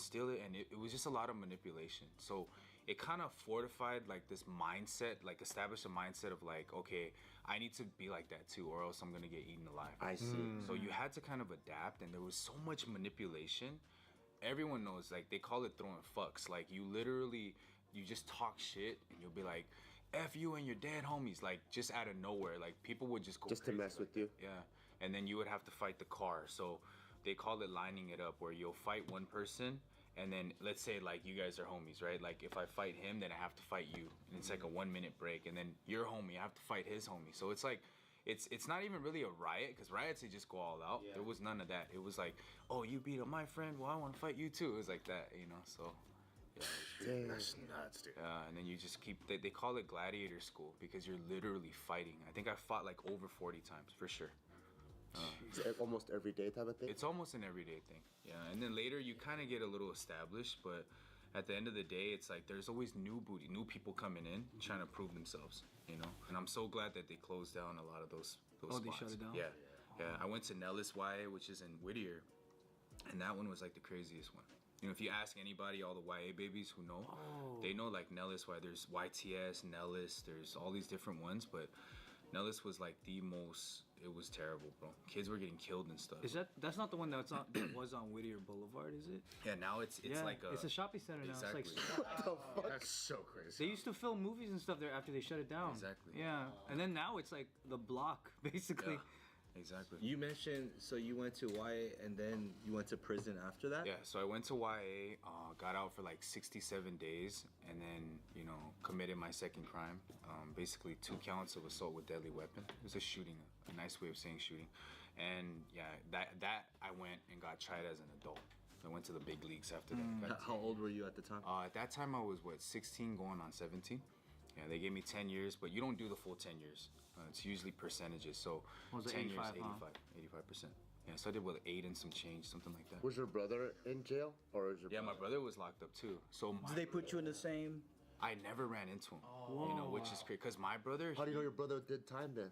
instill it, and it was just a lot of manipulation. So it kind of fortified like this mindset, like established a mindset of like, okay, I need to be like that too, or else I'm gonna get eaten alive. I see. So you had to kind of adapt, and there was so much manipulation. Everyone knows, like, they call it throwing fucks. Like, you literally, you just talk shit, and you'll be like, F you and your dead homies, like, just out of nowhere. Like, people would just go Just to crazy mess with you. Yeah, and then you would have to fight the car. So they call it lining it up, where you'll fight one person, and then let's say like you guys are homies, right? Like if I fight him, then I have to fight you, and it's like a 1 minute break, and then your homie, I have to fight his homie. So it's like, it's not even really a riot, because riots, they just go all out. There was none of that. It was like, oh, you beat up my friend, well, I want to fight you too. It was like that, you know. So yeah, That's nuts, dude. and then you just keep, they call it gladiator school, because you're literally fighting. I think I fought like over 40 times for sure. It's almost every day type of thing. It's almost an everyday thing, yeah. And then later you kind of get a little established, but at the end of the day, it's like there's always new booty, new people coming in trying to prove themselves, you know. And I'm so glad that they closed down a lot of those spots. They shut it down? Yeah, yeah. I went to Nellis YA, which is in Whittier, and that one was like the craziest one. You know, if you ask anybody, all the YA babies who know, they know like Nellis YA. There's YTS, Nellis, there's all these different ones, but Nellis was like the most, it was terrible, bro. Kids were getting killed and stuff. Is that's not the one that was on Whittier Boulevard, is it? Yeah, now it's like a... It's a shopping center now. Exactly. It's like, What the fuck? That's so crazy. they used to film movies and stuff there after they shut it down. Exactly. Yeah, and then now it's like the block, basically. Yeah, exactly. You mentioned, so you went to YA and then you went to prison after that? Yeah, so I went to YA, got out for like 67 days, and then, you know, committed my second crime. Basically 2 counts of assault with deadly weapon. It was a shooting, a nice way of saying shooting. And yeah, that I went and got tried as an adult. I went to the big leagues after that. How old were you at the time? At that time I was, 16 going on 17. Yeah, they gave me 10 years, but you don't do the full 10 years. It's usually percentages, so Was it 10 85, years, huh? 85%. Yeah, so I did with 8 and some change, something like that. Was your brother in jail, or was your Yeah, my brother was locked up too. So Did they put you in the same? I never ran into him, you know, which is crazy. Cause my brother, How do you know your brother did time then?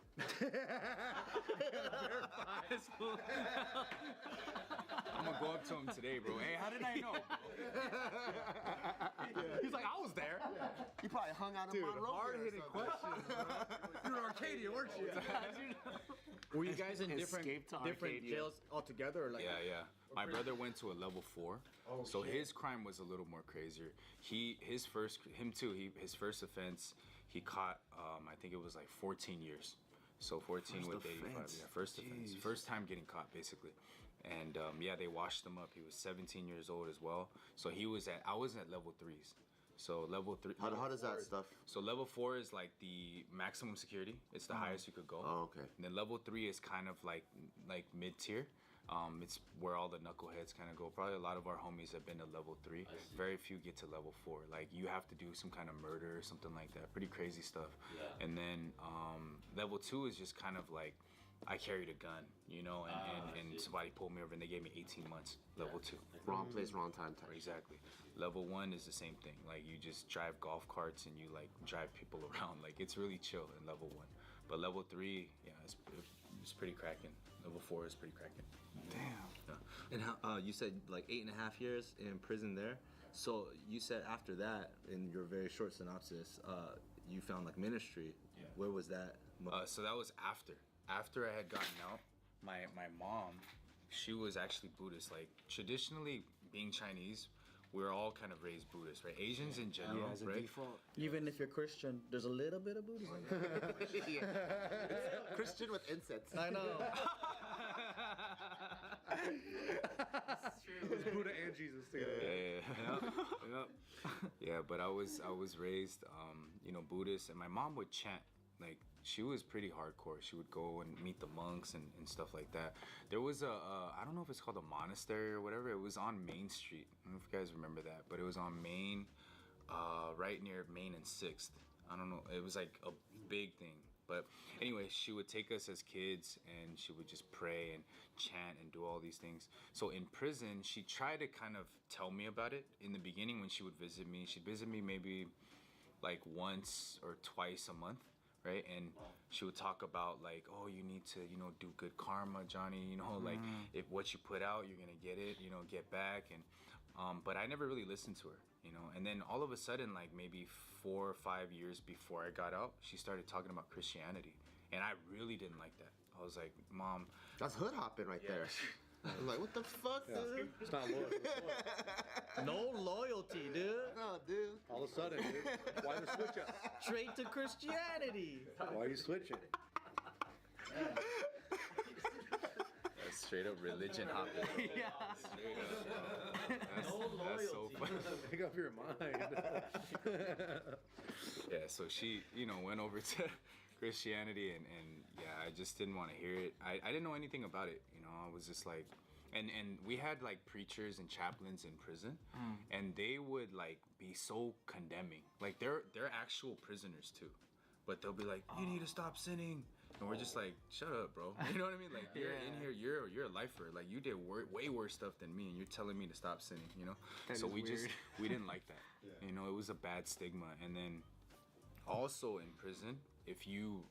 I'm gonna go up to him today, bro. Hey, how did I know? He's like, I was there. You probably hung out in Monroe. Hard-hitting questions, bro. You were in Arcadia, weren't you? Were you guys in Escape different to Arcadia. jails altogether? Or like, Yeah. My brother went to a level 4, so his crime was a little more crazier. His first offense, he caught, I think it was like 14 years. So 14 with 85, yeah, first offense. First time getting caught, basically. And yeah, they washed him up. He was 17 years old as well. So I was at level 3s. So level 3. How does that stuff? So level 4 is like the maximum security. It's the highest you could go. Oh, okay. And then level 3 is kind of like mid tier. It's where all the knuckleheads kind of go. Probably a lot of our homies have been to level 3. Very few get to level 4. Like you have to do some kind of murder or something like that. Pretty crazy stuff. Yeah. And then level 2 is just kind of like I carried a gun, you know, and somebody pulled me over and they gave me 18 months. Level 2. Wrong place, wrong time type. Exactly. Level 1 is the same thing. Like you just drive golf carts and you like drive people around. Like it's really chill in level 1. But level 3, yeah, it's pretty cracking. Level 4 is pretty cracking. Damn. Yeah. And how, you said like 8.5 years in prison there. So you said after that, in your very short synopsis, you found like ministry. Yeah. Where was that? So that was after I had gotten out. My mom, she was actually Buddhist. Like traditionally, being Chinese, we're all kind of raised Buddhist, right? Asians in general, Yeah, as a right? default. Even if you're Christian, there's a little bit of Buddhism. Yeah. Christian with incense. I know. It's Buddha and Jesus together. Yeah. Yeah, but I was raised, you know, Buddhist, and my mom would chant. Like she was pretty hardcore. She would go and meet the monks and stuff like that. There was I don't know if it's called a monastery or whatever. It was on Main Street. I don't know if you guys remember that, but it was on Main, right near Main and 6th. I don't know. It was like a big thing. But anyway, she would take us as kids and she would just pray and chant and do all these things. So in prison, she tried to kind of tell me about it. In the beginning when she would visit me, she'd visit me maybe like once or twice a month. Right, and she would talk about like, oh, you need to, you know, do good karma, Johnny. You know, like if what you put out, you're gonna get it. You know, get back. And But I never really listened to her, you know. And then all of a sudden, like maybe 4 or 5 years before I got out, she started talking about Christianity, and I really didn't like that. I was like, Mom, That's hood hopping right there. I'm like, what the fuck, dude? It's not loyal. No loyalty, dude. No, dude. All of a sudden, dude. Why the switch up? Straight to Christianity. Why are you switching? that's straight up religion hopping. Yeah. Straight up. That's so funny. Make up your mind. Yeah, so she, you know, went over to Christianity, and yeah, I just didn't want to hear it. I didn't know anything about it, you know. I was just like, and we had like preachers and chaplains in prison, and they would like be so condemning. Like they're actual prisoners too, but they'll be like, you need to stop sinning. And we're just like, shut up, bro. You know what I mean? Like, you're in here, you're a lifer. Like, you did way worse stuff than me, and you're telling me to stop sinning, you know? So we didn't like that. You know, it was a bad stigma. And then also in prison, if you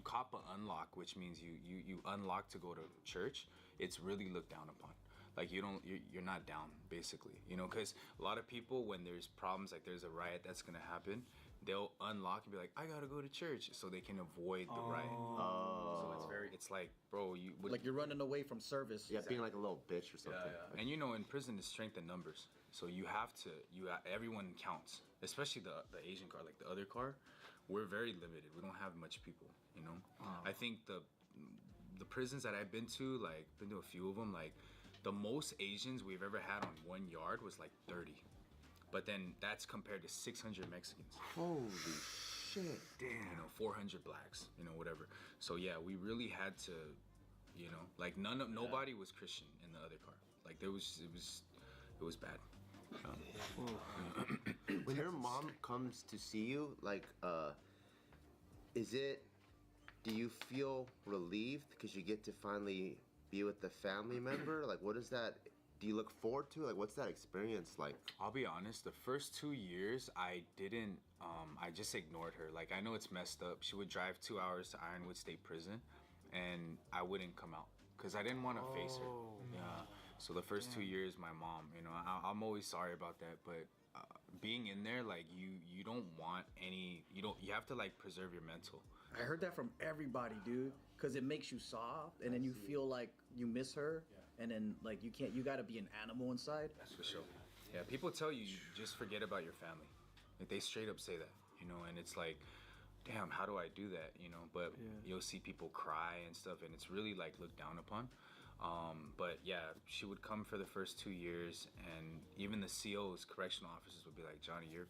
cop an unlock, which means you unlock to go to church, it's really looked down upon. Like, you're not down, basically, you know? Because a lot of people, when there's problems, like there's a riot that's gonna happen, they'll unlock and be like, I gotta go to church, so they can avoid the riot. So it's like, bro, you would, Like you're running away from service. Yeah, being like a little bitch or something. and you know, in prison it's strength in numbers. So you have to, everyone counts, especially the Asian car, like the other car. We're very limited. We don't have much people, you know. I think the prisons that I've been to, like been to a few of them, like the most Asians we've ever had on 1 yard was like 30. But then that's compared to 600 Mexicans. Holy shit. You know, 400 blacks, you know, whatever. So yeah, we really had to, you know, like nobody was Christian in the other car. Like it was bad. When your mom comes to see you, like, do you feel relieved because you get to finally be with the family member? Like, what is that? Do you look forward to? Like, what's that experience like? I'll be honest, the first 2 years I didn't, I just ignored her. Like, I know it's messed up. She would drive 2 hours to Ironwood State Prison, and I wouldn't come out because I didn't want to face her. Yeah. So the first 2 years, my mom, you know, I'm always sorry about that, but being in there, like, you don't want any, you have to like preserve your mental. I heard that from everybody, dude, because it makes you soft, and then you feel like you miss her, and then like you gotta be an animal inside. That's for sure. Yeah, people tell you just forget about your family. Like, they straight up say that, you know, and it's like, damn, how do I do that, you know? But you'll see people cry and stuff, and it's really like looked down upon. But yeah, she would come for the first 2 years, and even the COs, correctional officers, would be like, Johnny, you're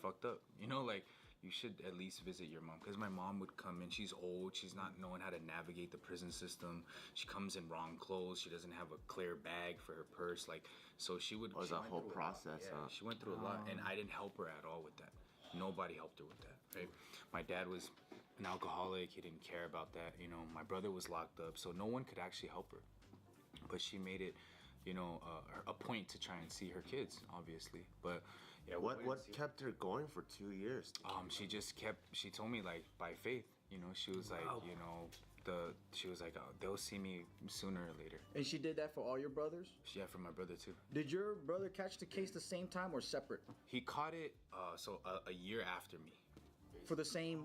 fucked up, you know, like, you should at least visit your mom. Because my mom would come in, she's old, she's not knowing how to navigate the prison system, she comes in wrong clothes, she doesn't have a clear bag for her purse, like, so she would. It was a whole process, huh? She went through a lot, and I didn't help her at all with that. Nobody helped her with that, right? My dad was an alcoholic, he didn't care about that, you know. My brother was locked up, so no one could actually help her. But she made it, you know, a point to try and see her kids, obviously. But yeah, What kept her going for 2 years? she told me, like, by faith, you know, she was like, you know, she was like, oh, they'll see me sooner or later. And she did that for all your brothers? Yeah, for my brother too. Did your brother catch the case the same time or separate? He caught it, a year after me. For the same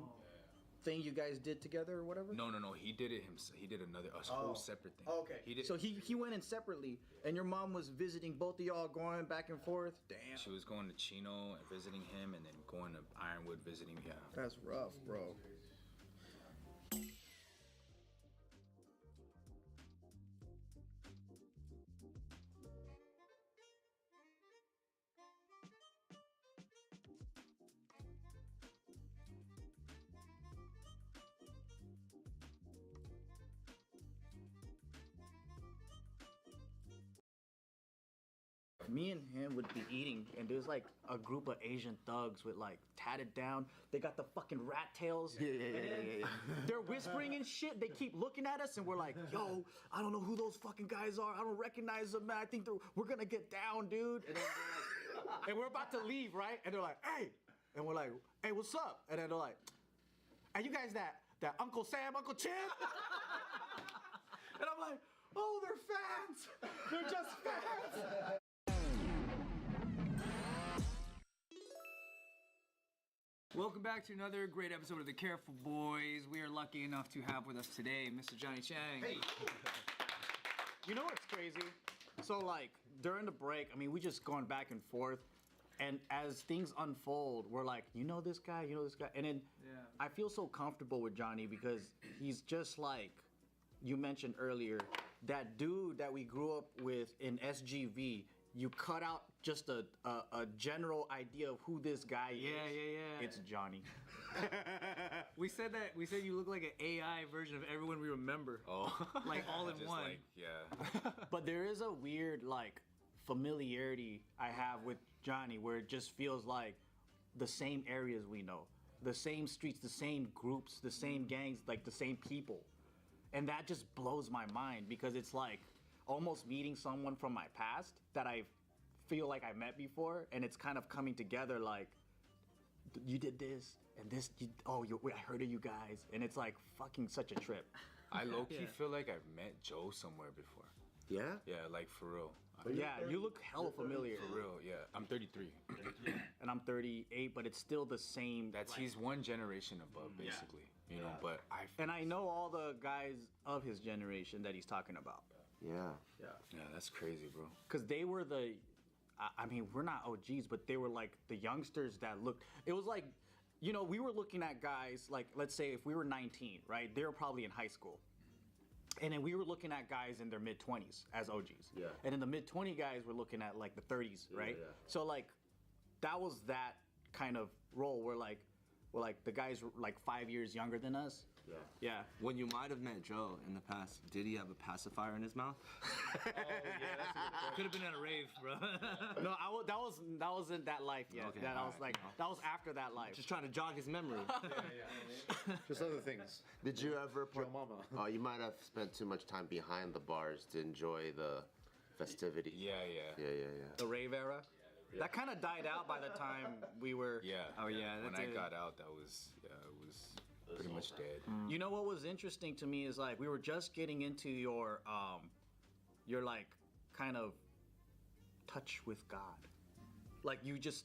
thing you guys did together or whatever? No, he did it himself. He did a whole separate thing. Okay. He did. So he went in separately, and your mom was visiting both of y'all, going back and forth? Damn. She was going to Chino and visiting him, and then going to Ironwood visiting. Yeah. That's rough, bro. Me and him would be eating, and there's like a group of Asian thugs with like tatted down. They got the fucking rat tails. Yeah. They're whispering and shit. They keep looking at us, and we're like, yo, I don't know who those fucking guys are. I don't recognize them, man. I think we're gonna get down, dude. And then they're like, and we're about to leave, right? And they're like, hey. And we're like, hey, what's up? And then they're like, are you guys that Uncle Sam, Uncle Chip? And I'm like, oh, they're fans. They're just fans. welcome back to another great episode of The Careful Boys. We are lucky enough to have with us today Mr. Johnny Chang. Hey. You know what's crazy? So like during the break, I mean, we just going back and forth, and as things unfold, we're like, you know this guy, and then I feel so comfortable with Johnny because he's just like you mentioned earlier, that dude that we grew up with in SGV. You cut out just a general idea of who this guy is. Yeah. It's Johnny. We said you look like an AI version of everyone we remember. Oh, Like all in just one. like, yeah. But there is a weird like familiarity I have with Johnny where it just feels like the same areas we know, the same streets, the same groups, the same gangs, like the same people. And that just blows my mind because it's like almost meeting someone from my past that I feel like I met before, and it's kind of coming together like, you did this, and this, I heard of you guys, and it's like fucking such a trip. I low-key feel like I've met Joe somewhere before. Yeah? Yeah, like for real. Yeah, you look hella familiar. For real, yeah. I'm 33. And I'm 38, but it's still the same. He's one generation above, basically. You know, but And I know all the guys of his generation that he's talking about. Yeah. yeah, that's crazy, bro. Because they were I mean, we're not OGs, but they were like the youngsters that looked, it was like, you know, we were looking at guys, like, let's say if we were 19, right? They were probably in high school. And then we were looking at guys in their mid-20s as OGs. Yeah. And then the mid-20 guys were looking at like the 30s, right? yeah. So like, that was that kind of role where like, the guys were like 5 years younger than us. Yeah. Yeah. When you might have met Joe in the past, did he have a pacifier in his mouth? Could have been at a rave, bro. No, that wasn't that life yet. Okay, that I was alright. like, that was after that life. Just trying to jog his memory. Just other things. Did you ever Joe Mama. Oh, you might have spent too much time behind the bars to enjoy the festivities. Yeah. Yeah. The rave era. That kind of died out by the time we were. Yeah. Oh, yeah, When that I did. got out, it was pretty much dead. You know what was interesting to me is like we were just getting into your like kind of touch with God. Like you just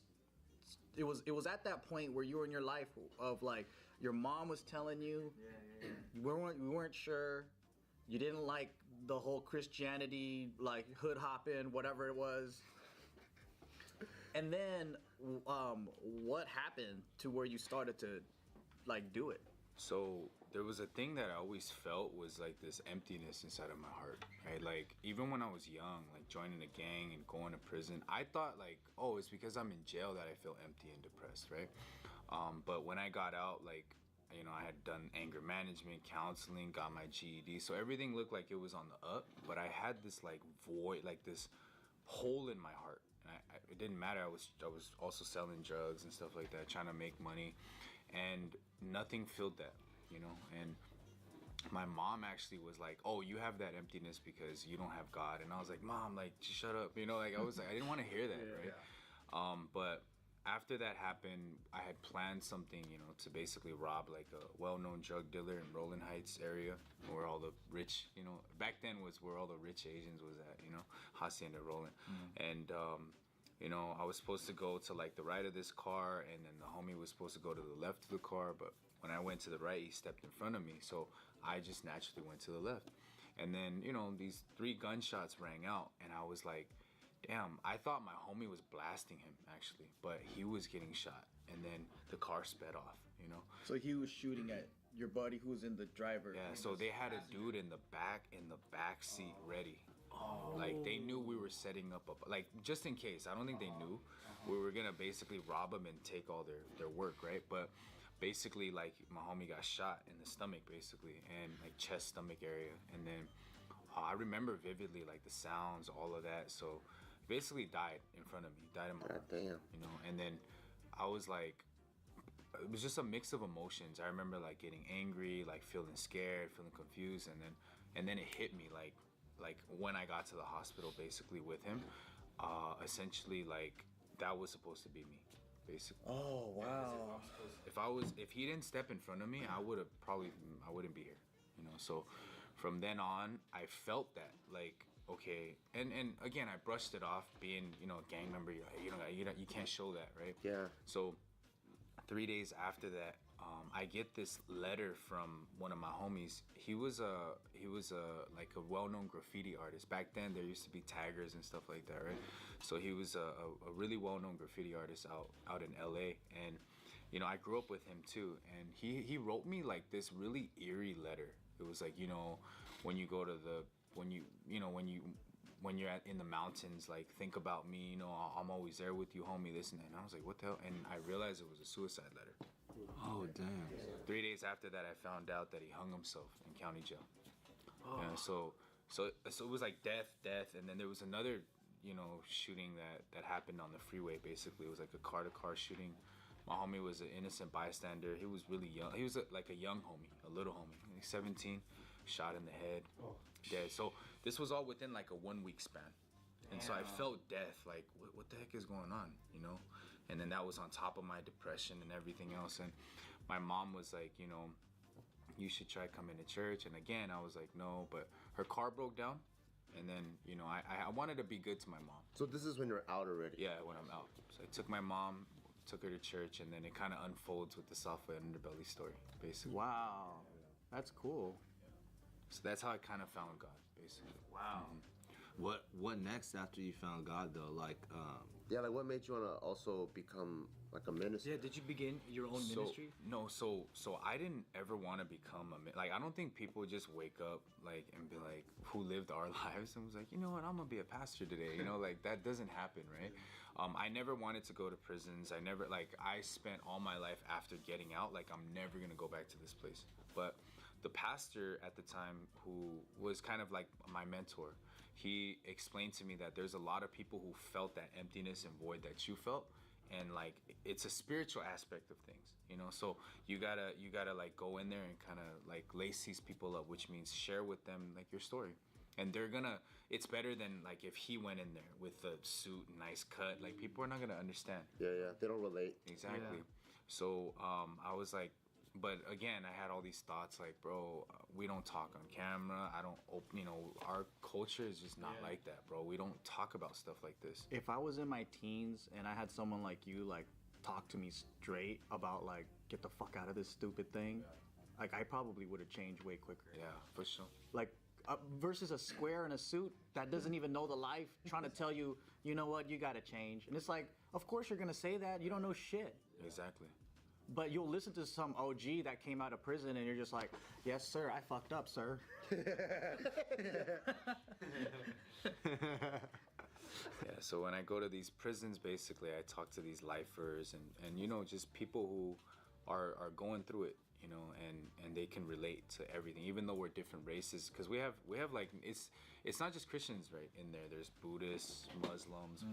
it was at that point where you were in your life of like your mom was telling you you weren't sure, you didn't like the whole Christianity like hood hopping, whatever it was. And then what happened to where you started to like do it? So there was a thing that I always felt was like this emptiness inside of my heart, right? Like even when I was young, like joining a gang and going to prison, I thought like, oh, it's because I'm in jail that I feel empty and depressed, right? But when I got out, like, you know, I had done anger management, counseling, got my GED, so everything looked like it was on the up, but I had this like void, like this hole in my heart. And it didn't matter. I was also selling drugs and stuff like that, trying to make money. And nothing filled that, you know. And my mom actually was like, "Oh, you have that emptiness because you don't have God." And I was like, "Mom, like, just shut up," you know. Like I was like, I didn't want to hear that, right? But after that happened, I had planned something, you know, to basically rob like a well-known drug dealer in Rolling Heights area, where all the rich, you know, back then was where all the rich Asians was at, you know, Hacienda Rolling, and. You know, I was supposed to go to like the right of this car, and then the homie was supposed to go to the left of the car, but when I went to the right, he stepped in front of me, so I just naturally went to the left. And then, you know, these 3 gunshots rang out, and I was like, damn, I thought my homie was blasting him, actually, but he was getting shot, and then the car sped off, you know? So he was shooting at your buddy who was in the driver. Yeah, so they had a dude in the back seat ready. Like they knew we were setting up like just in case. I don't think they knew we were gonna basically rob them and take all their work, right? But basically, like my homie got shot in the stomach, basically, and like chest, stomach area, and then I remember vividly like the sounds, all of that. So basically died in front of me, died in my God arms, damn. you know. And then I was like, it was just a mix of emotions. I remember like getting angry, like feeling scared, feeling confused, and then it hit me like when I got to the hospital basically with him, essentially like that was supposed to be me, basically. Oh wow. If he didn't step in front of me, I wouldn't be here, you know. So from then on, I felt that like, okay, and again, I brushed it off being, you know, a gang member, you know, you can't show that, right? Yeah. So 3 days after that, I get this letter from one of my homies. He was like a well-known graffiti artist. Back then, there used to be taggers and stuff like that, right? So he was a really well-known graffiti artist out in LA, and you know, I grew up with him too. And he wrote me like this really eerie letter. It was like, you know, when you go to when you're in the mountains, like, think about me, you know, I'm always there with you, homie, this and that. And I was like, what the hell? And I realized it was a suicide letter. Oh damn. 3 days after that, I found out that he hung himself in county jail. Yeah, so it was like death, and then there was another, you know, shooting that happened on the freeway. Basically, it was like a car-to-car shooting. My homie was an innocent bystander. He was really young. He was like a young homie, a little homie. He's 17, shot in the head, dead. So this was all within like a 1 week span. And so I felt death, like, what the heck is going on, you know? And then that was on top of my depression and everything else. And my mom was like, you know, you should try coming to church. And again, I was like, no, but her car broke down. And then, you know, I wanted to be good to my mom. So this is when you're out already? Yeah, when I'm out. So I took my mom, took her to church, and then it kind of unfolds with the Software Underbelly story, basically. Wow, that's cool. So that's how I kind of found God, basically. Wow. What next after you found God though? Like, Yeah, like what made you want to also become like a minister? Yeah, did you begin your own ministry? No, so I didn't ever want to become like, I don't think people just wake up like and be like, who lived our lives and was like, you know what, I'm gonna be a pastor today. You know, like that doesn't happen, right? I never wanted to go to prisons. I spent all my life after getting out, like, I'm never gonna go back to this place. But the pastor at the time, who was kind of like my mentor, he explained to me that there's a lot of people who felt that emptiness and void that you felt, and like it's a spiritual aspect of things, you know. So you gotta like go in there and kind of like lace these people up, which means share with them like your story, and it's better than like if he went in there with a suit and nice cut. Like, people are not gonna understand. Yeah, they don't relate. Exactly. So I was like, but again, I had all these thoughts like, bro, we don't talk on camera. I don't, you know, our culture is just not like that, bro. We don't talk about stuff like this. If I was in my teens and I had someone like you like talk to me straight about like, get the fuck out of this stupid thing, like, I probably would have changed way quicker. Yeah, for sure. Like, versus a square in a suit that doesn't even know the life trying to tell you, you know what, you gotta change. And it's like, of course you're gonna say that. You don't know shit. Exactly. But you'll listen to some OG that came out of prison and you're just like, yes, sir, I fucked up, sir. Yeah, so when I go to these prisons, basically, I talk to these lifers and you know, just people who are going through it, you know, and they can relate to everything, even though we're different races. Because we have like, it's not just Christians, right, in there. There's Buddhists, Muslims.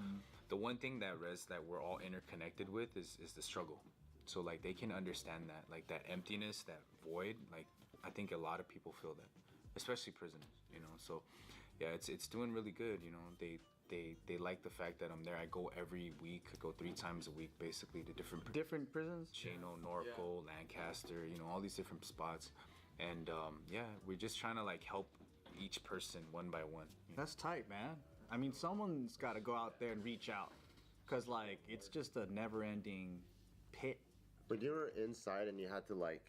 The one thing that we're all interconnected with is the struggle. So like, they can understand that, like, that emptiness, that void. Like, I think a lot of people feel that, especially prisoners, you know. So yeah, it's doing really good, you know. They like the fact that I'm there. I go every week. I go 3 times a week, basically, to different prisons. Chino, Norco, Lancaster, you know, all these different spots. And yeah, we're just trying to like help each person one by one. You know? That's tight, man. I mean, someone's got to go out there and reach out, cause like, it's just a never-ending pit. When you were inside and you had to, like,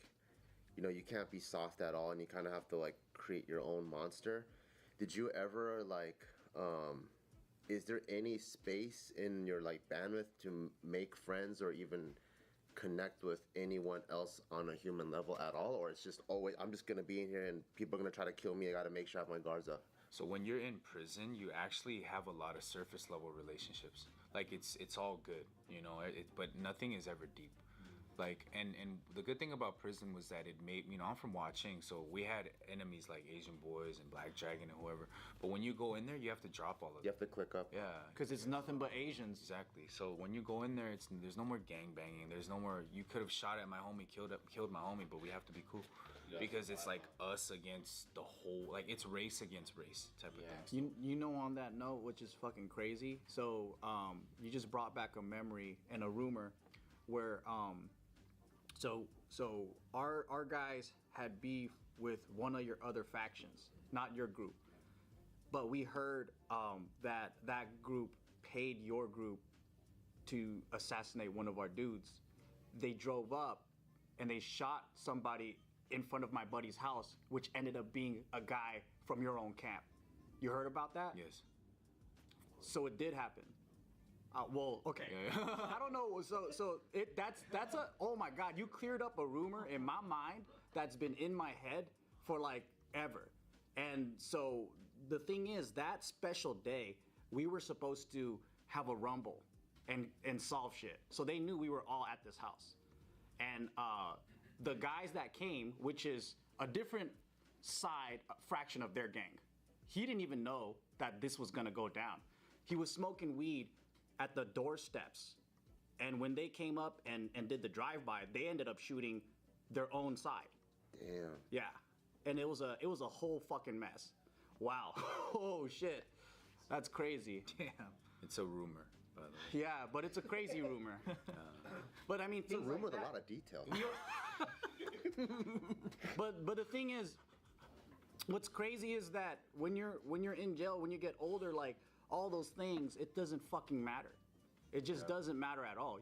you know, you can't be soft at all and you kind of have to like create your own monster, did you ever like, is there any space in your like bandwidth to make friends or even connect with anyone else on a human level at all? Or it's just always, I'm just gonna be in here and people are gonna try to kill me, I gotta make sure I have my guards up? So when you're in prison, you actually have a lot of surface level relationships. Like, it's all good, you know, but nothing is ever deep. Like, and the good thing about prison was that it made, you know, I'm from Watching, so we had enemies like Asian Boys and Black Dragon and whoever. But when you go in there, you have to drop all of You it. have to click up. Yeah. Cause it's nothing but Asians. Exactly. So when you go in there, there's no more gang banging. There's no more, you could have shot at my homie, killed my homie, but we have to be cool. Because it's like us against the whole, like, it's race against race type of thing. You know, on that note, which is fucking crazy. So you just brought back a memory and a rumor where so our guys had beef with one of your other factions, not your group, but we heard that group paid your group to assassinate one of our dudes they drove up and they shot somebody in front of my buddy's house, which ended up being a guy from your own camp. You heard about that? Yes. So it did happen. Well, okay. Yeah. I don't know. That's a, oh my God, you cleared up a rumor in my mind that's been in my head for like ever. And so the thing is, that special day, we were supposed to have a rumble and solve shit. So they knew we were all at this house. And the guys that came, which is a different side fraction of their gang, he didn't even know that this was gonna go down. He was smoking weed at the doorsteps. And when they came up and did the drive-by, they ended up shooting their own side. Damn. Yeah. And it was a whole fucking mess. Wow. Oh shit. That's crazy. Damn. It's a rumor, by the way. Yeah, but it's a crazy rumor. But I mean, It's a things room like with a that. lot of detail. But the thing is, what's crazy is that when you're in jail, when you get older, like all those things, it doesn't fucking matter. It just doesn't matter at all.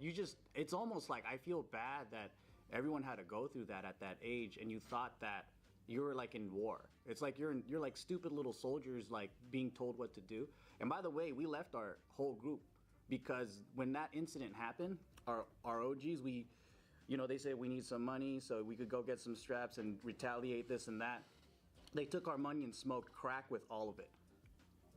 It's almost like I feel bad that everyone had to go through that at that age, and you thought that you were like in war. It's like you're like stupid little soldiers, like being told what to do. And by the way, we left our whole group because when that incident happened, our OGs, they said we need some money so we could go get some straps and retaliate this and that. They took our money and smoked crack with all of it.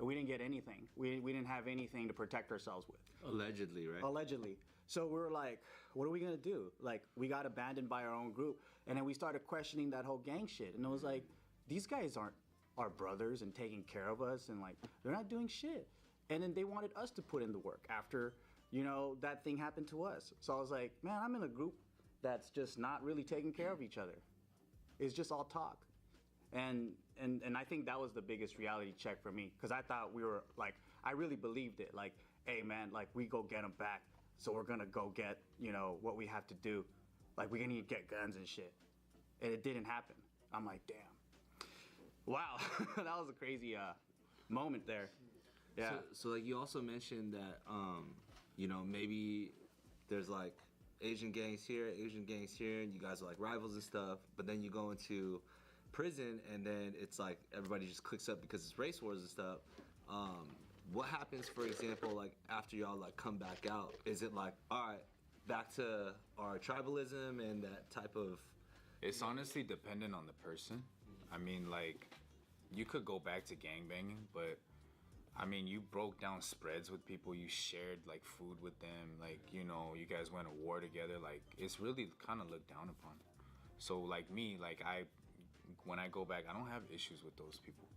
We didn't get anything. We didn't have anything to protect ourselves with. Allegedly, right? Allegedly. So we were like, what are we gonna do? Like, we got abandoned by our own group. And then we started questioning that whole gang shit. And it was like, these guys aren't our brothers and taking care of us, and like, they're not doing shit. And then they wanted us to put in the work after, that thing happened to us. So I was like, man, I'm in a group that's just not really taking care of each other. It's just all talk. And I think that was the biggest reality check for me, because I thought we were like, I really believed it. Like, hey man, like we go get them back, so we're gonna go get what we have to do. Like we're gonna get guns and shit, and it didn't happen. I'm like, damn, wow, that was a crazy moment there. Yeah. So like you also mentioned that maybe there's like Asian gangs here, and you guys are like rivals and stuff. But then you go into prison, and then it's like everybody just clicks up because it's race wars and stuff. What happens, for example, like after y'all like come back out? Is it like, all right, back to our tribalism and that type of? It's honestly dependent on the person. I mean, like, you could go back to gangbanging, but I mean, you broke down spreads with people, you shared like food with them, like, you guys went to war together. Like, it's really kind of looked down upon. So like me, like when I go back, I don't have issues with those people.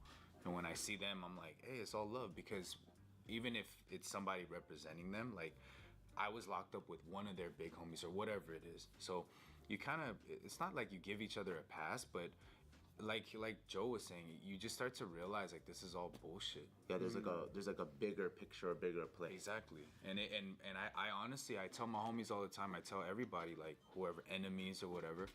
And when I see them, I'm like, hey, it's all love, because even if it's somebody representing them, like I was locked up with one of their big homies or whatever it is. So you kind of, it's not like you give each other a pass, but like Joe was saying, you just start to realize like this is all bullshit. Yeah, there's like a bigger picture, a bigger play. Exactly. And I honestly, I tell my homies all the time, I tell everybody, like whoever, enemies or whatever,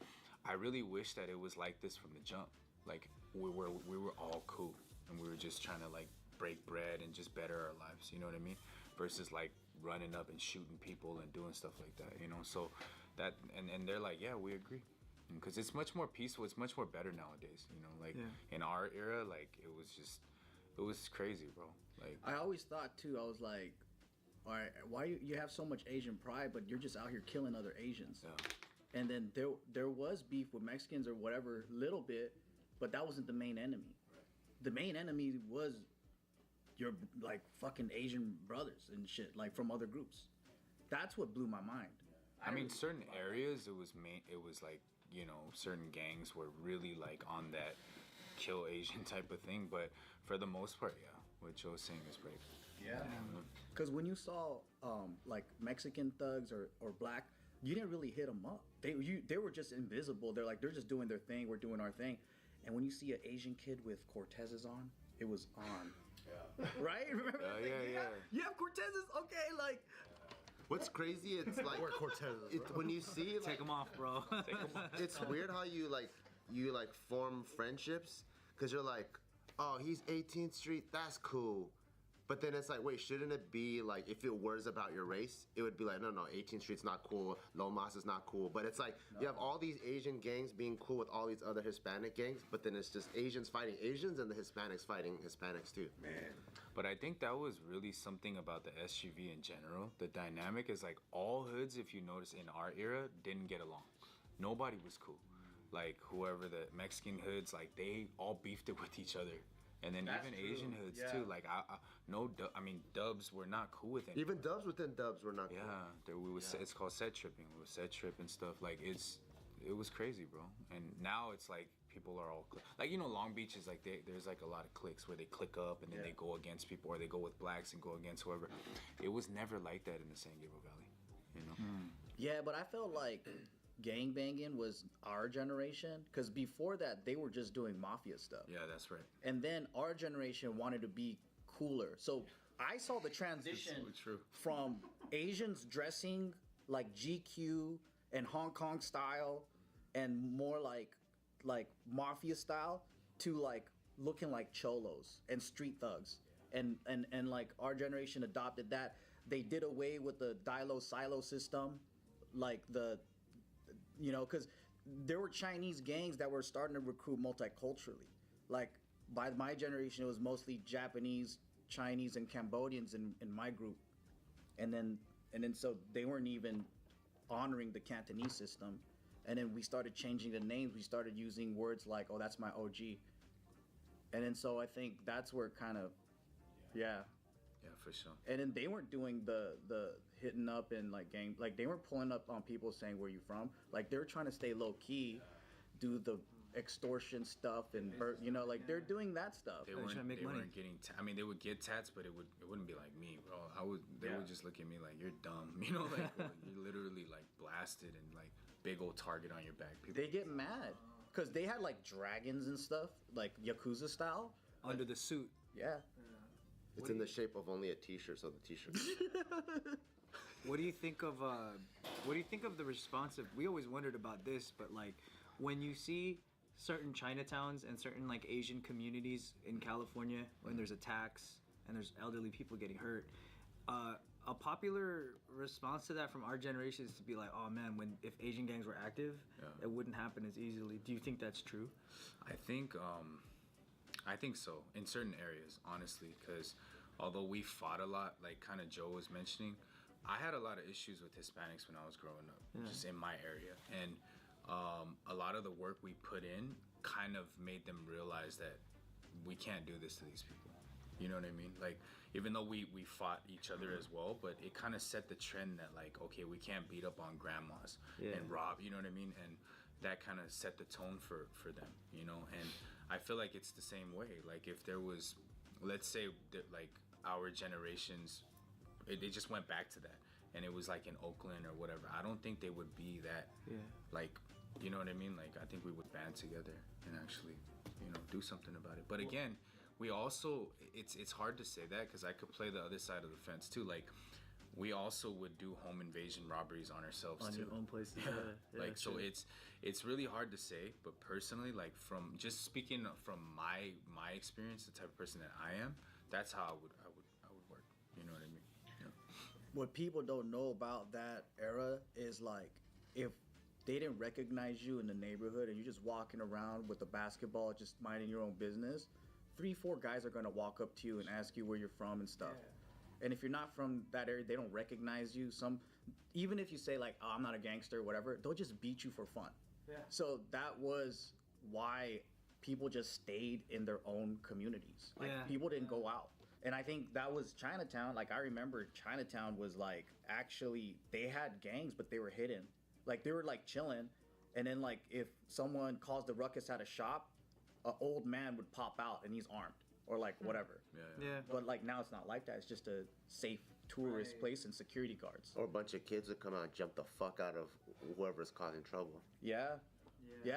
I really wish that it was like this from the jump. Like we were all cool and we were just trying to like break bread and just better our lives, you know what I mean? Versus like running up and shooting people and doing stuff like that, So that, and they're like, yeah, we agree. Because it's much more peaceful, it's much more better nowadays, Like in our era, like it was crazy, bro. Like I always thought too, I was like, all right, why you have so much Asian pride, but you're just out here killing other Asians. Yeah. And then there was beef with Mexicans or whatever, little bit, but that wasn't the main enemy. The main enemy was your like fucking Asian brothers and shit, like from other groups. That's what blew my mind. I mean, certain areas it was like, certain gangs were really like on that kill Asian type of thing, but for the most part, yeah, what Joe's saying is right. Yeah. Because when you saw like Mexican thugs or black, you didn't really hit them up. They were just invisible. They're just doing their thing. We're doing our thing. And when you see an Asian kid with Cortezes on, it was on. Yeah. Right? Remember? Yeah. You have Cortezes? Okay, like. What's crazy? It's like when you see like, Take them off, bro. it's weird how you form friendships, because you're like, oh, he's 18th Street, that's cool. But then it's like, wait, shouldn't it be like if it was about your race, it would be like, no, 18th Street's not cool, Lomas is not cool. But it's like you have all these Asian gangs being cool with all these other Hispanic gangs, but then it's just Asians fighting Asians and the Hispanics fighting Hispanics too. Man. But I think that was really something about the SUV in general. The dynamic is like all hoods, if you notice in our era, didn't get along. Nobody was cool. Like whoever the Mexican hoods, like they all beefed it with each other. And then That's even true. Asian hoods Yeah. too. Like I mean, dubs were not cool with it. Even dubs within dubs were not Yeah, cool. it's called set tripping. We would set trip and stuff. Like it was crazy, bro. And now it's like people are all like Long Beach is like there's like a lot of cliques where they click up and then they go against people or they go with blacks and go against whoever. It was never like that in the San Gabriel Valley, you know. Yeah, but I felt like gang banging was our generation because before that they were just doing mafia stuff. Yeah, that's right. And then our generation wanted to be cooler. So I saw the transition So true. from Asians dressing like GQ and Hong Kong style and more like mafia style to like looking like cholos and street thugs. And like our generation adopted that. They did away with the Dilo silo system, like because there were Chinese gangs that were starting to recruit multiculturally. Like by my generation, it was mostly Japanese, Chinese, and Cambodians in my group, and then so they weren't even honoring the Cantonese system. And then we started changing the names. We started using words like, "Oh, that's my OG," and then so I think that's where kind of, yeah. Yeah, for sure. And then they weren't doing the hitting up and like gang, like they weren't pulling up on people saying where you from. Like they were trying to stay low key, do the extortion stuff and like they're doing that stuff. They trying to weren't. make They money. weren't getting. I mean, they would get tats, but it wouldn't be like me, bro. They would just look at me like you're dumb. Like well, you're literally like blasted and like big old target on your back. People. They get mad because they had like dragons and stuff, like Yakuza style. Under the suit. Yeah. It's in the shape of only a T-shirt, so the T-shirt. What do you think of the response of? We always wondered about this, but like when you see certain Chinatowns and certain like Asian communities in California when there's attacks and there's elderly people getting hurt, a popular response to that from our generation is to be like, oh man, if Asian gangs were active, it wouldn't happen as easily. Do you think that's true? I think so in certain areas, honestly, because although we fought a lot, like kind of Joe was mentioning, I had a lot of issues with Hispanics when I was growing up, just in my area, and a lot of the work we put in kind of made them realize that we can't do this to these people. You know what I mean? Like, even though we fought each other as well, but it kind of set the trend that like, okay, we can't beat up on grandmas and rob, you know what I mean? And that kind of set the tone for them, you know? And I feel like it's the same way. Like if there was, let's say that like our generations, they just went back to that and it was like in Oakland or whatever, I don't think they would be that, like, you know what I mean? Like I think we would band together and actually, do something about it. But again, we also, it's hard to say that because I could play the other side of the fence too. Like we also would do home invasion robberies on ourselves On too. your own places. Like so sure. it's really hard to say, but personally, like from just speaking from my experience, the type of person that I am, that's how I would work. You know what I mean? Yeah. What people don't know about that era is like if they didn't recognize you in the neighborhood and you're just walking around with a basketball just minding your own business, 3-4 guys are gonna walk up to you and ask you where you're from and stuff. And if you're not from that area, they don't recognize you. Even if you say like, oh, I'm not a gangster or whatever, they'll just beat you for fun. Yeah. So that was why people just stayed in their own communities. Like people didn't go out. And I think that was Chinatown. Like I remember Chinatown was like, actually they had gangs, but they were hidden. Like they were like chilling. And then like if someone caused a ruckus at a shop, an old man would pop out and he's armed or like whatever. Yeah. But like now it's not like that. It's just a safe tourist place and security guards. Or a bunch of kids would come out and jump the fuck out of whoever's causing trouble. Yeah,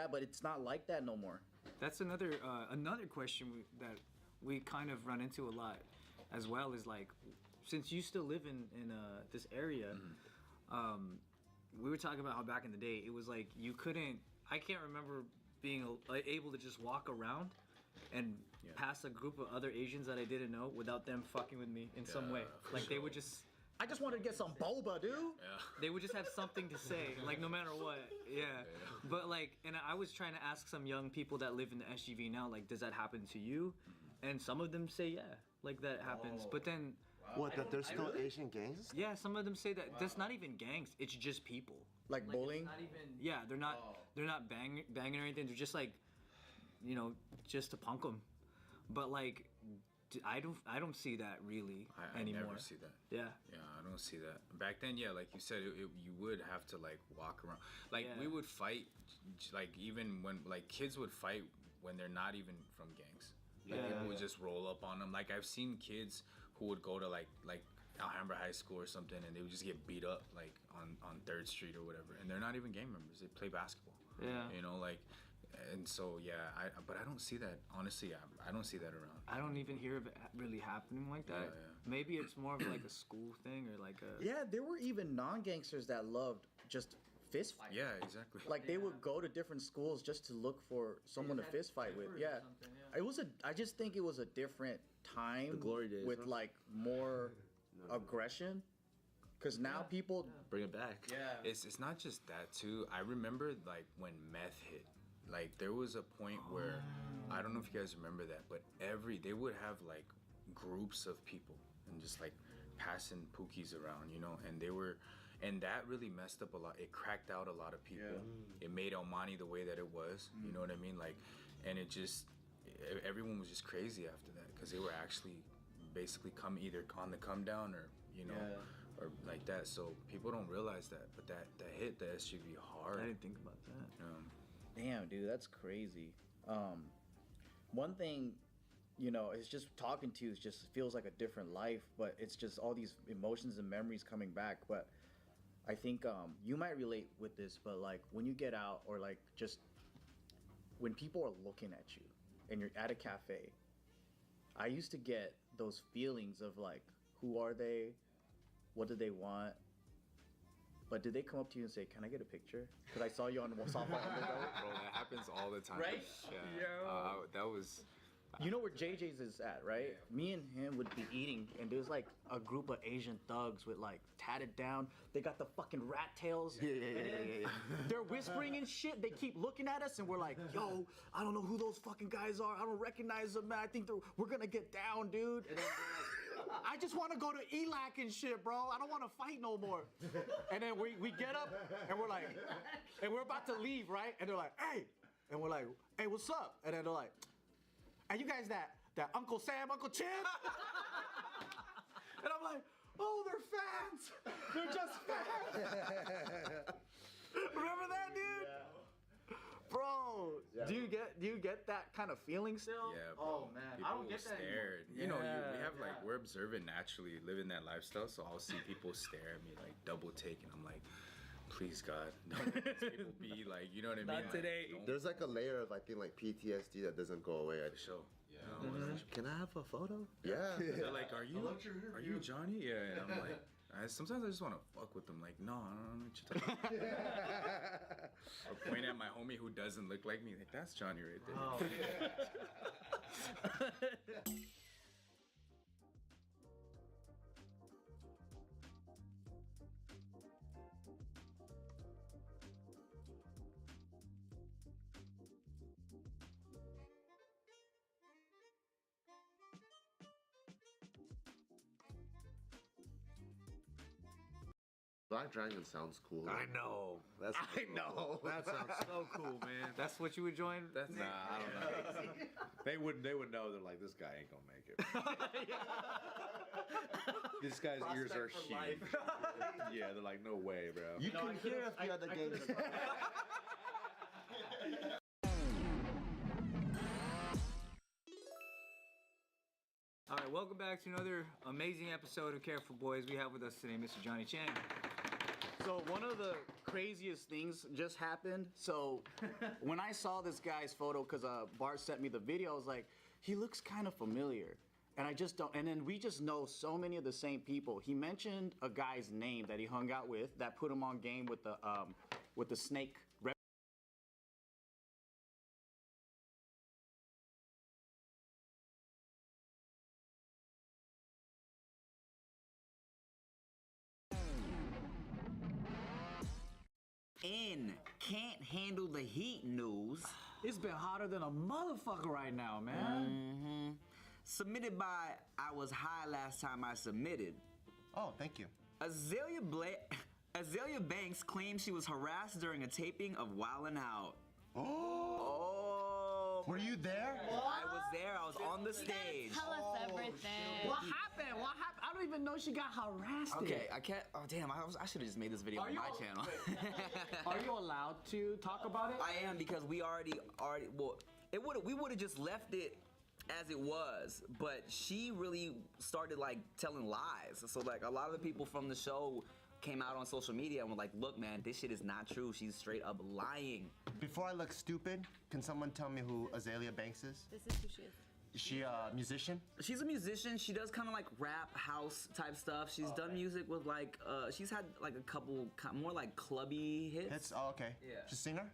but it's not like that no more. That's another question that we kind of run into a lot as well is like, since you still live in this area, we were talking about how back in the day it was like I can't remember being able to just walk around and past a group of other Asians that I didn't know without them fucking with me in some way. for Like they sure. would just. I just wanted to get some boba, dude. They would just have something to say, like no matter what. Yeah. But like, and I was trying to ask some young people that live in the SGV now, like, does that happen to you? And some of them say, yeah, like that happens. But then, What? That there's still Asian gangs? yeah, some of them say that that's not even gangs. It's just people. Like Like, bullying. It's not even. Yeah, they're not banging or anything. They're just like, you know, just to punk them. But like, I don't see that really I anymore. never see that. Yeah. Yeah, I don't see that. Back then, yeah, like you said, you would have to like walk around. Like Yeah. we would fight, like even when like kids would fight when they're not even from gangs. Like Yeah. people would just roll up on them. Like I've seen kids who would go to like Alhambra High School or something, and they would just get beat up like on 3rd Street or whatever, and they're not even gang members. They play basketball. Yeah. You know, like. And so yeah, but I don't see that honestly. I don't see that around. I don't even hear of it really happening like that. Yeah, yeah. Maybe it's more of like a school thing or like a. Yeah, there were even non-gangsters that loved just fist fight. Yeah, exactly. Like they would go to different schools just to look for someone to fist fight with. Yeah. It was I just think it was a different time. The glory days, with huh? like more aggression. Cause now people. Bring it back. Yeah. It's not just that too. I remember like when meth hit. Like there was a point where I don't know if you guys remember that, but they would have like groups of people and just like passing pookies around, you know, and that really messed up a lot. It cracked out a lot of people. It made El Monte the way that it was, you know what I mean? Like, and everyone was just crazy after that because they were actually basically either on the come down or, you know, or like that. So people don't realize that, but that hit the SUV hard. I didn't think about that. Damn, dude, that's crazy. One thing, you know, it's just talking to you. It just feels like a different life, but it's just all these emotions and memories coming back. But I think you might relate with this, but like when you get out or like just when people are looking at you and you're at a cafe, I used to get those feelings of like, who are they? What do they want? But did they come up to you and say, "Can I get a picture?" Because I saw you on Softball Underdog. Bro, that happens all the time. Right? Yeah. That was. You know where JJ's is at, right? Me and him would be eating, and there's like a group of Asian thugs with like tatted down. They got the fucking rat tails. Yeah. They're whispering and shit. They keep looking at us, and we're like, "Yo, I don't know who those fucking guys are. I don't recognize them, man. I think we're gonna get down, dude." And then they're like, "I just want to go to ELAC and shit, bro. I don't want to fight no more." And then we get up, and we're like, and we're about to leave, right? And they're like, "Hey," and we're like, "Hey, what's up?" And then they're like, "Are you guys that Uncle Sam, Uncle Chin?" And I'm like, "Oh, they're fans. They're just fans." Remember that, dude? Bro, do you get that kind of feeling still? Yeah, Oh bro. man, People I don't get that stare. anymore. You know, we Yeah, have like we're observant naturally, living that lifestyle. So I'll see people stare at me like double take, and I'm like, please God, don't let these people be like, you know what I mean? Not today. Like, don't There's like a layer of I think like PTSD that doesn't go away. show. Can I have a photo? Yeah. They're like, are you Johnny? Yeah, and I'm like, sometimes I just want to fuck with them. Like, no, I don't know what you're talking about. Or point at my homie who doesn't look like me. Like, that's Johnny right there. Black Dragon sounds cool. I know. That's I know. That sounds so cool, man. That's what you would join? That's Nah, I don't know. They would know. They're like, this guy ain't gonna make it. This guy's ears are Prospect for huge. Yeah, they're like, no way, bro. You can hear if the other games. All right, welcome back to another amazing episode of Care for Boys. We have with us today Mr. Johnny Chang. So one of the craziest things just happened. So when I saw this guy's photo, because Bart sent me the video, I was like, he looks kind of familiar. And I just don't, and then we just know so many of the same people. He mentioned a guy's name that he hung out with that put him on game with the snake in can't handle the heat news. It's been hotter than a motherfucker right now, man. Submitted by I was high last time I submitted. Oh, thank you. Azalea Banks claims she was harassed during a taping of Wildin' Out. Oh. Were you there? I was there. I was on the stage. Tell us everything. What happened? What happened? I don't even know she got harassed. Okay, I can't. Oh damn! I should have just made this video on my channel. Are you allowed to talk about it? I am because we already. Well, we would have just left it as it was, but she really started like telling lies. So like a lot of the people from the show came out on social media and were like, "Look, man, this shit is not true. She's straight up lying." Before I look stupid, can someone tell me who Azalea Banks is? This is who she is. Is she a musician? She's a musician. She does kind of like rap, house type stuff. She's done music with like, she's had like a couple more like clubby hits. Hits? Oh, okay. Yeah. She's a singer?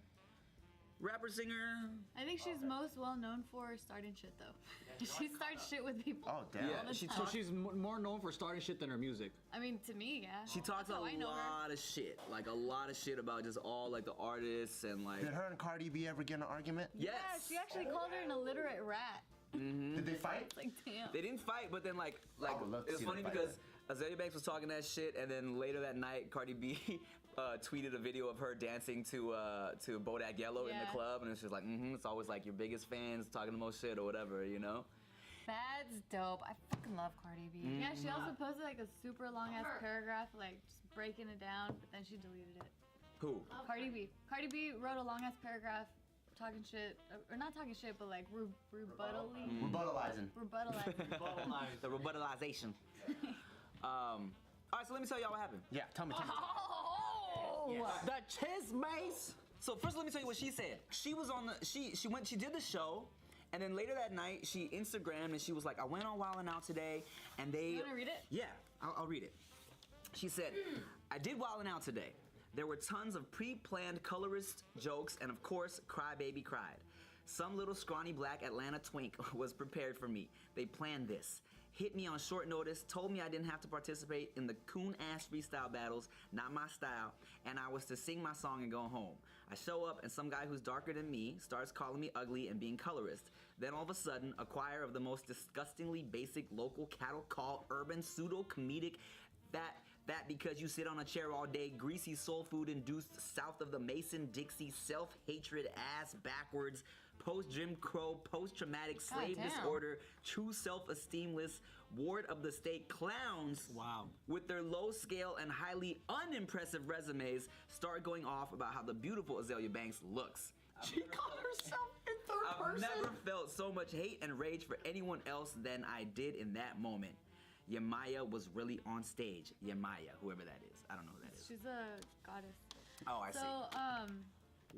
Rapper, singer. I think she's most well known for starting shit though. She starts shit with people. Oh, damn. Yeah, all the she time. So she's more known for starting shit than her music. I mean, to me, yeah. She talks That's a how I know her. lot of shit, like a lot of shit about just all like the artists and like. Did her and Cardi B ever get in an argument? Yes. Yeah, she actually called her an illiterate rat. Did they fight? Like, damn. They didn't fight, but then like I would love to it's see funny them fight. because Azalea Banks was talking that shit, and then later that night, Cardi B tweeted a video of her dancing to Bodak Yellow in the Yeah. club, and it's just like, it's always like your biggest fans talking the most shit or whatever, you know? That's dope. I fucking love Cardi B. Yeah, she also posted like a super long ass paragraph, like just breaking it down, but then she deleted it. Who? Cardi B. Cardi B wrote a long ass paragraph talking shit, or not talking shit, but like Rebuttalizing. rebuttalizing. The rebuttalization. All right, so let me tell y'all what happened. Yeah, tell me. The Chiz Mace. So first, let me tell you what she said. She was on the she did the show, and then later that night she Instagrammed and she was like, I went on Wildin' Out today, and they. You wanna read it? Yeah, I'll read it. She said, I did Wildin' Out today. There were tons of pre-planned colorist jokes, and of course, Cry Baby cried. Some little scrawny black Atlanta twink was prepared for me. They planned this. Hit me on short notice, told me I didn't have to participate in the coon-ass freestyle battles, not my style, and I was to sing my song and go home. I show up and some guy who's darker than me starts calling me ugly and being colorist. Then all of a sudden, a choir of the most disgustingly basic local cattle call urban pseudo-comedic that because you sit on a chair all day, greasy soul food induced south of the Mason-Dixie self-hatred ass backwards post-Jim Crow, post-traumatic slave damn. disorder, true self-esteemless, ward of the state clowns with their low-scale and highly unimpressive resumes start going off about how the beautiful Azalea Banks looks. She called herself in third I've person. never felt so much hate and rage for anyone else than I did in that moment. Yamaya was really on stage. Yamaya, whoever that is. I don't know who that is. She's a goddess. Oh, I see. So,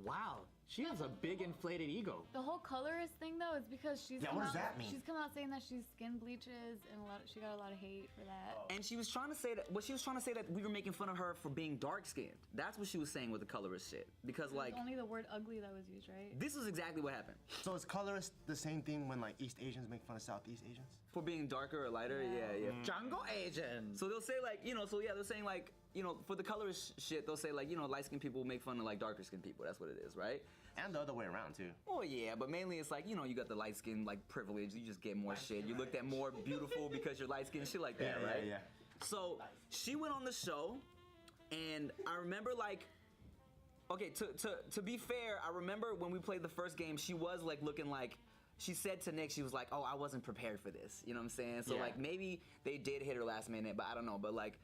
Wow, she has a big inflated ego. the whole colorist thing though is because she's Yeah, come what does out, that mean? She's come out saying that she's skin bleaches and she got a lot of hate for that. And she was trying to say that. Well, she was trying to say that we were making fun of her for being dark skinned. That's what she was saying with the colorist shit. Because It was like, only the word ugly that was used, right? this is exactly what happened. So is colorist the same thing when like East Asians make fun of Southeast Asians? For being darker or lighter, yeah. Jungle Asian. So they'll say like, so yeah, they're saying like, for the colorist shit, they'll say like, light skinned people make fun of like darker skinned people. That's what it is, right? And the other way around too. Oh yeah, but mainly it's like, you got the light skin like privilege. You just get more shit. You looked at more beautiful because you're light skinned, shit like that, right? Yeah. So she went on the show, and I remember like, okay, to be fair, I remember when we played the first game, she was like looking like. She said to Nick, she was like, oh, I wasn't prepared for this. You know what I'm saying? So, like, maybe they did hit her last minute, but I don't know. But, like,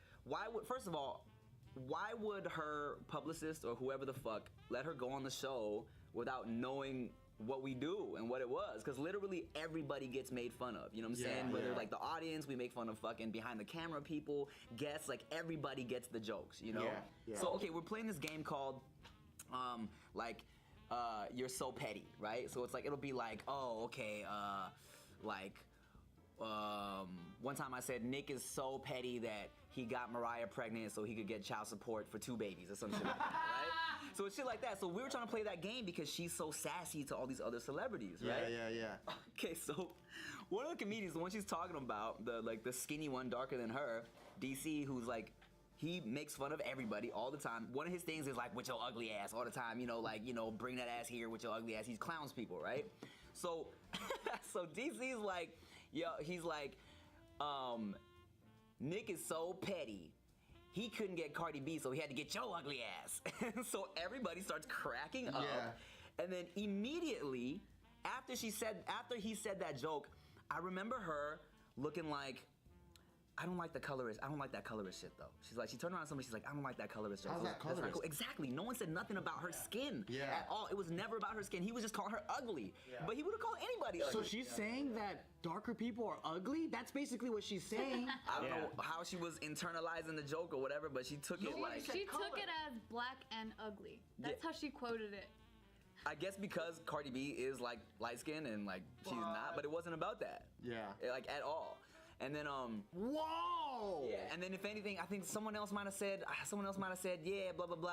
first of all, why would her publicist or whoever the fuck let her go on the show without knowing what we do and what it was? Because literally everybody gets made fun of. You know what I'm saying? Whether, like, the audience, we make fun of fucking behind the camera people, guests, like, everybody gets the jokes, you know? Yeah. So, okay, we're playing this game called, You're So Petty, right? So it's like, it'll be like, oh, okay, one time I said, Nick is so petty that he got Mariah pregnant so he could get child support for 2 babies or some shit like that, right? So it's shit like that. So we were trying to play that game because she's so sassy to all these other celebrities, right? Yeah. Okay, so one of the comedians, the one she's talking about, the skinny one, darker than her, DC, who's like, he makes fun of everybody all the time. One of his things is like, with your ugly ass all the time, bring that ass here with your ugly ass. He clowns people, right? So, so DC's like, he's like, Nick is so petty. He couldn't get Cardi B, so he had to get your ugly ass. So everybody starts cracking up. Yeah. And then immediately, after he said that joke, I remember her looking like, I don't like that colorist shit though. She turned around to somebody, she's like, I don't like that colorist joke. How's that That's not colorist? cool. Exactly. No one said nothing about her skin at all. It was never about her skin. He was just calling her ugly. But he would have called anybody ugly. So she's saying that darker people are ugly? That's basically what she's saying. I don't know how she was internalizing the joke or whatever, but she took it like... She took it as black and ugly. That's how she quoted it. I guess because Cardi B is like light skinned and like she's not, but it wasn't about that. Yeah. Like at all. And then Whoa! yeah, and then if anything, I think someone else might have said, yeah, blah blah blah.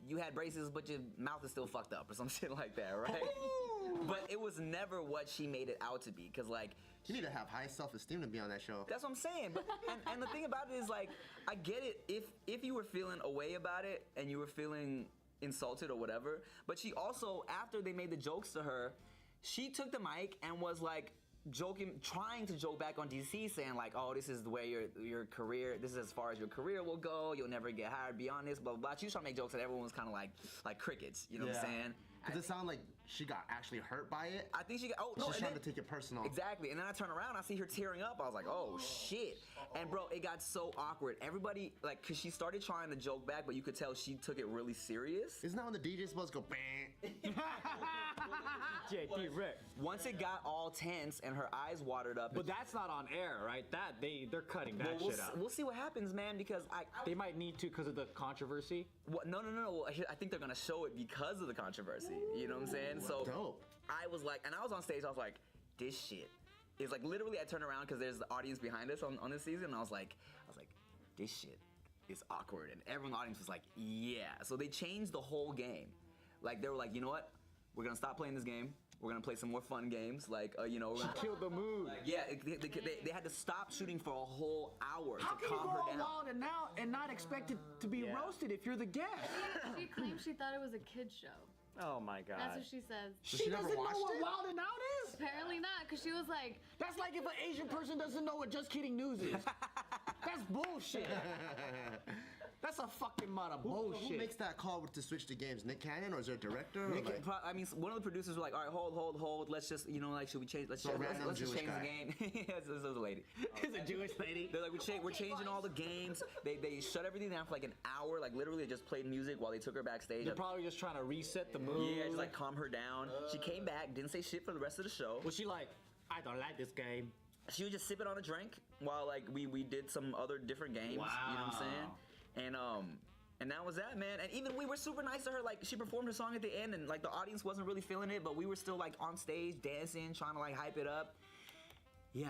You had braces, but your mouth is still fucked up or some shit like that, right? But it was never what she made it out to be, cause like You need to have high self-esteem to be on that show. that's what I'm saying. But and the thing about it is like I get it if you were feeling a way about it and you were feeling insulted or whatever, but she also, after they made the jokes to her, she took the mic and was like trying to joke back on DC, saying like, oh, this is the way your career, this is as far as your career will go, you'll never get hired beyond this, blah blah blah. She was trying to make jokes that everyone was kind of like crickets, you know what I'm saying? Does it sound like she got actually hurt by it? I think she got, She's trying to take it personal. Exactly, and then I turn around, I see her tearing up. I was like, oh shit. And bro, it got so awkward. Everybody, like, cause she started trying to joke back, but you could tell she took it really serious. Isn't that when the DJ's supposed to go bang? JT Rick. Once it got all tense and her eyes watered up. But that's not on air, right? They're cutting that shit out. We'll see what happens, man, because They might need to because of the controversy. No. Well, I think they're gonna show it because of the controversy. You know what I'm saying? So Dope. I was like, and I was on stage. I was like, this shit is like literally. I turned around because there's the audience behind us on this season. And I was like, this shit is awkward, and everyone in the audience was like, yeah. So they changed the whole game. Like they were like, you know what? We're gonna stop playing this game. We're gonna play some more fun games. Like, we're gonna Kill the mood. yeah. They had to stop shooting for a whole hour How to can you calm go her all down. wild and out and not expect it to be roasted if you're the guest? She claimed she thought it was a kid's show. Oh my god. That's what she says. She never doesn't know watched what it? Wild and Out is? Apparently not, because she was like, That's like if an Asian person doesn't know what Just Kidding News is. That's bullshit. That's a fucking amount of Who bullshit. makes that call to switch the games? Nick Cannon, or is there a director? Or like, I mean, one of the producers were like, "All right, hold. Let's just, like, should we change? Let's just random change Jewish the guy. game." Yes, this was a lady. It's a Jewish lady. They're like, we're changing all the games. They shut everything down for like an hour. Like literally, they just played music while they took her backstage. They're probably just trying to reset the mood. Yeah, just like calm her down. She came back, didn't say shit for the rest of the show. Was she like, I don't like this game? She was just sipping on a drink while like we did some other different games. Wow. You know what I'm saying? And that was that, man. And even we were super nice to her. Like she performed her song at the end, and like the audience wasn't really feeling it, but we were still like on stage dancing, trying to like hype it up. Yeah.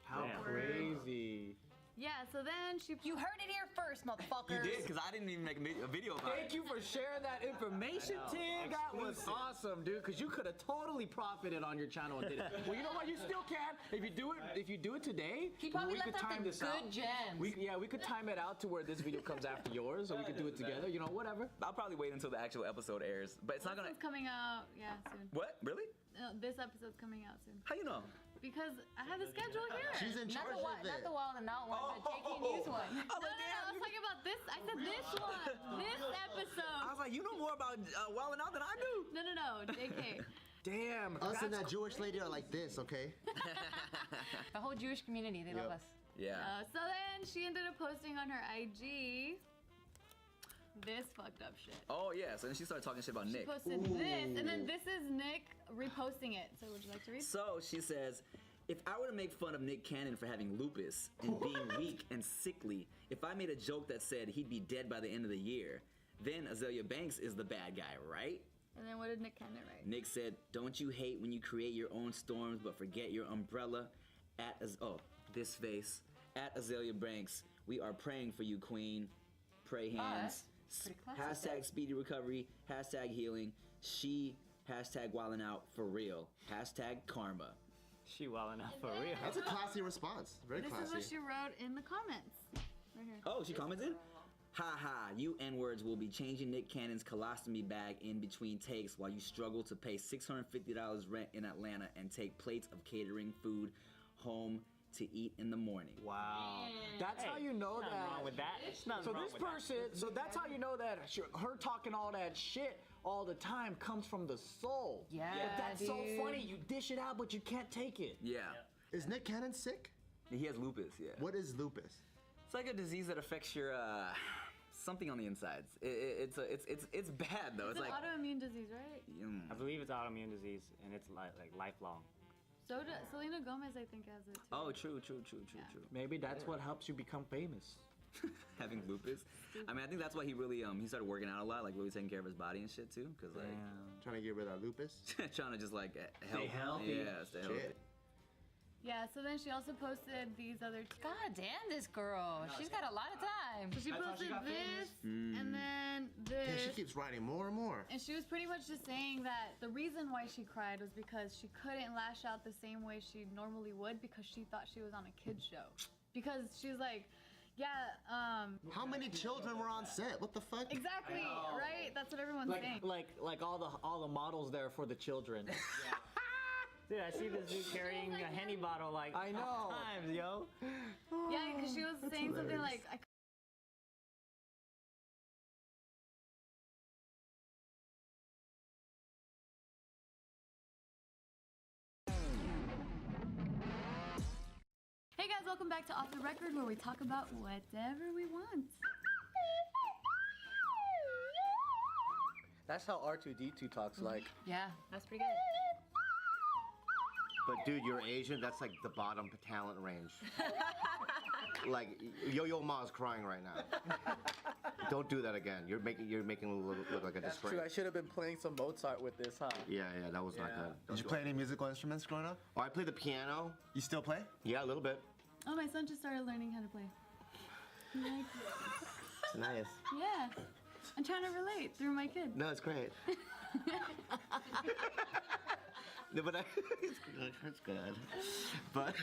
How crazy. yeah, so then she. You heard it here first, motherfuckers. You did, because I didn't even make a video about Thank it. you for sharing that information, Tig. That was awesome, dude. Because you could have totally profited on your channel and did it. Well, you know what? You still can. If you do it today, He probably we left could out time the this good out. gems. We could time it out to where this video comes after yours, or we could do it together. You know, whatever. I'll probably wait until the actual episode airs, but it's not This gonna. one's coming out, yeah, soon. What? Really? This episode's coming out soon. How you know? Because I have the schedule here. she's in charge of Not it. the Wild and Out one, the JK News one. No, I was talking about this. I said this one. This I episode. was like, you know more about Wild 'N Out than I do. No, JK. Damn. Us and that Jewish lady are like this, okay? The whole Jewish community, they love us. Yeah. So then she ended up posting on her IG this fucked up shit. Oh yeah. So then she started talking shit about She Nick. posted this, and then this is Nick reposting it. So would you like to read? So she says, if I were to make fun of Nick Cannon for having lupus and being weak and sickly, if I made a joke that said he'd be dead by the end of the year, then Azalea Banks is the bad guy, right? And then what did Nick Cannon write? Nick said, don't you hate when you create your own storms but forget your umbrella? This face. At Azalea Banks, we are praying for you, queen. Pray hands. pretty classic. Hashtag speedy recovery. Hashtag healing. She. Hashtag wildin' out for real. Hashtag karma. She wilding out for real. That's a classy response. Very This classy. is what she wrote in the comments. right here. Oh, she commented? Ha ha, you N-words will be changing Nick Cannon's colostomy bag in between takes while you struggle to pay $650 rent in Atlanta and take plates of catering food home to eat in the morning. Wow. That's how you know Nothing that. wrong with that. Nothing So wrong this with that. person, so that's how you know that her talking all that shit all the time comes from the soul. Yeah, But that's so dude. funny. You dish it out, but you can't take it. Yeah. Is Nick Cannon sick? He has lupus, yeah. What is lupus? It's like a disease that affects your something on the insides. It's bad though. It's It's an like autoimmune disease, right? I believe it's autoimmune disease, and it's like lifelong. So Selena Gomez, I think, has it too. oh, true. Maybe that's what helps you become famous. Having lupus. I mean, I think that's why he really he started working out a lot, like really taking care of his body and shit too, cause like Trying to get rid of that lupus? trying to just like help. healthy. Yeah, stay healthy. Shit. Yeah, so then she also posted these other. God damn, this girl. She's got a lot of time. So she posted this, and then Yeah, this. she keeps writing more and more. And she was pretty much just saying that the reason why she cried was because she couldn't lash out the same way she normally would because she thought she was on a kid's show. Because she was like, yeah, How many children were on set? What the fuck? exactly, right? That's what everyone's saying. Like all the models there for the children. Dude, I see this dude carrying a Henny bottle like I know. times, yo. Yeah, because she was saying something like, Hey guys, welcome back to Off the Record, where we talk about whatever we want. That's how R2D2 talks like. Yeah, that's pretty good. But dude, you're Asian. That's like the bottom talent range. Like Yo-Yo Ma's crying right now. Don't do that again. You're making it look like a That's disgrace. true. I should have been playing some Mozart with this, huh? Yeah, that was not Yeah. good. Did you play any musical instruments growing up? Oh, I play the piano. You still play? Yeah, a little bit. Oh, my son just started learning how to play. He likes it. It's nice. Yeah. I'm trying to relate through my kid. No, it's great. No, but it's good. But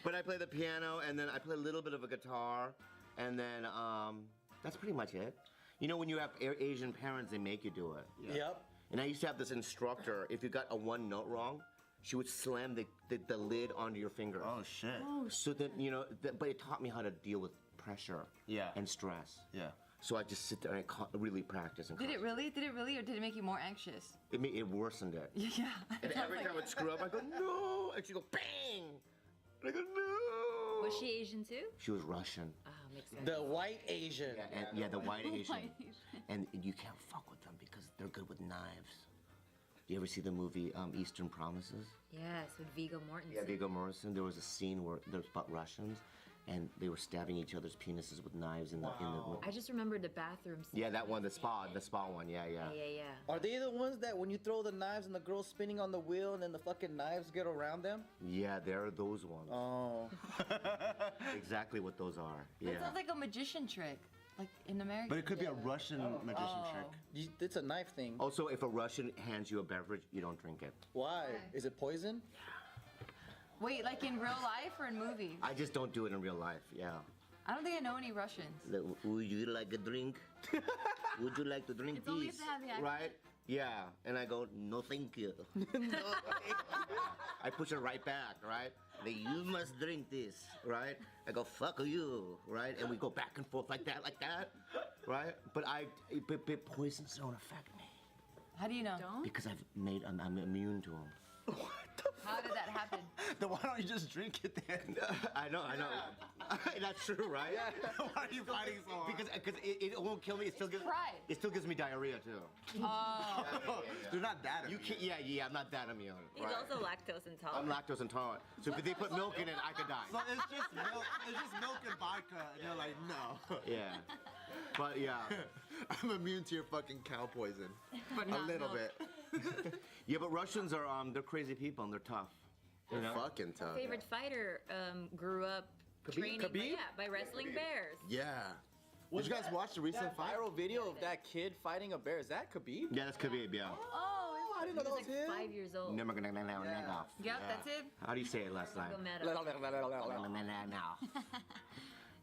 but I play the piano, and then I play a little bit of a guitar, and then that's pretty much it. You know, when you have Asian parents, they make you do it. Yep. And I used to have this instructor. If you got a one note wrong, she would slam the lid onto your finger. Oh shit. So that but it taught me how to deal with pressure. Yeah. And stress. Yeah. So I just sit there and really practice. And Did it really? Did it really, or did it make you more anxious? It worsened it. Yeah. And every time I'd screw up, I go no, and she go bang. And I go no. Was she Asian too? She was Russian. Oh, makes sense. The white Asian. And the white Asian. White Asian. And you can't fuck with them because they're good with knives. You ever see the movie Eastern Promises? Yes, with Viggo Mortensen. Yeah, Viggo Mortensen. There was a scene where there's about Russians, and they were stabbing each other's penises with knives in the. I just remembered the bathroom scene. Yeah, that one, the spa one. Yeah. Yeah. Are they the ones that when you throw the knives and the girl's spinning on the wheel and then the fucking knives get around them? Yeah, they're those ones. Oh. Exactly what those are. Yeah. That sounds like a magician trick, like in America. But it could be a Russian magician trick. It's a knife thing. Also, if a Russian hands you a beverage, you don't drink it. Why? Is it poison? Wait, like in real life or in movies? I just don't do it in real life. Yeah. I don't think I know any Russians. Would you like a drink? Would you like to drink It's only this? if they have the accent. Right? Yeah. And I go, no, thank you. I push it right back, right? You must drink this, right? I go, fuck you, right? And we go back and forth like that, right? But poisons don't affect me How do you know? because I'm immune to them. How did that happen? Then why don't you just drink it then? I know. That's true, right? Why are you fighting so hard? Because it won't kill me. It still gives pride. It still gives me diarrhea too. Oh. They're not that. You can't. Yeah. I'm not that immune. He's also lactose I'm intolerant. lactose intolerant. So if they put milk in it, I could die. So it's just milk. It's just milk and vodka, and you're like, no. Yeah. But yeah. I'm immune to your fucking cow poison. But A not little milk. bit. Yeah, but Russians are they're crazy people and they're tough. You know? Fucking tough. Favorite fighter grew up training by wrestling bears. Yeah. Did you guys watch the recent fight? Viral video of that kid fighting a bear. Is that Khabib? Yeah, that's Khabib. Yeah. Oh, I didn't know He that was was like him. 5 years old. Never gonna off. Yep, that's it. How do you say it last time? Go meta.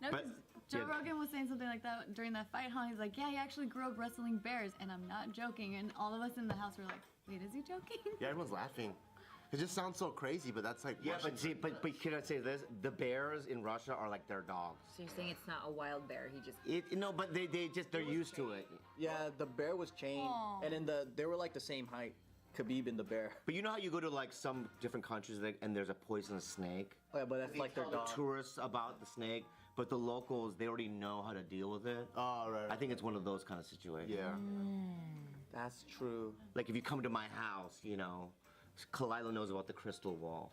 No, But- 'cause Joe yeah. Rogan was saying something like that during that fight, huh? He's like, yeah, he actually grew up wrestling bears, and I'm not joking. And all of us in the house were like, wait, is he joking? Yeah, everyone's laughing. It just sounds so crazy, but that's like Yeah, Russian but see, but can I say this? The bears in Russia are like their dogs. So you're saying it's not a wild bear? He just. No, but they're used to it. Yeah, the bear was chained, Aw. and then they were like the same height, Khabib and the bear. But you know how you go to like some different countries and there's a poisonous snake? Oh, yeah, but that's like their Tell the dog. tourists about the snake, but the locals, they already know how to deal with it. Oh, right. I think it's one of those kind of situations. Yeah. That's true. Like if you come to my house, you know, Kalila knows about the crystal wall.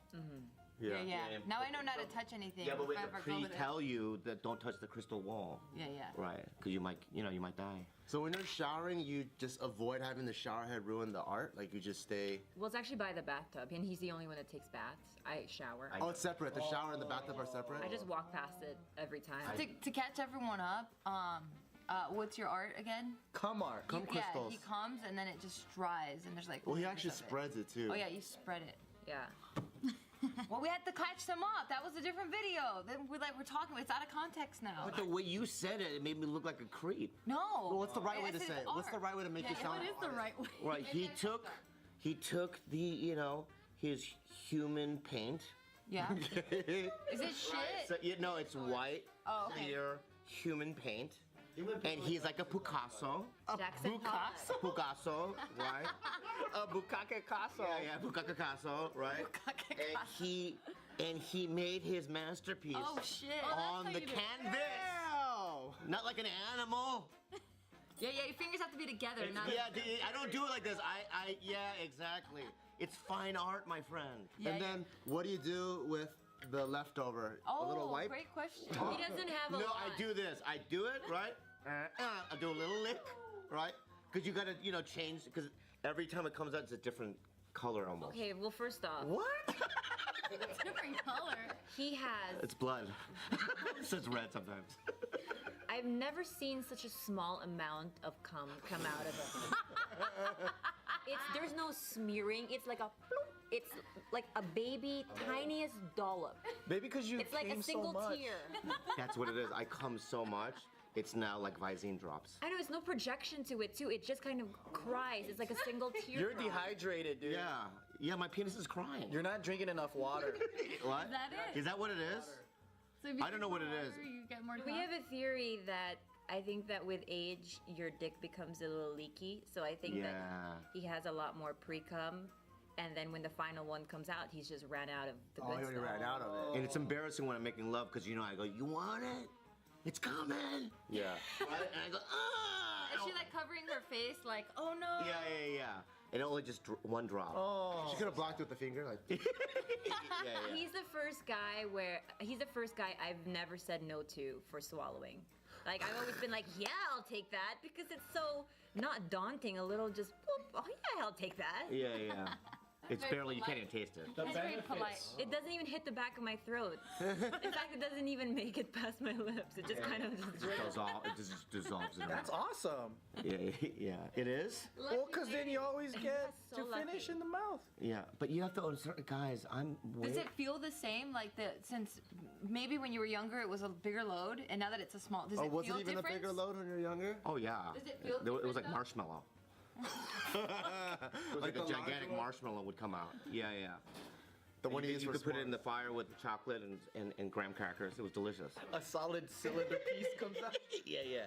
Yeah, yeah. Now I know not to touch anything. Yeah, but we if I have to ever go there. tell you that don't touch the crystal wall. Yeah, yeah. Right, because you might die. So when you're showering, you just avoid having the shower head ruin the art? Like you just stay... Well, it's actually by the bathtub, and he's the only one that takes baths. I shower. Oh, it's separate. The shower and the bathtub are separate? I just walk past it every time. To catch everyone up, what's your art again? Cum art. Cum Yeah, crystals. he comes and then it just dries and there's like. Well, he layers actually of it. spreads it too. Oh yeah, you spread it. Yeah. Well, we had to catch them up. That was a different video. Then we're talking. It's out of context now. But the way you said it, it made me look like a creep. No. Well, what's the right I way to said say it's it? What's the art. right way to make Yeah, it sound? what is the right way? Right, he took the, you know, his human paint. Yeah. Is it shit? So, you know, it's white, Oh, okay. clear, human paint. And he's like a Picasso. Jackson Pollock. Picasso, right? A bukake caso. Yeah, Picasso, right? And he made his masterpiece Oh shit. on how the you do it. canvas. Not like an animal. Yeah, your fingers have to be together. Not Yeah, I don't do it like this. Yeah, exactly. It's fine art, my friend. Yeah, And yeah. then what do you do with the leftover? A little Oh, wipe? great question. He doesn't have a No, lot. I do this. I do it, right? I do a little lick, right? Because you gotta, you know, change, because every time it comes out, it's a different color almost. Okay, well, first off, What? Different color. he has. It's blood. It says red sometimes. I've never seen such a small amount of cum come out of it. There's no smearing. It's like a bloop. It's like a baby tiniest dollop. Maybe because you It's like came a single so much. tear. That's what it is. I come so much, it's now like Visine drops. I know it's no projection to it too. It just kind of cries. It's like a single tear. You're dehydrated, dude. Yeah, my penis is crying. You're not drinking enough water. What? Is that it? Is that what it is? So if you I don't know what drink it more is. water, You get more We cum? have a theory that I think that with age, your dick becomes a little leaky. So I think that Yeah. he has a lot more pre-cum. And then when the final one comes out, he's just ran out of the good he already stuff. ran out of it. And it's embarrassing when I'm making love because, you know, I go, you want it? It's coming. Yeah. Right? And I go, ah. Is she like covering her face like, oh no? Yeah. And only just one drop. Oh. She could have blocked with the finger. Like, Yeah. He's the first guy I've never said no to for swallowing. Like I've always been like, yeah, I'll take that because it's so not daunting. A little just, whoop, oh yeah, I'll take that. Yeah. It's Very barely, you can't even polite. taste it. It's very polite. It doesn't even hit the back of my throat. In fact, it doesn't even make it past my lips. It just kind of just. It just dissolves in That's awesome. Yeah. It is? Well, because then you always get So to finish lucky. in the mouth. Yeah. But you have to own certain guys. I'm way. Does it feel the same? Like since maybe when you were younger it was a bigger load, and now that it's a small, does oh, it was feel it even different? a bigger load when you were younger? Oh, yeah. Does it feel It was different, like though? marshmallow. It was like the a gigantic large one? marshmallow would come out. Yeah. The one you used could for put it in the s'mores. fire with chocolate and graham crackers. It was delicious. A solid cylinder piece comes out. Yeah.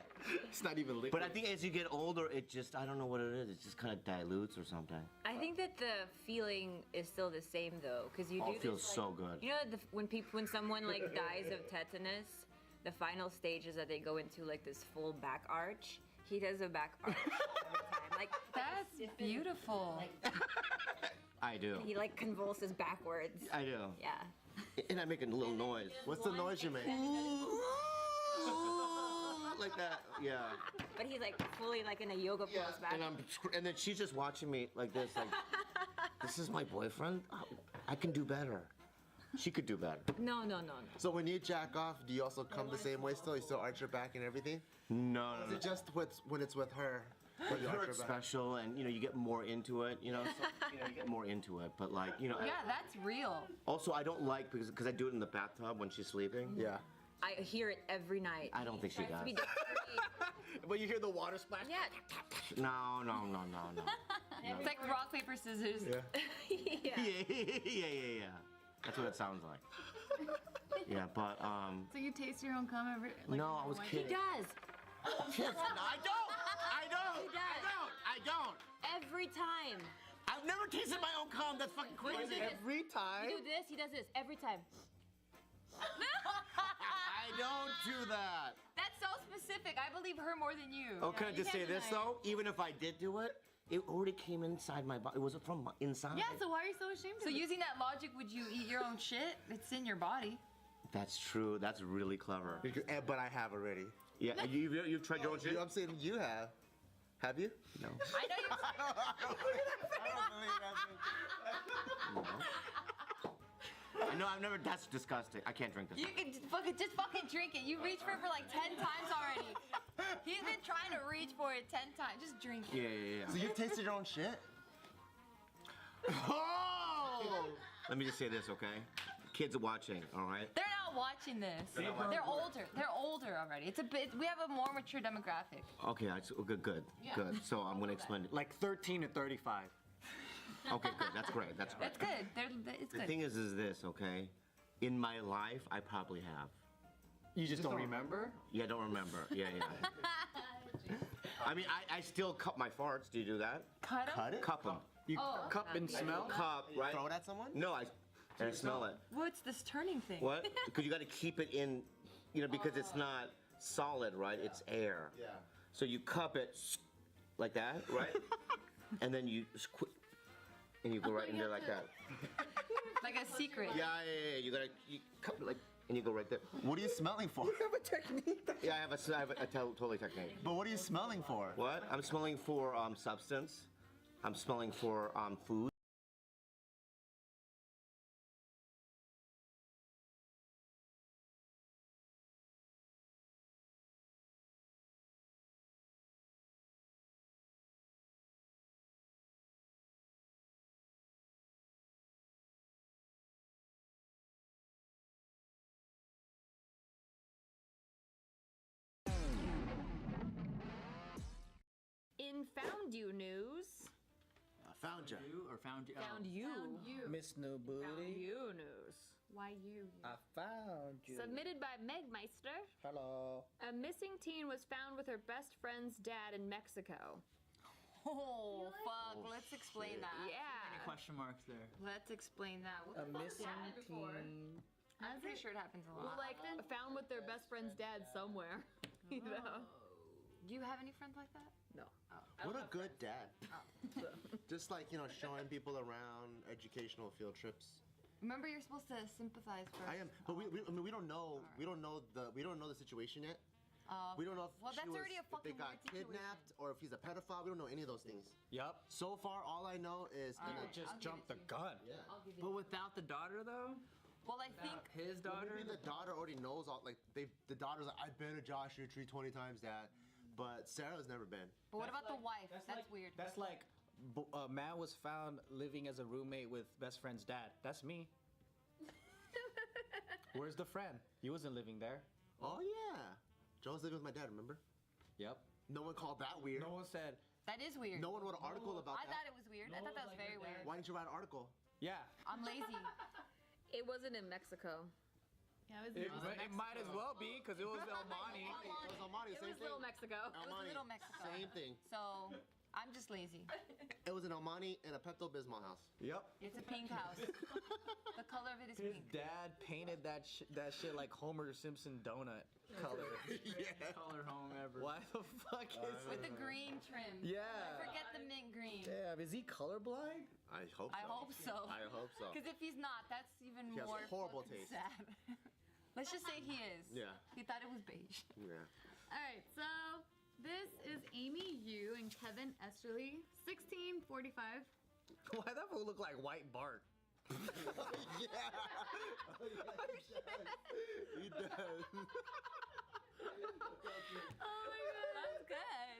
It's not even liquid. But I think as you get older, it just, I don't know what it is. It just kind of dilutes or something. I think that the feeling is still the same though, because you Oh, do it feels this, like, so good. You know, when someone like dies of tetanus, the final stage is that they go into like this full back arch. He does a back arch every time. Like That's beautiful. I do. he like convulses backwards. I do. Yeah. And I make a little noise. What's the noise you make? Like that. Yeah. But he's like fully like in a yoga pose back. And then she's just watching me like this, like, this is my boyfriend? I can do better. She could do better. No. So when you jack off, do you also come the same way still? You still arch your back and everything? No. Is it just when it's with her? when you arch Her your it's back? special, and you get more into it. You get more into it. But like, Yeah, that's real. Also, I don't like because I do it in the bathtub when she's sleeping. Yeah. I hear it every night. I don't think she Tries to does. be discreet. But you hear the water splash. Yeah. No. It's like rock, paper, scissors. Yeah. That's what it sounds like. Yeah, but So you taste your own cum every? Like, no, I was why- He kidding. does. No, I don't. He does. I don't. Every time. I've never tasted my own cum. That's fucking crazy. Every time. You do this, he does this. Every time. I don't do that. That's so specific. I believe her more than you. Oh, can I You just say can't this deny it. though? Even if I did do it, it already came inside my body. It was from inside. Yeah. So why are you so ashamed? So of it? using that logic, would you eat your own shit? It's in your body. That's true. That's really clever. But I have already. Yeah, you've tried your own shit? I'm saying you have. Have you? No. I know you. No, I've never. That's disgusting. I can't drink this. You can just fucking drink it. You reached for it for like 10 times already. He's been trying to reach for it 10 times. Just drink it. Yeah. So you've tasted your own shit? Oh! Let me just say this, okay? Kids are watching, all right? They're not watching this. They're older. They're older already. It's a bit. We have a more mature demographic. Okay, good. So I'm gonna explain it. Like 13 to 35. Okay, good. That's great. That's great. It's good. It's The good. thing is this, okay? In my life, I probably have. You just don't remember? Yeah, I don't remember. Yeah. I mean, I still cup my farts. Do you do that? Cut 'em? Cut it? Cup them. You cup and smell? Cup, right? Throw it at someone? No, and I smell it. What's this turning thing? What? Because you got to keep it in, because it's not solid, right? It's air. Yeah. So you cup it like that, right? And then you and you go right in there like that. Like a secret. Yeah. You cup it like, and you go right there. What are you smelling for? You have a technique. Yeah, I have a totally technique. But what are you smelling for? What? I'm smelling for substance. I'm smelling for food. In Found You news. Found you. Or found you. Found you. Miss No Found Booty. you news. Why you? I found you. Submitted by Megmeister. Hello. A missing teen was found with her best friend's dad in Mexico. Oh, fuck. Let's explain that. Any Yeah. question marks there? Let's explain that. What A the fuck missing happened before? teen. I'm pretty sure it happens a Well, lot. like found with their best friend's dad somewhere. You know. Do you have any friends like that? No. What a good dad. Just like, showing people around, educational field trips. Remember, you're supposed to sympathize first. I am, but we don't know the situation yet. We don't know if Well, she that's was, already a if they fucking got weird situation. kidnapped or if he's a pedophile. We don't know any of those things. Yup. So far, all I know is Alright, Just I'll give jumped it the to you. gun. yeah. I'll give you But without the daughter though? Well, I think His daughter? Maybe the daughter already knows all. Like the daughter's like, I've been to Joshua Tree 20 times, Dad, but Sarah's never been. But what about the wife? That's weird. That's like a man was found living as a roommate with best friend's dad. That's me. Where's the friend? He wasn't living there. Oh yeah, Joe's living with my dad. Remember? Yep. No one called that weird. No one said, That is weird. No one wrote an article about I that. thought it was weird. I thought that was very weird. Why didn't you write an article? yeah. I'm lazy. It wasn't in Mexico. Yeah, it was. It might as well be because it was El Monte. It was Almani, It same was thing. Little Mexico. It was Almani, Little Mexico. Same thing. So, I'm just lazy. It was an Almani in a Pepto-Bismol house. Yep. It's a pink house. The color of it is His pink. dad painted that shit like Homer Simpson donut color. Color home ever. Why the fuck is With it? the green trim. Yeah. Forget the mint green. Damn, is he colorblind? I hope so. I hope so. I hope so. Because if he's not, that's even He has more horrible fucking taste. sad. Let's just say he is. Yeah. He thought it was beige. Yeah. All right, so this is Amy Yu and Kevin Esterly, 1645. Why that fool look like White Bart? Yeah. He does. Oh my god, that's good.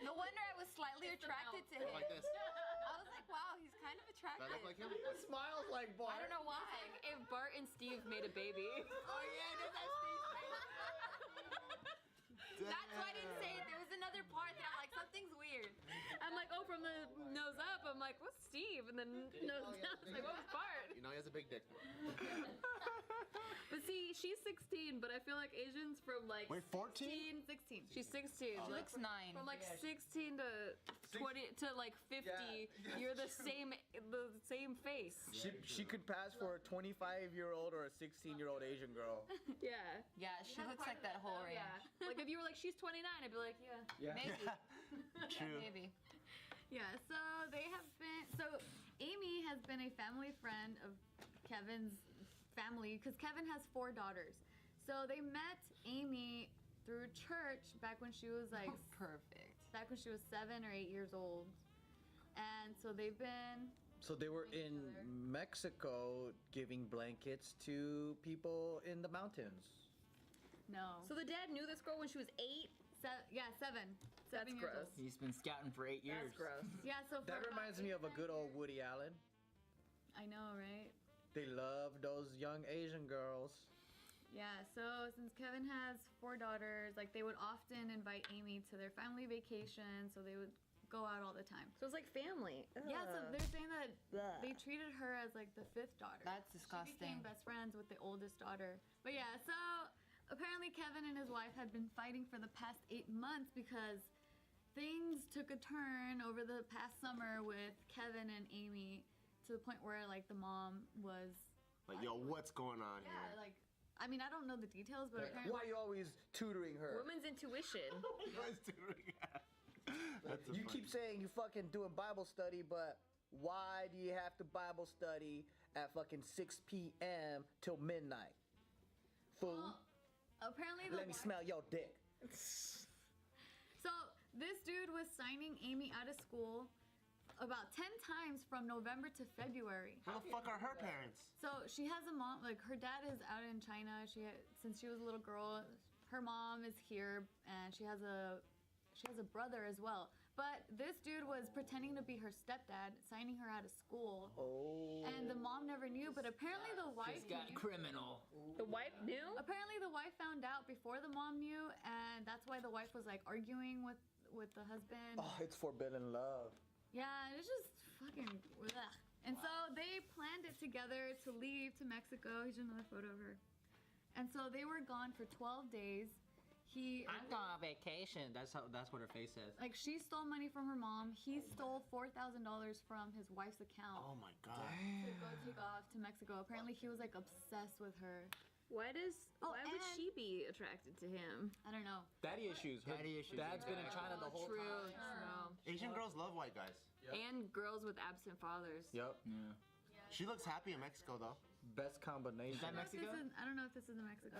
No wonder I was slightly attracted to him. Like this. I was like, wow, he's kind of attractive. That look like him? Smiles like Bart. I don't know why. If Bart and Steve made a baby. Oh yeah, that's Steve's That's why I didn't say it. There was another part that I'm like, something's weird. I'm like, oh, from the nose up. I'm like, what's Steve? And then nose down. I was like, what was Bart? You know, he has a big dick. But see, she's 16, but I feel like Asians from like Wait, 14? 16. She's 16. She looks 9. From like 16 to 20 to like 50, you're the same face. She could pass for a 25-year-old or a 16-year-old Asian girl. Yeah. Yeah, she looks like that whole range. Yeah. Like if you were like she's 29, I'd be like, yeah. Maybe. True. Maybe. Yeah, so they have been. So Amy has been a family friend of Kevin's family because Kevin has 4 daughters. So they met Amy through church back when she was like Perfect. back when she was 7 or 8 years old, and so they've been. So they were in Mexico giving blankets to people in the mountains. No. So the dad knew this girl when she was 8? Yeah, 7. 7 That's years gross. old. He's been scouting for 8 years. That's gross. Yeah, so That for reminds me of a good old Woody Allen. I know, right? They love those young Asian girls. Yeah, so since Kevin has 4 daughters, like they would often invite Amy to their family vacation, so they would go out all the time. So it's like family. Yeah, so they're saying that Ugh. they treated her as like the 5th daughter. That's She disgusting. became best friends with the oldest daughter. But yeah, so apparently Kevin and his wife had been fighting for the past 8 months because things took a turn over the past summer with Kevin and Amy to the point where like the mom was Like, yo, what's going on yeah, here? like I mean, I don't know the details, but apparently Why are you always tutoring her? Women's intuition. You keep saying you fucking doing Bible study, but why do you have to Bible study at fucking 6 p.m. till midnight? Fool. well, apparently the Let me wife- smell your dick. So this dude was signing Amy out of school about 10 times from November to February. Where the fuck are her parents? So she has a mom, like her dad is out in China. Since she was a little girl, her mom is here, and she has a brother as well. But this dude was pretending to be her stepdad, signing her out of school. Oh. And the mom never knew, but apparently the wife Got knew. criminal. The wife knew? Apparently the wife found out before the mom knew, and that's why the wife was like arguing with the husband. Oh, it's forbidden love. Yeah, it's just fucking ugh. And so they planned it together to leave to Mexico. Here's another photo of her. And so they were gone for 12 days. I'm going on vacation. That's what her face says. Like she stole money from her mom. He stole $4,000 from his wife's account Oh my god. to go take off to Mexico. Apparently he was like obsessed with her. Why Oh, why would and- she be attracted to him? I don't know. Daddy issues. Her Daddy issues. Dad's been in China the whole True, time. true. Asian girls love white guys. And girls with absent fathers. Yep. Yeah. She looks happy in Mexico though. Best combination. I don't know if this is in Mexico.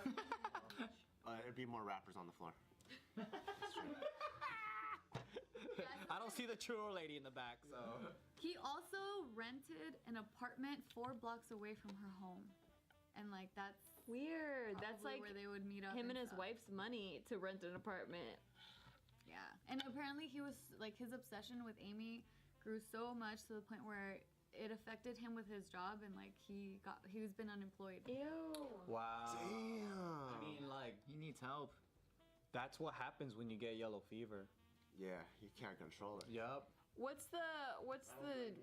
It'd be more rappers on the floor. I don't see the true lady in the back, so. He also rented an apartment 4 blocks away from her home. And like that's Weird. That's probably like where they would meet up. him and his stuff. wife's money to rent an apartment. Yeah. And apparently he was like his obsession with Amy grew so much to the point where it affected him with his job and like he's been unemployed. Ew. Wow. Damn. I mean, like, He needs help. that's what happens when you get yellow fever. Yeah, you can't control it. Yup. What's the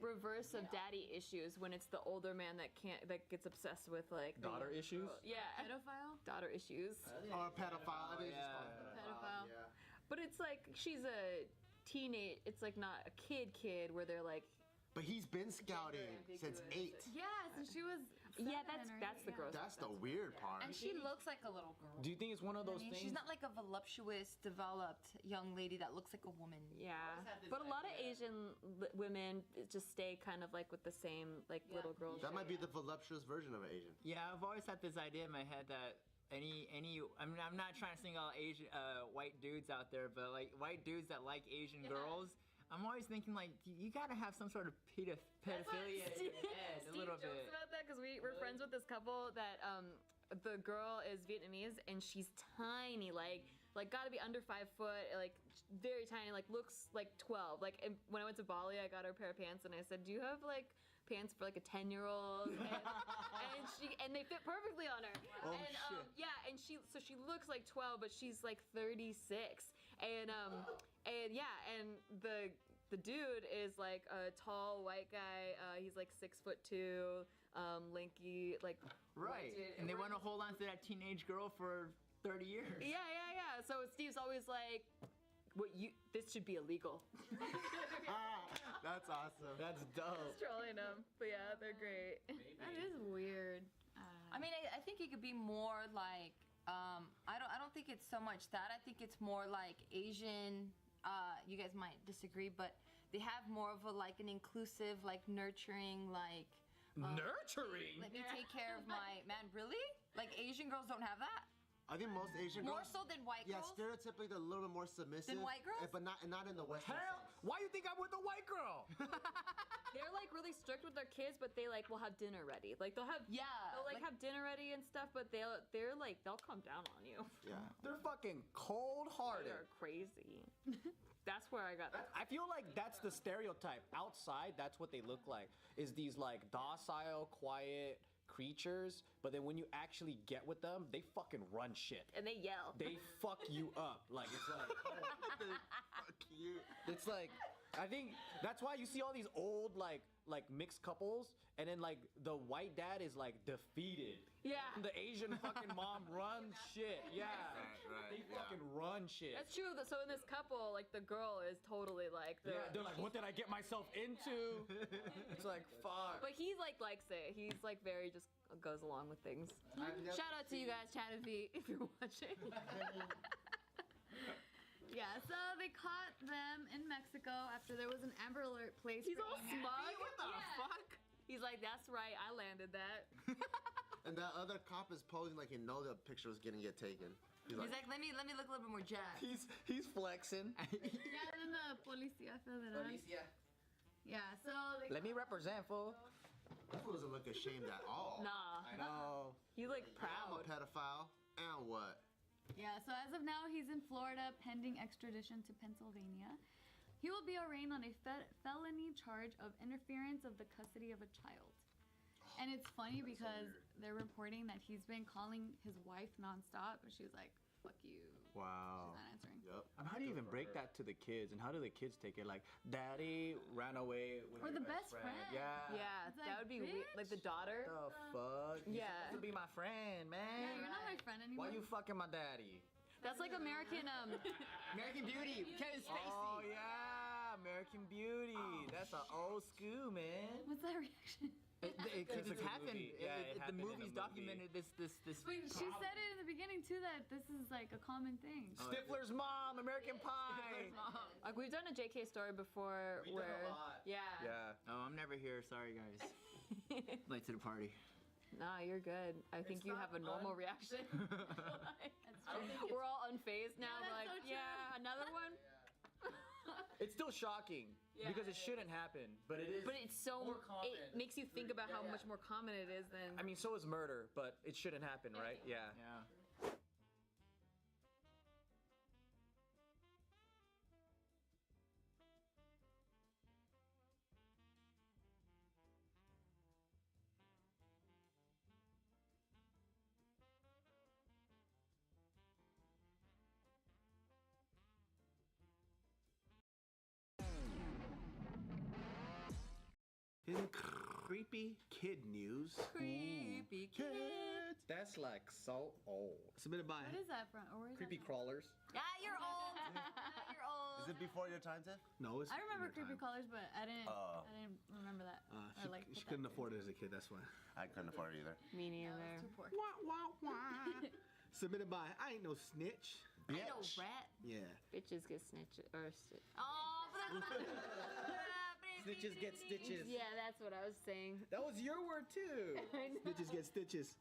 reverse of daddy issues when it's the older man that gets obsessed with like the Daughter young issues? girl? Yeah, Pedophile? daughter issues. Or a pedophile. I think it's just called Pedophile. Yeah. But it's like she's a teenage. It's like not a kid where they're like. But he's been scouting since 8. Yeah, since she was Yeah, 7 that's the yeah. gross. That's the weird part. And she looks like a little girl. Do you think it's one of those I mean, things? she's not like a voluptuous, developed young lady that looks like a woman. Yeah, but a lot of Asian women just stay kind of like with the same like little girl. That might be the voluptuous version of an Asian. Yeah, I've always had this idea in my head that any I mean, I'm not trying to single out Asian white dudes out there, but like white dudes that like Asian girls, I'm always thinking like you gotta have some sort of pedophilia in your head a little Steve jokes bit. about that because we're friends with this couple that the girl is Vietnamese and she's tiny, like gotta be under 5 foot, like very tiny, like looks like 12. Like and when I went to Bali, I got her a pair of pants and I said, "Do you have like pants for like a 10-year-old, and they fit perfectly on her. Oh, and shit. yeah, and she looks like 12, but she's like 36, and yeah, and the dude is like a tall white guy. He's like 6'2", lanky, like Right. white dude. And they we're want to hold on to that teenage girl for 30 years. Yeah. So Steve's always like, this should be illegal. That's awesome. That's dope. Just trolling them, but yeah, they're great. That is weird. I mean, I think it could be more like I don't think it's so much that. I think it's more like Asian. You guys might disagree, but they have more of a like an inclusive, like nurturing, like Nurturing? Let me take care of my man. Really? Like Asian girls don't have that. I think most Asian More girls. so than white Yeah, girls. stereotypically they're a little bit more submissive. Than white girls? But not in the Western Hell, sense. why you think I'm with a white girl? They're like really strict with their kids, but they like will have dinner ready. Like they'll have they'll like have dinner ready and stuff, but they're like they'll come down on you. Yeah. They're fucking cold-hearted. They're crazy. That's where I got that. I feel like that's the stereotype. Outside, that's what they look like. Is these like docile, quiet creatures, but then when you actually get with them, they fucking run shit. And they yell. They fuck you up. Like it's like Fuck you. it's like I think that's why you see all these old like mixed couples, and then like the white dad is like defeated. Yeah. And the Asian fucking mom runs shit. Yeah. Right, They fucking run shit. That's true. So in this couple, like the girl is totally like the. Yeah, they're like, what did I get myself into? It's like, fuck. But he like likes it. He's like very just goes along with things. Shout out to you guys, Chatterfeet, if you're watching. Yeah, so they caught them in Mexico after there was an Amber Alert placed. He's for all Happy. smug. What the fuck? He's like, that's right, I landed that. And that other cop is posing like he knows the picture was gonna get taken. He's like, let me look a little bit more jacked. He's flexing. Yeah, and then the Policía Federal. Yeah, so they Let me represent, fool. That fool doesn't look ashamed at all. Nah. I know. He's like I'm a proud. pedophile. And what? Yeah, so as of now, he's in Florida pending extradition to Pennsylvania. He will be arraigned on a felony charge of interference of the custody of a child. And it's funny because they're reporting that he's been calling his wife nonstop, but she's like, fuck you. Wow. She's not answering. Yep. How do you even break that to the kids, and how do the kids take it? Like, daddy ran away with Or your the best friend. Yeah. Yeah, It's that like, would be weird. Like the daughter. The fuck? You're Yeah. supposed to be my friend, man. Yeah, you're not my friend anymore. Why you fucking my daddy? That's like American. American Beauty, Kevin Spacey. Oh yeah, American Beauty. That's an old school, man. What's that reaction? Because It's happened. Yeah, it the happened in movie's the movie. documented this. Wait, she said it in the beginning too that this is like a common thing. Stifler's mom, American Pie. Like we've done a JK story before We've done where. a lot. Yeah. Yeah. Oh, I'm never here. Sorry, guys. Late to the party. Nah, you're good. I think you have a normal reaction. We're all unfazed now. Yeah, We're like, that's so true. yeah, another one. It's still shocking because it shouldn't happen, but it is. But it's so. more common. It makes you think about how much more common it is than. I mean, so is murder, but it shouldn't happen, right? Yeah. Yeah. In creepy kid news, Creepy kids. That's like so old. submitted by. What is that from? Or where is Creepy that crawlers. Yeah, you're old. You're old. Is it before your time, Tiff? No, it's. I remember your creepy time. callers, but I didn't remember that. Or, like, She put couldn't that afford it as a kid. That's why. I couldn't afford it either. Me through. neither. I was too poor. Submitted by I ain't no snitch. I know rat. Yeah. Bitches get snitched or. Oh, but Snitches get stitches. Yeah, that's what I was saying. That was your word too. Snitches get stitches.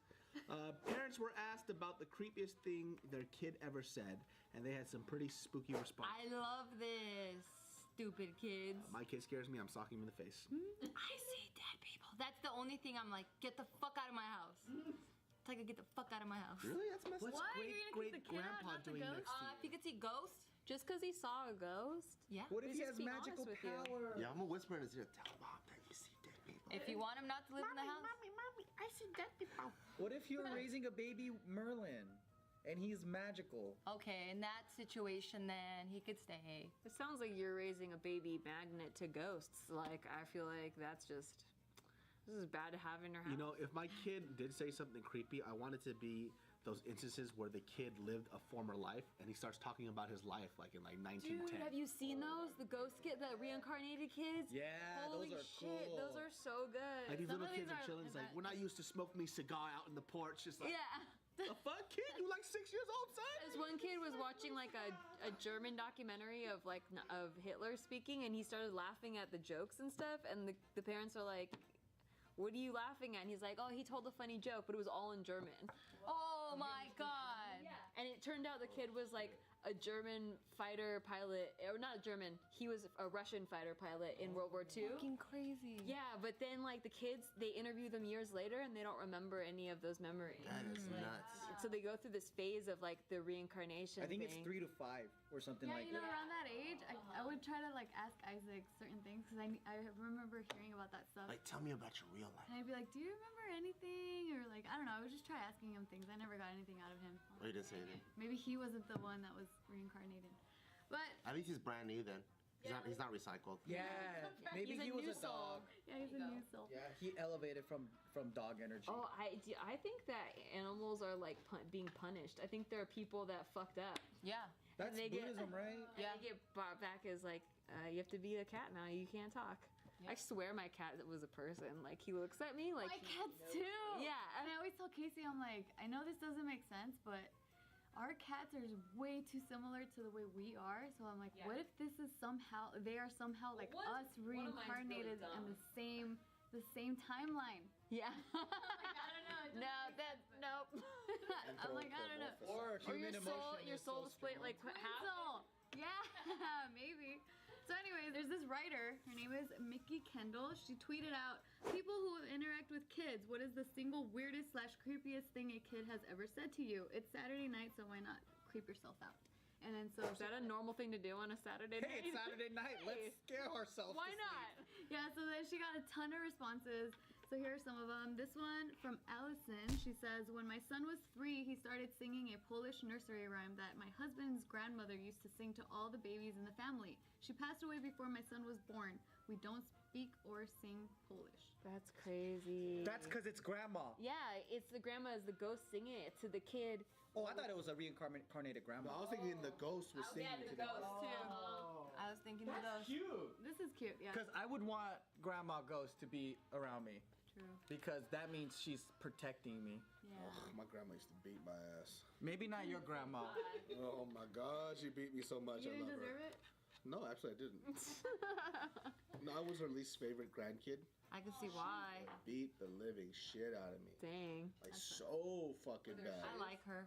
Parents were asked about the creepiest thing their kid ever said, and they had some pretty spooky response. I love this. Stupid kids. My kid scares me. I'm socking him in the face. I see dead people. That's the only thing I'm like, get the fuck out of my house. It's like, get the fuck out of my house. Really? That's messed What? up. You're gonna keep the kid out, not the ghost? If you could see ghosts, Just because he saw a ghost? yeah. What if He's he just has being magical honest with you. power? Yeah, I'm gonna whisper in his ear. Tell Mom that you see dead people. If you want him not to live in the house, I said that before. What if you're raising a baby Merlin and he's magical? okay, in that situation, then he could stay. It sounds like you're raising a baby magnet to ghosts. Like, I feel like that's just. This is bad to have in your house. You know, if my kid did say something creepy, I want it to be those instances where the kid lived a former life and he starts talking about his life like in like 1910. Dude, have you seen those? The ghost kid, the reincarnated kids? Yeah, Holy those are shit, cool. those are so good. Like these Some little of kids these are are chilling. It's like, bad. when I used to smoke me cigar out in the porch, just like, Yeah. the fuck, kid? You like 6 years old, son? This one kid was watching like a German documentary of like of Hitler speaking, and he started laughing at the jokes and stuff, and the parents are like, "What are you laughing at?" And he's like, "Oh, he told a funny joke, but it was all in German." Oh my god. And it turned out the kid was like a German fighter pilot, or not a German, he was a Russian fighter pilot in World War II. Fucking crazy. Yeah, but then like the kids, they interview them years later and they don't remember any of those memories. That is nuts. So they go through this phase of like the reincarnation. I think it's thing. 3 to 5 or something Yeah, like you know, that. around that age, I would try to like ask Isaac certain things because I remember hearing about that stuff. Like, tell me about your real life. And I'd be like, "Do you remember anything?" Or like, I don't know. I would just try asking him things. I never got anything out of him. Oh, you didn't say anything. Maybe he wasn't the one that was reincarnated. But At least he's brand new then. He's not recycled. Yeah, maybe He's a he was new a dog. yeah, he's a new soul. Yeah, he elevated from dog energy. Oh, I think that animals are like being punished. I think there are people that fucked up. Yeah. That's they get- Buddhism, right? Yeah. They get brought back as like, you have to be a cat now. You can't talk. I swear my cat was a person. Like he looks at me like My cats too. Yeah. And I always tell Casey, I'm like, I know this doesn't make sense, but our cats are way too similar to the way we are. So I'm like, what if this is somehow they are somehow like us reincarnated in the same timeline? Yeah. I'm like, I don't know. it doesn't No, make that sense, but- nope. I'm like, I don't know. Or Or human your soul was split like Twin half. soul. Yeah, maybe. So anyway, there's this writer. Her name is Mickey Kendall. She tweeted out, "People who interact with kids, what is the single weirdest / creepiest thing a kid has ever said to you? It's Saturday night, so why not creep yourself out?" And then so Is that a normal thing to do on a Saturday night? Hey, it's Saturday night. Let's scare ourselves. Why to not? Yeah, so then she got a ton of responses. So here are some of them. This one from Allison. She says, "When my son was 3, he started singing a Polish nursery rhyme that my husband's grandmother used to sing to all the babies in the family. She passed away before my son was born. We don't speak or sing Polish." That's crazy. That's because it's grandma. Yeah, it's the grandma is the ghost singing it to the kid. Oh, I thought it was a reincarnated grandma. I was thinking the ghost was singing to them. I was thinking of those. Cute. This is cute, yeah. Because I would want Grandma Ghost to be around me. True. Because that means she's protecting me. Yeah. My grandma used to beat my ass. Maybe not your grandma. Oh my god, she beat me so much. You I didn't love deserve her. it? No, actually I didn't. No, I was her least favorite grandkid. I can see why. Beat the living shit out of me. Dang. Like so fucking bad. I like her.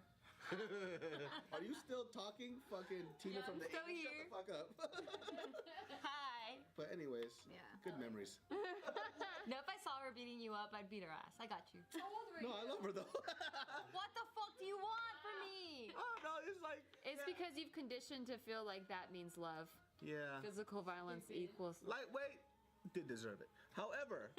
Are you still talking, fucking Tina from the still 80s? here. Shut the fuck up. Hi. But anyways, Yeah. good memories. No, if I saw her beating you up, I'd beat her ass. I got you. No, I love her though. What the fuck do you want from me? Oh no, it's like It's because you've conditioned to feel like that means love. yeah. Physical violence equals Lightweight did deserve it. However,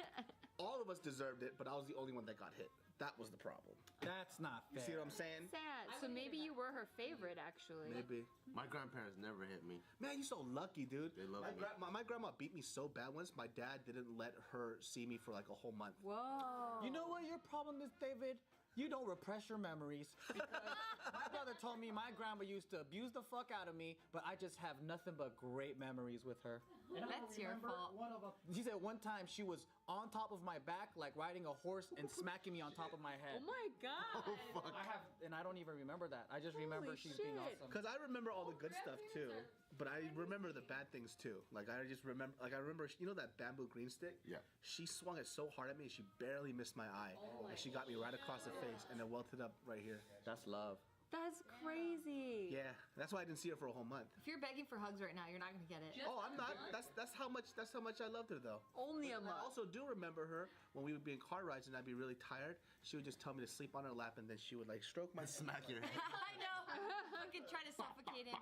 all of us deserved it, but I was the only one that got hit. That was the problem. That's not You fair. see what I'm saying? sad. So maybe you were her favorite, actually. Maybe. My grandparents never hit me. Man, you so lucky, dude. They love me. My grandma beat me so bad once. My dad didn't let her see me for like a whole month. Whoa. You know what your problem is, David? You don't repress your memories. Because my brother told me my grandma used to abuse the fuck out of me, but I just have nothing but great memories with her. That's your fault. She said one time she was on top of my back, like riding a horse and smacking me on top of my head. Oh my god. And I don't even remember that. I just remember Holy she's being shit. awesome. Cause I remember all the good stuff too, but I remember the bad things too. Like I just remember, I remember, you know that bamboo green stick? Yeah. She swung it so hard at me, she barely missed my eye, and she got me right across the face, and it welted up right here. That's love. That's crazy. Yeah, that's why I didn't see her for a whole month. If you're begging for hugs right now, you're not gonna get it. Oh, I'm not. That's how much I loved her though. Only a I month. also do remember her when we would be in car rides and I'd be really tired. She would just tell me to sleep on her lap, and then she would like stroke my Smack your head. I know. Fucking try to suffocate him.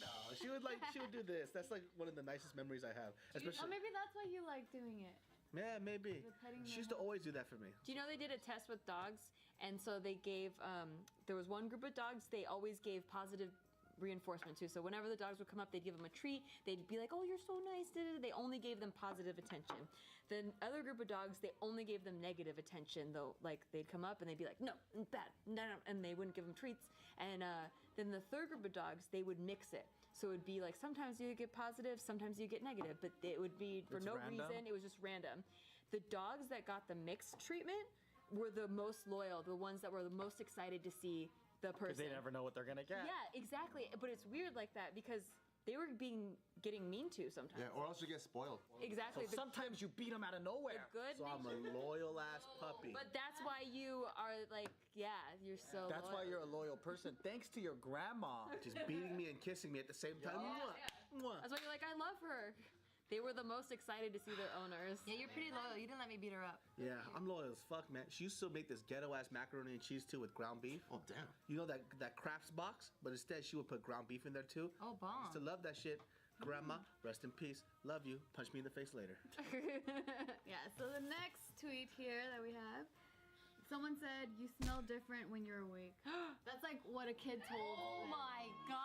No, she would do this. That's like one of the nicest memories I have. Oh, Especially maybe that's why you like doing it. Yeah, maybe. petting She used to always do that for me. Do you know they did a test with dogs, and so they gave there was one group of dogs they always gave positive reinforcement to. So whenever the dogs would come up, they'd give them a treat. They'd be like, "Oh, you're so nice." They only gave them positive attention. The other group of dogs, they only gave them negative attention. Though, like they'd come up and they'd be like, "No, bad," no, and they wouldn't give them treats. And then the third group of dogs, they would mix it. So it would be like sometimes you get positive, sometimes you get negative, but it would be for It's no random? reason. It was just random. The dogs that got the mixed treatment were the most loyal, the ones that were the most excited to see the person. Because they never know what they're gonna get. Yeah, exactly. But it's weird like that because they were getting mean to sometimes. Yeah, or else you get spoiled. Exactly. So sometimes you beat them out of nowhere. Good. So I'm a loyal ass puppy. But that's why you are like, yeah, you're so. That's why loyal. you're a loyal person. Thanks to your grandma. Just beating me and kissing me at the same time. Mwah, mwah. That's why you're like, I love her. They were the most excited to see their owners. Yeah, you're pretty loyal. You didn't let me beat her up. Yeah, I'm loyal as fuck, man. She used to make this ghetto ass macaroni and cheese too with ground beef. Oh damn. You know that Crafts box, but instead she would put ground beef in there too. Oh, bomb. Used to love that shit. Grandma, rest in peace. Love you. Punch me in the face later. Yeah, so the next tweet here that we have, someone said, "You smell different when you're awake." That's like what a kid told. Oh my god.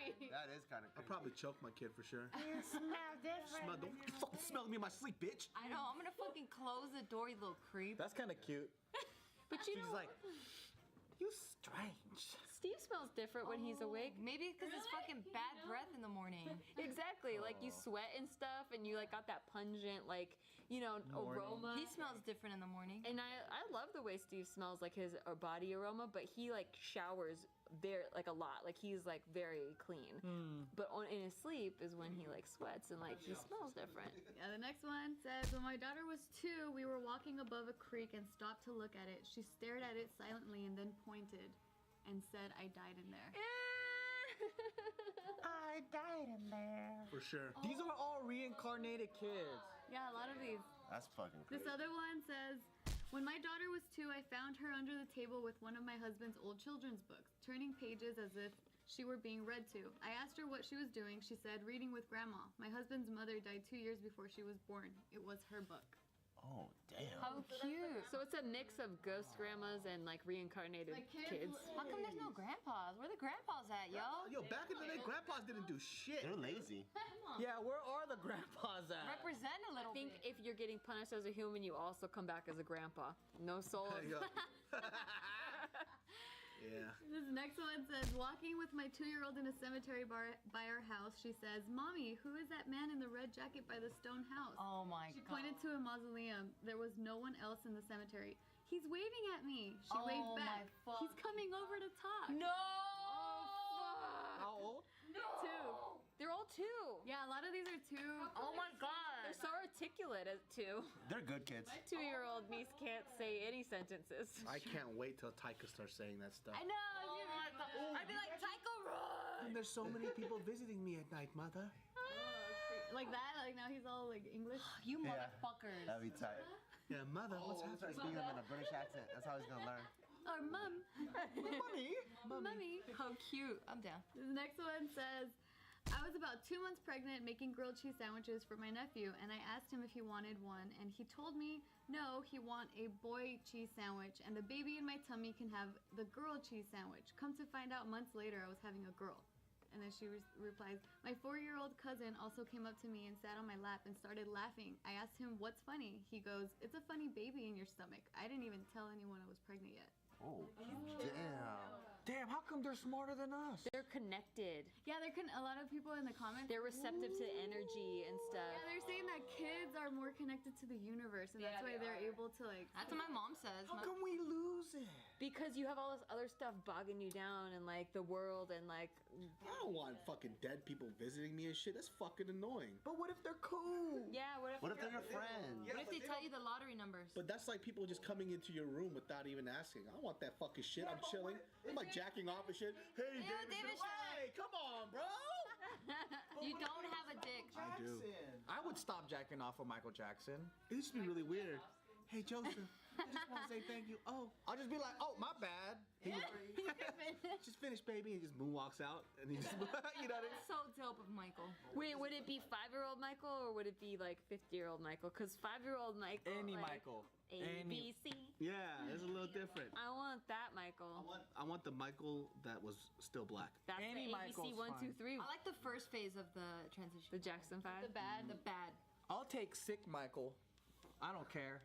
Creepy. That is kind of I'll creepy. probably choke my kid for sure. You smell different. Don't you fucking smell me in my sleep, bitch. I know. I'm gonna fucking close the door, you little creep. That's kind of cute. But you She's know, like, you strange. Steve smells different when he's awake. Maybe because it's fucking bad breath in the morning. Exactly. Like you sweat and stuff, and you like got that pungent, like, you know, aroma. He smells different in the morning. And I love the way Steve smells, like his body aroma, but he like showers very like a lot. Like he's like very clean. But in his sleep is when he like sweats and like he smells different. Yeah, the next one says, "When my daughter was 2, we were walking above a creek and stopped to look at it. She stared at it silently and then pointed and said, 'I died in there.'" I died in there. For sure. These are all reincarnated kids. Yeah, a lot of these. That's fucking crazy. This other one says, "When my daughter was 2, I found her under the table with one of my husband's old children's books, turning pages as if she were being read to. I asked her what she was doing. She said, 'Reading with Grandma. My husband's mother died 2 years before she was born. It was her book.'" Oh damn. How cute. So it's a mix of ghost grandmas and like reincarnated Like kids. How come there's no grandpas? Where the grandpas at, yo? Yo, back in the day, grandpas didn't do shit. They're lazy. Yeah, where are the grandpas at? Represent a little I think bit. if you're getting punished as a human, you also come back as a grandpa. No soul. There you go. Yeah. This next one says, "Walking with my 2-year-old in a cemetery bar by our house, she says, 'Mommy, who is that man in the red jacket by the stone house?' Oh my She god. pointed to a mausoleum. There was no one else in the cemetery. 'He's waving at me.' She Oh waved my back. 'He's coming over to talk.'" No! How old? 2. They're all 2. Yeah, a lot of these are 2. Oh my god. They're so articulate as 2. They're good kids. My 2-year-old niece can't say any sentences. I can't wait till Taika starts saying that stuff. I know. I'd be like, Taika, run! And there's so many people visiting me at night, mother. Like that? Like now he's all like English? You Yeah. motherfuckers. That'd be tight. Yeah, mother, what's Start happening? speaking them in a British accent. That's how he's gonna learn. Or mum. Mommy. Mummy. How cute. I'm down. This next one says, "I was about 2 months pregnant making grilled cheese sandwiches for my nephew, and I asked him if he wanted one, and he told me no, he want a boy cheese sandwich, and the baby in my tummy can have the girl cheese sandwich. Come to find out months later, I was having a girl." And then she replies, "My 4-year-old cousin also came up to me and sat on my lap and started laughing. I asked him, 'What's funny?' He goes, 'It's a funny baby in your stomach.' I didn't even tell anyone I was pregnant yet." Oh damn. Damn, how come they're smarter than us? They're connected. Yeah, a lot of people in the comments. They're receptive to energy and stuff. Yeah, they're saying that kids are more connected to the universe, and that's why they're able to like. That's what my mom says. How come we lose it? Because you have all this other stuff bogging you down and like the world and like. I don't want fucking dead people visiting me and shit. That's fucking annoying. But what if they're cool? Yeah, what if? What if they're your friend? What if they tell you the lottery numbers? But that's like people just coming into your room without even asking. I don't want that fucking shit. I'm chilling. I'm like jacking off and shit. Hey, Ew, David, shut up. Hey, come on, bro. You don't have a dick. I do. I would stop jacking off with Michael Jackson. It used to be really weird. Hey, Joseph, I just want to say thank you. Oh, I'll just be like, oh, my bad. just finish, baby, and just moonwalks out, and he just, you know what I mean? So dope of Michael. Wait, would it be 5-year-old Michael or would it be like 50-year-old Michael? Because 5-year-old Michael. Any like, Michael. A, B, C. Yeah, it's a little different. I want that Michael. I want the Michael that was still black. That's Any the Michael's ABC 1, 2, 3. I like the first phase of the transition. The Jackson 5. The bad. The bad. I'll take sick Michael. I don't care.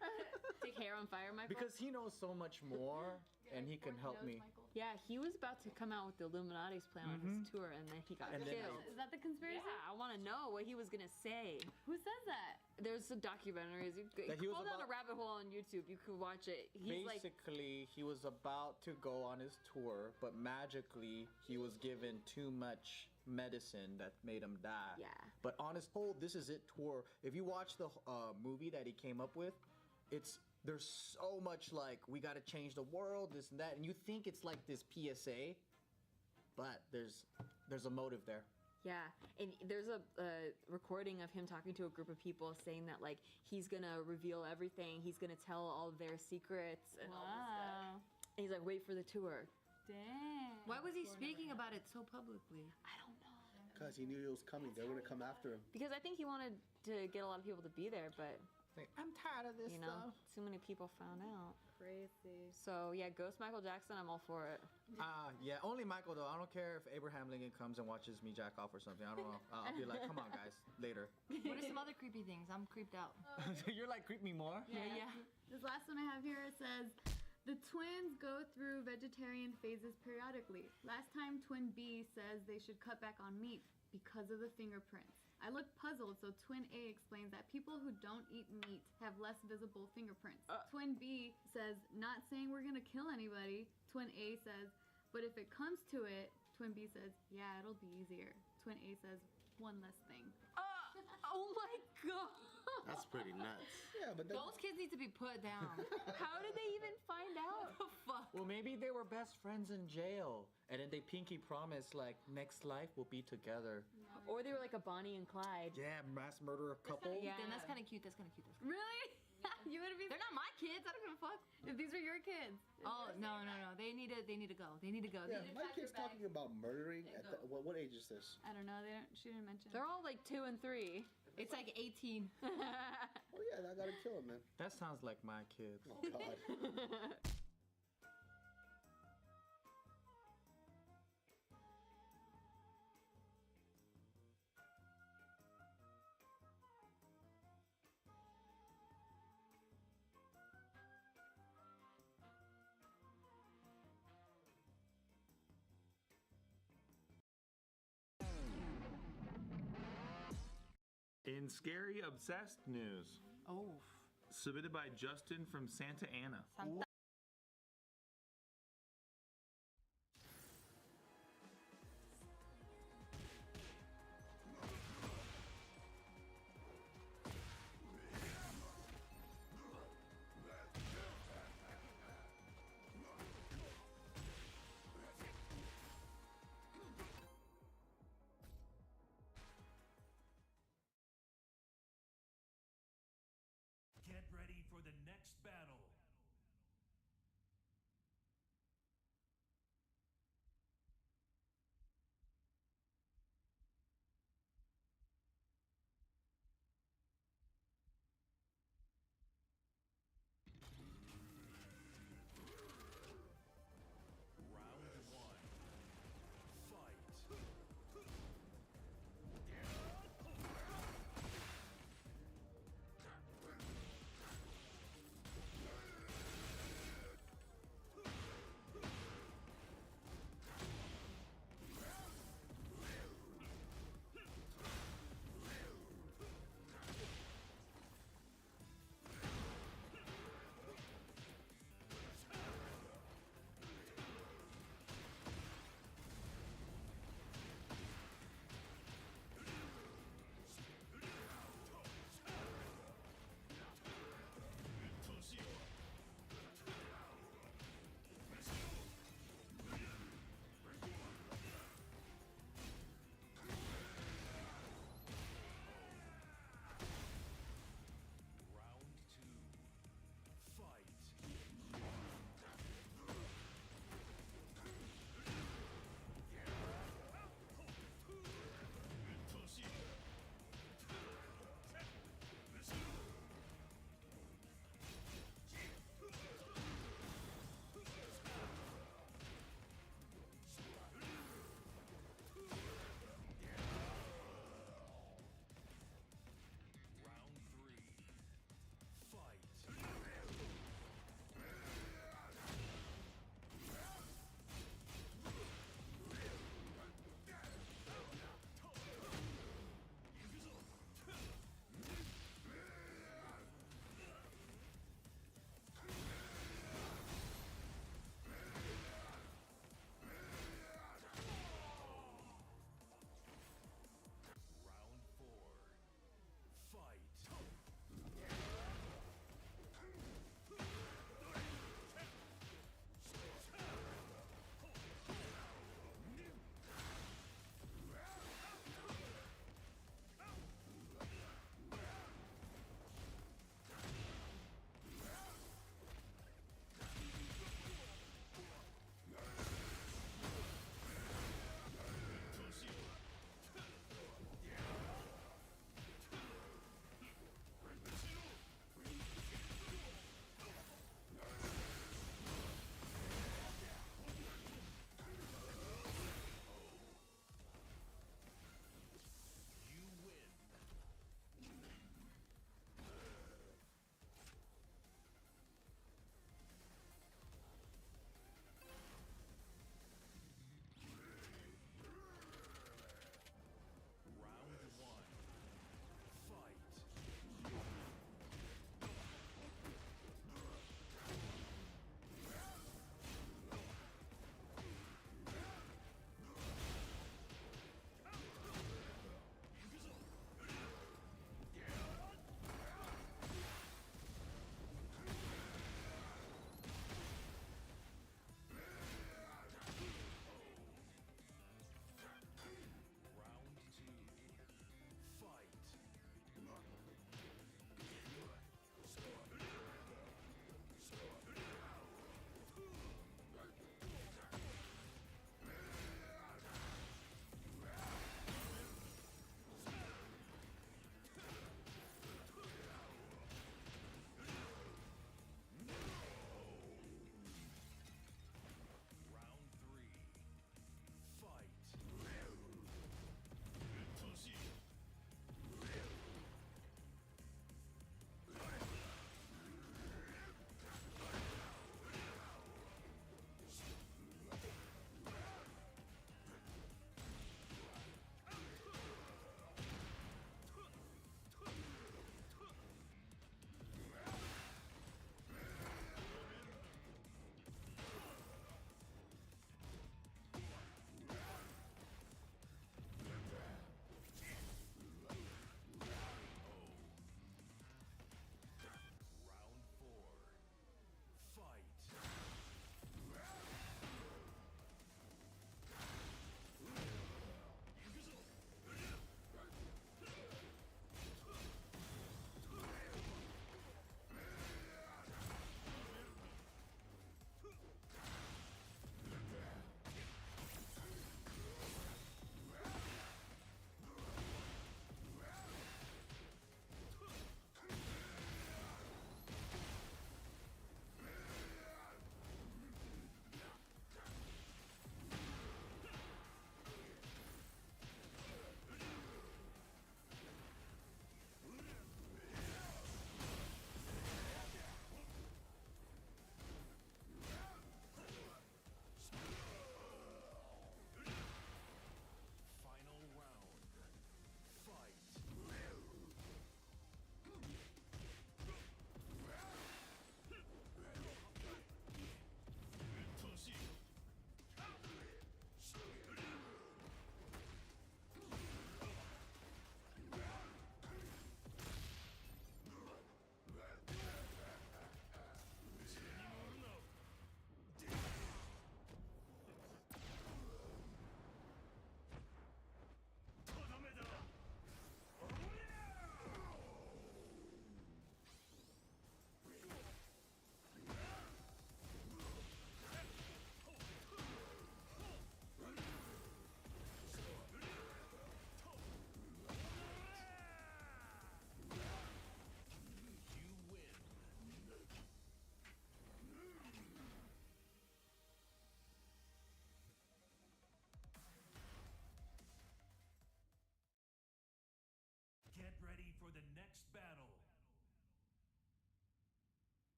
Take hair on fire, Michael. Because he knows so much more and he can help me. Yeah, he was about to come out with the Illuminati's plan on his tour, and then he got And then killed. Is that the conspiracy? Yeah, I want to know what he was gonna say. Who says that? There's some documentaries. You That he was go down a about- rabbit hole on YouTube. You could watch it. He's like, Basically, he was about to go on his tour, but magically, he was given too much medicine that made him die. Yeah. But on his whole This Is It tour, if you watch the movie that he came up with, there's so much like, we got to change the world, this and that, and you think it's like this PSA, but there's a motive there. yeah. And there's a recording of him talking to a group of people saying that like he's gonna reveal everything. He's gonna tell all of their secrets and all this stuff. Wow. And he's like, wait for the tour. Dang. Why was he speaking about it so publicly? I don't know. Because he knew it was coming. They were going to come after him. Because I think he wanted to get a lot of people to be there, but Like, I'm tired of this you know, stuff. too many people found out. Crazy. So yeah, Ghost Michael Jackson, I'm all for it. Yeah, only Michael though. I don't care if Abraham Lincoln comes and watches me jack off or something. I don't know. I'll be like, come on, guys, later. What are some other creepy things? I'm creeped out. You're like, creep me more. Yeah. This last one I have here, it says, the twins go through vegetarian phases periodically. Last time Twin B says they should cut back on meat because of the fingerprints. I look puzzled, so Twin A explains that people who don't eat meat have less visible fingerprints. Twin B says, not saying we're gonna kill anybody. Twin A says, but if it comes to it, Twin B says, yeah, it'll be easier. Twin A says, one less thing. Oh my god! That's pretty nuts. Yeah, but Those kids need to be put down. How did they even find out? What the fuck? Well, maybe they were best friends in jail, and then they pinky promised like next life we'll be together. Or they were like a Bonnie and Clyde. Yeah, mass murderer couple. Yeah. Then that's kind of cute. That's kind of cute. Really? You would be. They're not my kids. I don't give a fuck. If these are your kids. Oh no. They need to go. They need to go. yeah, They need to my pack kid's their talking about murdering. At the, what age is this? I don't know. She didn't mention. They're all like 2 and 3. It's like 18. Oh yeah, I gotta kill him, man. That sounds like my kids. Oh God. In Scary Obsessed news, Oh. submitted by Justin from Santa Ana. Santa. Get ready for the next battle.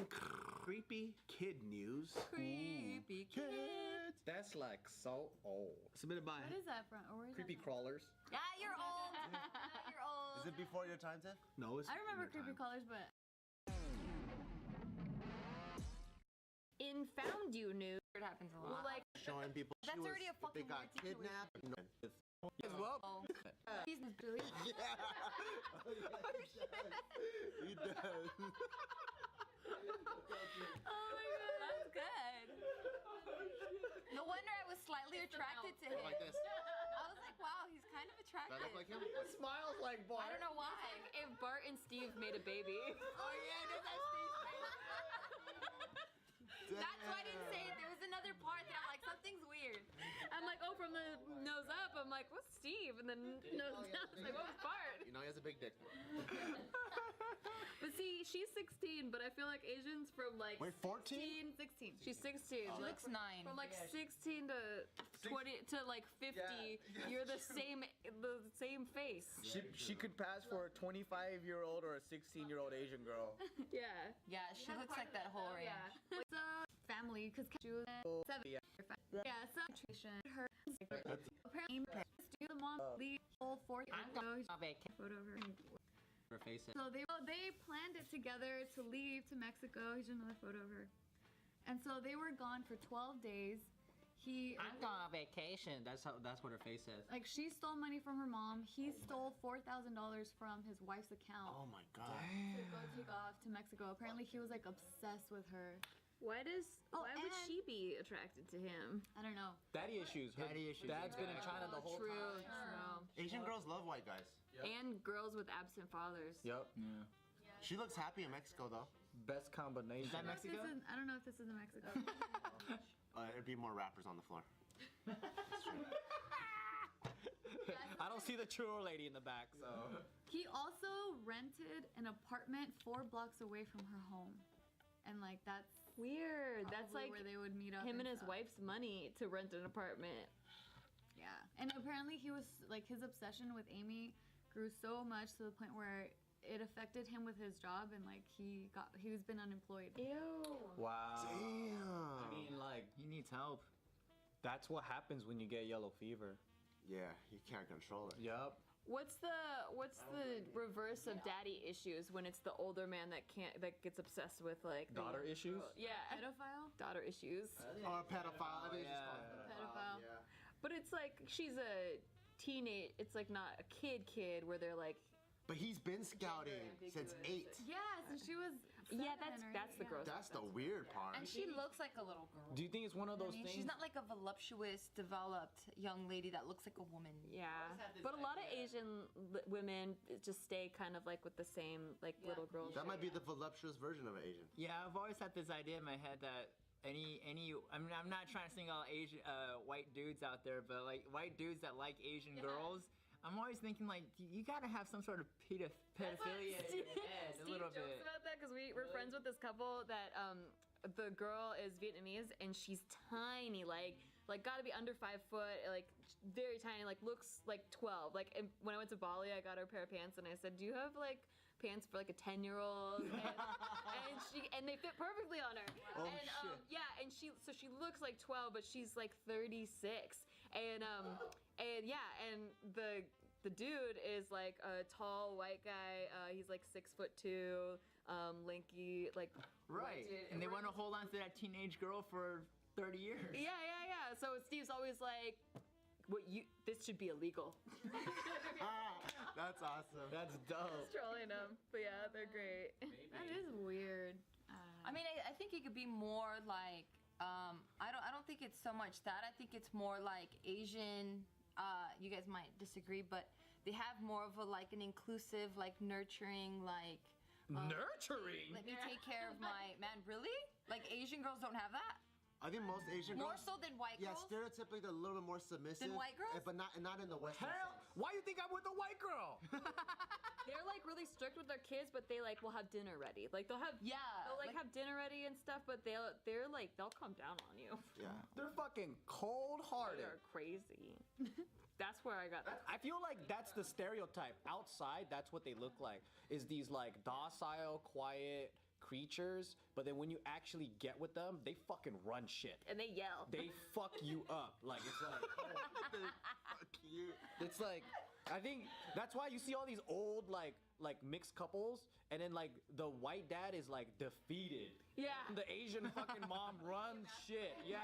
Creepy kid news. Creepy kid. That's like so old. Submitted by What is that from? Or where is Creepy that crawlers. Yeah, you're old. You're old. Is it before your time, Tiff? No, it's I remember in your creepy time. crawlers, but In Found You news, It happens a well, lot. like Showing people That's she was, already a if they fucking got weird situation. kidnapped. As well. he's really He does. Oh my god, that's good. No wonder I was slightly attracted to him. Like this. I was like, wow, he's kind of Does that attractive. look like him? Smiles like I don't know why. if Bart and Steve made a baby. Oh yeah, that's Steve's face. That's why I didn't say it. There was another part that I'm like, something's weird. I'm like, oh, from the nose up, I'm like, what's Steve? And then nose down, it's like, what was Bart? You know he has a big dick. But see, she's 16, but I feel like Asians from like Wait, 14? 16. She's 16. She Like, looks 9. from like 16 to 20 to like 50, you're the same face. She could pass for a 25-year-old or a 16-year-old Asian girl. Yeah. Yeah, she looks like that whole range. Yeah. So family, because she was 7. Yeah, so her apparently the mom leave whole 4 photo of her. Her face. So they planned it together to leave to Mexico. Here's another photo of her. And so they were gone for 12 days. I'm going on vacation. That's what her face says. Like she stole money from her mom. He stole $4,000 from his wife's account. Oh my god. To go take off to Mexico. Apparently he was like obsessed with her. Why Oh, would and- she be attracted to him? I don't know. Daddy issues. Daddy issues. Dad's been in China the whole True, time. true. Asian girls love white guys. And girls with absent fathers. Yep. Yeah. She looks happy in Mexico though. Best combination. Is that Mexico? I don't know if this is in Mexico. It'd be more rappers on the floor. I don't see the churro lady in the back, so. He also rented an apartment 4 blocks away from her home. And like that's Weird. That's probably like where they would meet up. him and his stuff. wife's money to rent an apartment. Yeah. And apparently he was like his obsession with Amy grew so much to the point where it affected him with his job and like he's been unemployed. Ew. Wow. Damn. I mean, like, He needs help. that's what happens when you get yellow fever. Yeah, you can't control it. Yup. What's the reverse of daddy issues when it's the older man that gets obsessed with like the Daughter issues? Yeah, Pedophile? daughter issues. Or a pedophile. I think it's just yeah. called a Pedophile. Yeah. But it's like she's a teenage. It's like not a kid where they're like. But he's been scouting since 8. Yes, and she was Yeah, 7 or that's the 8, gross. That's the weird part. And she looks like a little girl. Do you think it's one of I those mean, things? she's not like a voluptuous, developed young lady that looks like a woman. Yeah, but a lot of Asian women just stay kind of like with the same like little girl. That might be the voluptuous version of an Asian. Yeah, I've always had this idea in my head that any I mean, I'm not trying to single out Asian white dudes out there, but like white dudes that like Asian girls, I'm always thinking like you gotta have some sort of pedophilia in your head a little jokes bit. about that because we're friends with this couple that the girl is Vietnamese and she's tiny, like gotta be under 5 foot, like very tiny, like looks like 12. Like and when I went to Bali, I got her a pair of pants and I said, "Do you have like pants for like a 10-year-old?" and they fit perfectly on her. Oh, and shit. yeah, and she looks like 12, but she's like 36. And yeah, and the dude is like a tall white guy. He's like 6'2", lanky, like Right, and they want to hold on to that teenage girl for 30 years. Yeah. So Steve's always like, this should be illegal. That's awesome. That's dope. Trolling them, but yeah, they're great. That is weird. I mean, I think it could be more like I don't think it's so much that. I think it's more like Asian. You guys might disagree, but they have more of a like an inclusive, like nurturing, like Nurturing? Let me take care of my man. Really? Like Asian girls don't have that. I think most Asian More girls. so than white Yeah, girls. stereotypically they're a little bit more submissive. Than white girls? But not in the Western Hell, sense. why you think I'm with a white girl? They're like really strict with their kids, but they like will have dinner ready. Like they'll have they'll like have dinner ready and stuff, but they're like they'll come down on you. Yeah. They're fucking cold-hearted. They're crazy. That's where I got that. I feel like that's the stereotype. Outside, that's what they look like. Is these like docile, quiet, creatures, but then when you actually get with them, they fucking run shit. And they yell. They fuck you up. Like it's like Fuck you. it's like I think that's why you see all these old like mixed couples, and then like the white dad is like defeated. Yeah. The Asian fucking mom runs shit. Yeah.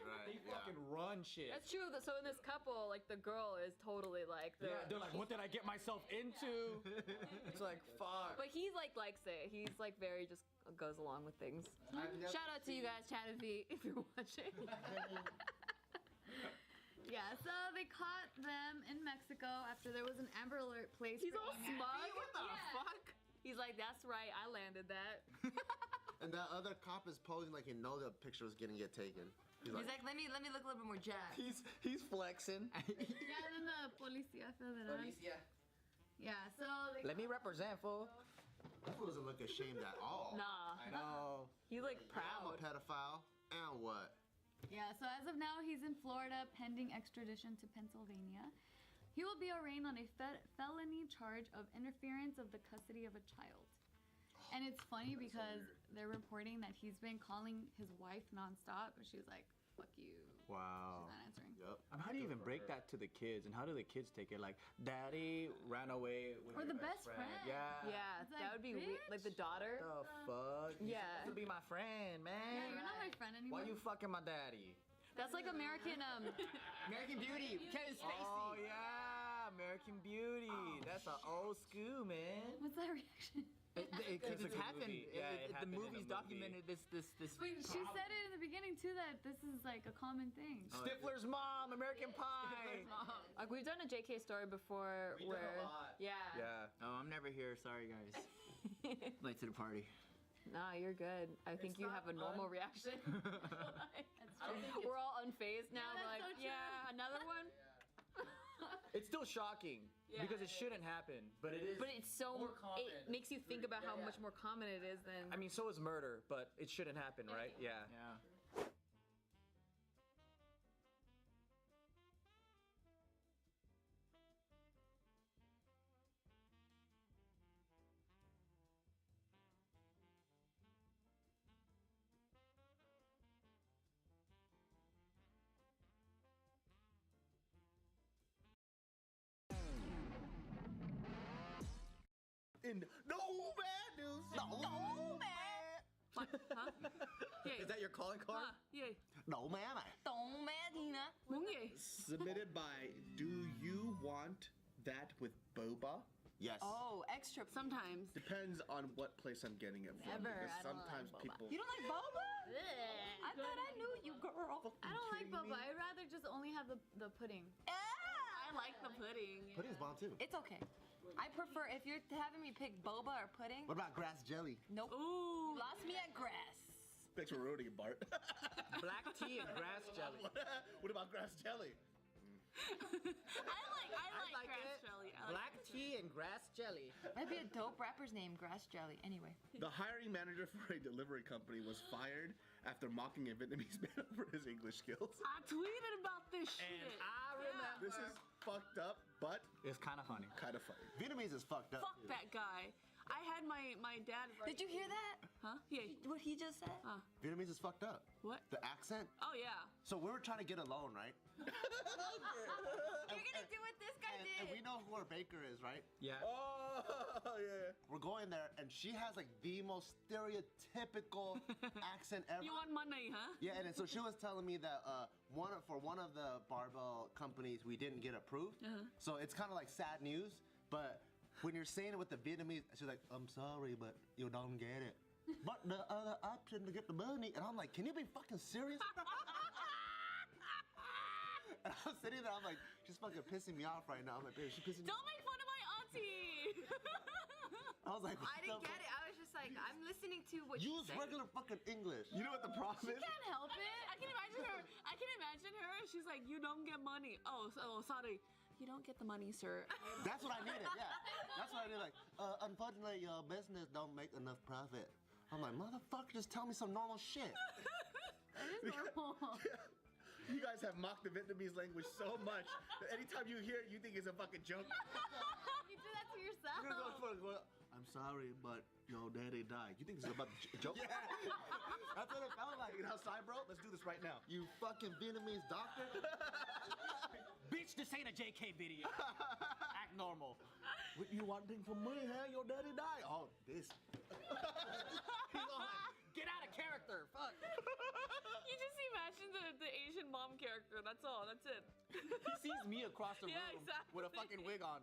Right, They yeah. fucking run shit. That's true. So in this couple, like the girl is totally like the. Yeah, they're like, what did I get myself into? It's like, fuck. But he like likes it. He's like very just goes along with things. Shout out to you guys, Chad and V, if you're watching. Yeah, so they caught them in Mexico after there was an Amber Alert placed. He's for all eating smug. happy. What the fuck? He's like, that's right, I landed that. And that other cop is posing like he knows the picture was gonna get taken. He's like, let me look a little bit more jacked. He's flexing. Yeah, and then the Policía Federal. Yeah, so they Let me represent, fool. That fool doesn't look ashamed at all. Nah. I know. He's like I'm proud. a pedophile. And what? Yeah, so as of now, he's in Florida pending extradition to Pennsylvania. He will be arraigned on a felony charge of interference of the custody of a child. And it's funny because they're reporting that he's been calling his wife nonstop, but she's like, fuck you. Wow. She's not answering. Yep. How do you even break that to the kids? And how do the kids take it? Like, daddy ran away with Or your the best friend. Yeah. Yeah, It's that like, would be weird. Like the daughter. The fuck? You're Yeah. supposed to be my friend, man. Yeah, you're not my friend anymore. Why you fucking my daddy? That's like American American Beauty. Kevin Spacey. Oh yeah, American Beauty. That's an old school, man. What's that reaction? Because It's a it's good happened. movie. Yeah, it The happened in movie's the movie. documented this. Wait, she said it in the beginning too that this is like a common thing. Stifler's mom, American Pie. Like we've done a JK story before We've done where a lot. yeah. Oh, I'm never here. Sorry, guys. Late to the party. Nah, you're good. I think you have a normal reaction. We're all unfazed now. Yeah, We're like, that's so true. yeah, another one. It's still shocking Yeah. because it shouldn't happen, but it is. But it's so more common. it makes you think about how much more common it is than. I mean, so is murder, but it shouldn't happen, right? Yeah. Yeah. In no bad news. No man. What? Huh? Yeah. Is that your calling card? Yeah. No, man. Don't mad, Tina. Submitted by Do You Want That with Boba? Yes. Oh, extra. Sometimes. Depends on what place I'm getting it from. Never. Because I don't sometimes like boba. people. You don't like boba? I thought I knew you, girl. I don't like boba. I'd rather just only have the pudding. I like the pudding. Pudding's bomb too. It's okay. I prefer if you're having me pick boba or pudding. What about grass jelly? Nope. Ooh. Lost me at grass. Thanks for ruining it, Bart. Black tea and grass jelly. What about grass jelly? I like grass jelly. I like Black tea and grass jelly. That'd be a dope rapper's name, Grass Jelly. Anyway. The hiring manager for a delivery company was fired after mocking a Vietnamese man for his English skills. I tweeted about this shit. And I remember. This is fucked up, but It's kind of funny. kind of funny. Vietnamese is fucked up. Fuck that guy. I had my dad. Did you hear that? Huh? Yeah. What he just said? Vietnamese is fucked up. What? The accent. Oh yeah. So we were trying to get a loan, right? You're gonna do what this guy And did. we know who our baker is, right? Yeah. Oh, yeah. We're going there, and she has like the most stereotypical accent ever. You want money, huh? Yeah, and so she was telling me that for one of the barbell companies we didn't get approved. So it's kind of like sad news, but when you're saying it with the Vietnamese, she's like, "I'm sorry, but you don't get it." But the other option to get the money, and I'm like, "Can you be fucking serious?" And I was sitting there, I'm like, "She's fucking pissing me off right now." I'm like, "Babe, she's pissing me Don't make fun of my auntie. I was like, I didn't get it. I was just like, I'm listening to what you use say. regular fucking English. You know what the problem is? Can't help it. I can imagine her. She's like, you don't get money. Oh, sorry. You don't get the money, sir. That's what I needed, yeah. That's what I needed. Like, unfortunately, your business don't make enough profit. I'm like, motherfucker, just tell me some normal shit. That is normal. You guys have mocked the Vietnamese language so much that anytime you hear it, you think it's a fucking joke. You do that to yourself. I'm sorry, but your daddy died. You think this is about a joke? Yeah. That's what it felt like. You know, outside, bro. Let's do this right now. You fucking Vietnamese doctor. Bitch, this ain't a JK video. Act normal. What you wanting from me, huh? Your daddy died. Oh, this. He's all like, get out of character. Fuck. You just imagine the Asian mom character. That's all. That's it. He sees me across the room Yeah, exactly. with a fucking wig on.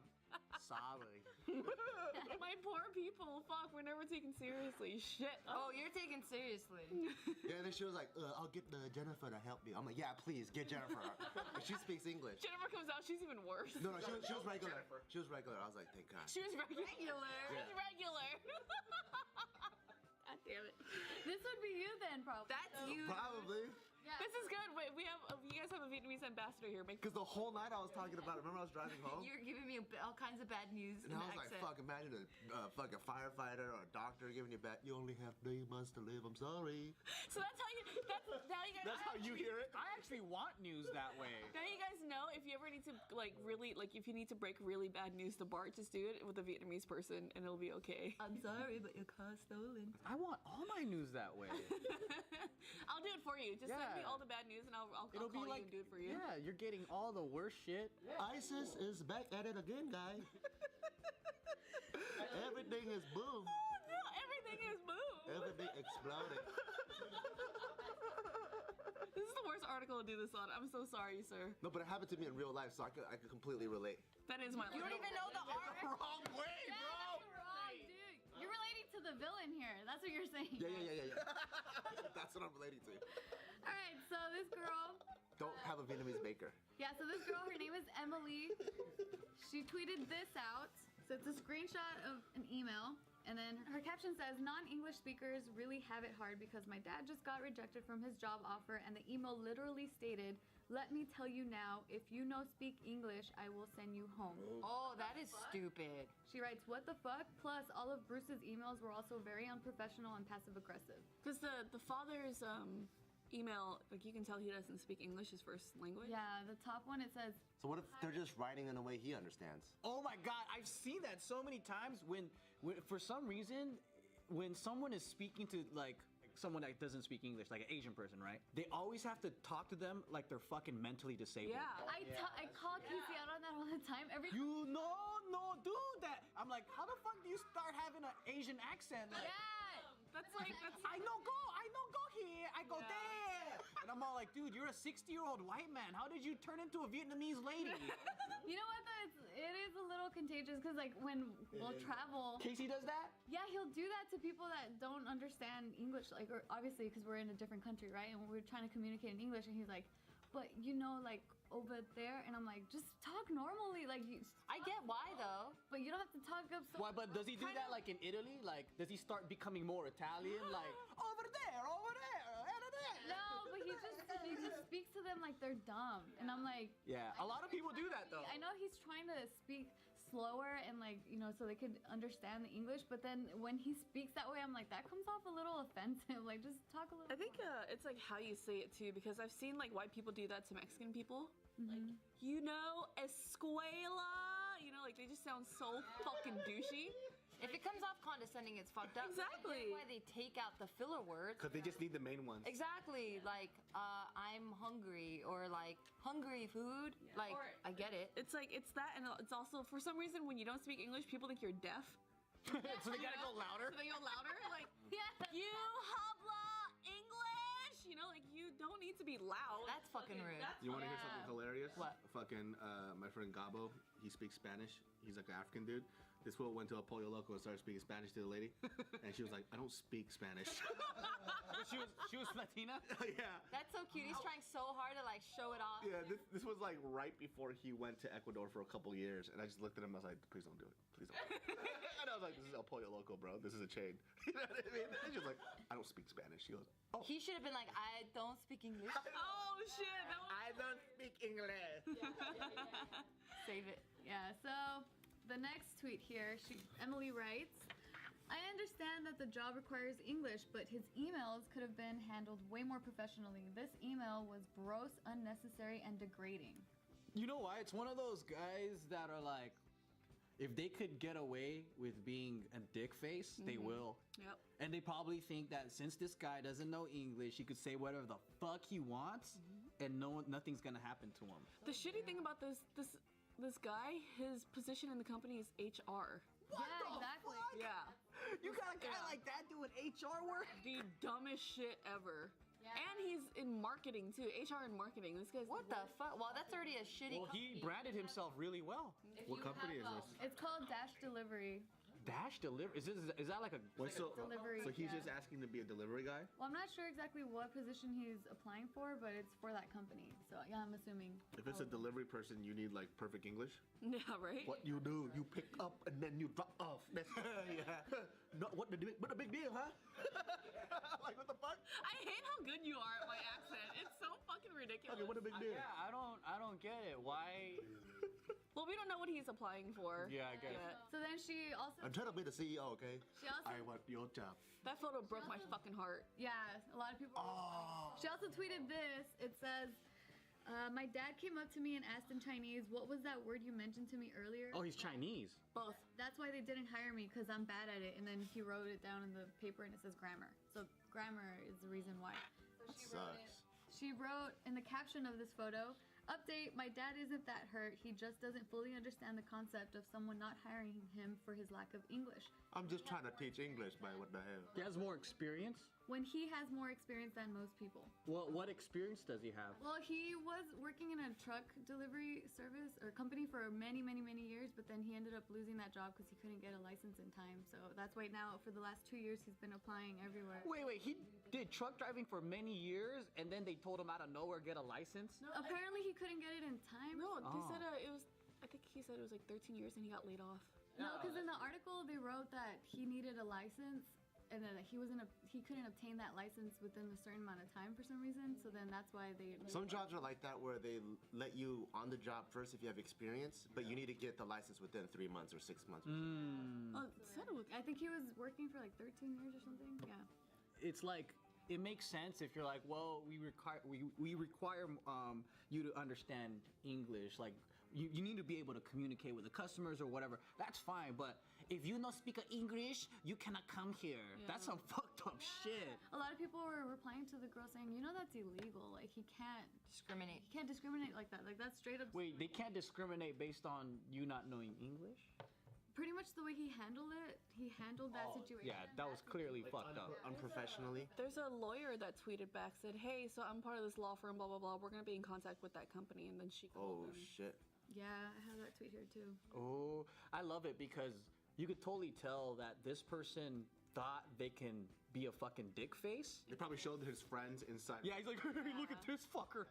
Sorry. My poor people. Fuck, we're never taken seriously. Shit. Oh, you're taken seriously. Yeah, and then she was like, I'll get Jennifer to help me. I'm like, yeah, please, get Jennifer. But she speaks English. Jennifer comes out, she's even worse. No, she was regular. She was regular. I was like, thank God. She was regular. She was Yeah. regular. God damn it. This would be you then, probably. That's you. Probably. Yeah. This is good. Wait, you guys have a Vietnamese ambassador here. Make Because the whole night I was talking about it. Remember I was driving home? You're giving me all kinds of bad news. And in I the was like, accent. fuck, imagine a fucking firefighter or a doctor giving you back. You only have 3 months to live. I'm sorry. So that's how you. That's how you guys. That's how you hear it. I actually want news that way. Now you guys know if you ever need to if you need to break really bad news to Bart, just do it with a Vietnamese person and it'll be okay. I'm sorry, but your car's stolen. I want all my news that way. I'll do it for you. Just send me Yeah. all the bad news and I'll It'll call be like, you and do it for you. yeah, you're getting all the worst shit. ISIS is back at it again, guys. Everything is boom. No, everything is boom. Everything exploded. This is the worst article to do this on. I'm so sorry, sir. No, but it happened to me in real life, so I could completely relate. That is my. You don't even know the article. Wrong way, Yeah, bro. you're wrong, dude. You're relating to the villain here. That's what you're saying. Yeah. That's what I'm relating to. All right, so this girl. Don't have a Vietnamese baker. Yeah, so this girl, her name is Emily. She tweeted this out. So it's a screenshot of an email. And then her caption says, non-English speakers really have it hard because my dad just got rejected from his job offer and the email literally stated, let me tell you now, if you know speak English, I will send you home. Oh, that is stupid. She writes, what the fuck? Plus, all of Bruce's emails were also very unprofessional and passive-aggressive. Because the father's email, like you can tell he doesn't speak English, his first language. Yeah, the top one, it says, So what if they're just writing in a way he understands? Oh my god, I've seen that so many times when for some reason, when someone is speaking to like someone that doesn't speak English, like an Asian person, right? They always have to talk to them like they're fucking mentally disabled. yeah. I call Casey out on that all the time. You no, do that. I'm like, how the fuck do you start having an Asian accent? Like, That's like, I know go here, I go there. And I'm all like, dude, you're a 60-year-old white man. How did you turn into a Vietnamese lady? You know what though? It is a little contagious because like when we'll travel. Casey does that? Yeah, he'll do that to people that don't understand English. Like, or obviously because we're in a different country, right? And we're trying to communicate in English, and he's like, but you know, like over there, and I'm like, just talk normally. Like, I get why though. But you don't have to talk up. So Why? But does he do that like in Italy? Like, does he start becoming more Italian? Like over there, over there. No, but he just speaks to them like they're dumb, and I'm like, Yeah, a lot of people do that though. I know he's trying to speak slower and like, you know, so they could understand the English, but then when he speaks that way, I'm like, that comes off a little offensive. Like, just talk a little. I think it's like how you say it too, because I've seen like white people do that to Mexican people. Like, you know, escuela. You know, like they just sound so fucking douchey. If it comes off condescending, it's fucked up. Exactly. That's why they take out the filler words. Because they just need the main ones. Exactly. Like, I'm hungry, or like, hungry food. Like, I get it. It's like, it's that, and it's also, for some reason, when you don't speak English, people think you're deaf. So they gotta go louder? So they go louder? Like, yeah. You habla English! You know, like, you don't need to be loud. That's fucking rude. You want to hear something hilarious? What? Fucking, my friend Gabo, he speaks Spanish. He's like an African dude. This fool went to a Pollo Loco and started speaking Spanish to the lady. And she was like, I don't speak Spanish. she was Latina? Yeah. That's so cute. He's trying so hard to like show it off. Yeah, this was like right before he went to Ecuador for a couple years. And I just looked at him, I was like, please don't do it. Please don't. And I was like, this is El Pollo Loco, bro. This is a chain. You know what I mean? And she was like, I don't speak Spanish. She goes, oh. He should have been like, I don't speak English. Oh, shit. I don't speak English. Save it. Yeah, so the next tweet here, Emily writes, I understand that the job requires English, but his emails could have been handled way more professionally. This email was gross, unnecessary, and degrading. You know why? It's one of those guys that are like, if they could get away with being a dick face, they will. Yep. And they probably think that since this guy doesn't know English, he could say whatever the fuck he wants, and nothing's gonna happen to him. The shitty thing about this guy, his position in the company is HR. Yeah, exactly. Yeah. You got a guy like that doing HR work? The dumbest shit ever. Yeah. And he's in marketing too. HR and marketing. This guy's What the fuck? Well, that's already a shitty. Well, he branded himself really well. What company is this? It's called Dash Delivery. Dash delivery? Is that like a? Wait, so Delivery, so he's yeah. just asking to be a delivery guy? Well, I'm not sure exactly what position he's applying for, but it's for that company. So yeah, I'm assuming. If it's a delivery person, you need like perfect English. Yeah, right? What you do, you pick up and then you drop off. That's yeah. Not what the big deal, huh? Like what the fuck? I hate how good you are at my accent. It's so fucking ridiculous. Okay, what a big deal. Yeah, I don't get it. Why? Well, we don't know what he's applying for. Yeah, I get it. yet. So then she also. I'm trying to be the CEO, okay? She also. I want your job. That photo broke my fucking heart. Yeah, a lot of people. Oh. She also tweeted this. It says, "My dad came up to me and asked in Chinese, what was that word you mentioned to me earlier? Oh, he's Chinese. Both. That's why they didn't hire me, because I'm bad at it." And then he wrote it down in the paper and it says grammar. So grammar is the reason why. So she wrote in the caption of this photo, "Update, my dad isn't that hurt. He just doesn't fully understand the concept of someone not hiring him for his lack of English. I'm just trying to teach English, man. What the hell? He has more experience. When he has more experience than most people." Well, what experience does he have? Well, he was working in a truck delivery service or company for many, many, many years, but then he ended up losing that job because he couldn't get a license in time. So that's why now, for the last 2 years, he's been applying everywhere. Wait, he did truck driving for many years, and then they told him out of nowhere get a license? No, apparently he couldn't get it in time. No, they said it was. I think he said it was like 13 years and he got laid off. No, because in the article they wrote that he needed a license, and then he couldn't obtain that license within a certain amount of time for some reason. So then that's why they. Some jobs are like that where they let you on the job first if you have experience, but you need to get the license within 3 months or 6 months. Oh, I think he was working for like 13 years or something. Yeah. It's like, it makes sense if you're like, well, we require you to understand English. Like, you need to be able to communicate with the customers or whatever. That's fine, but if you don't speak English, you cannot come here. Yeah. That's some fucked up shit. A lot of people were replying to the girl saying, that's illegal. Like, he can't discriminate. He can't discriminate like that. Like, that's straight up. Wait, they can't discriminate based on you not knowing English? Pretty much the way he handled it, he handled that situation. Yeah, that was clearly fucked up. Unprofessionally. There's a lawyer that tweeted back, said, "Hey, so I'm part of this law firm, blah blah blah. We're gonna be in contact with that company," and then she called him. Shit. Yeah, I have that tweet here too. Oh, I love it because you could totally tell that this person thought they can be a fucking dick face. They probably showed his friends inside. Yeah, he's like, hey, look at this fucker.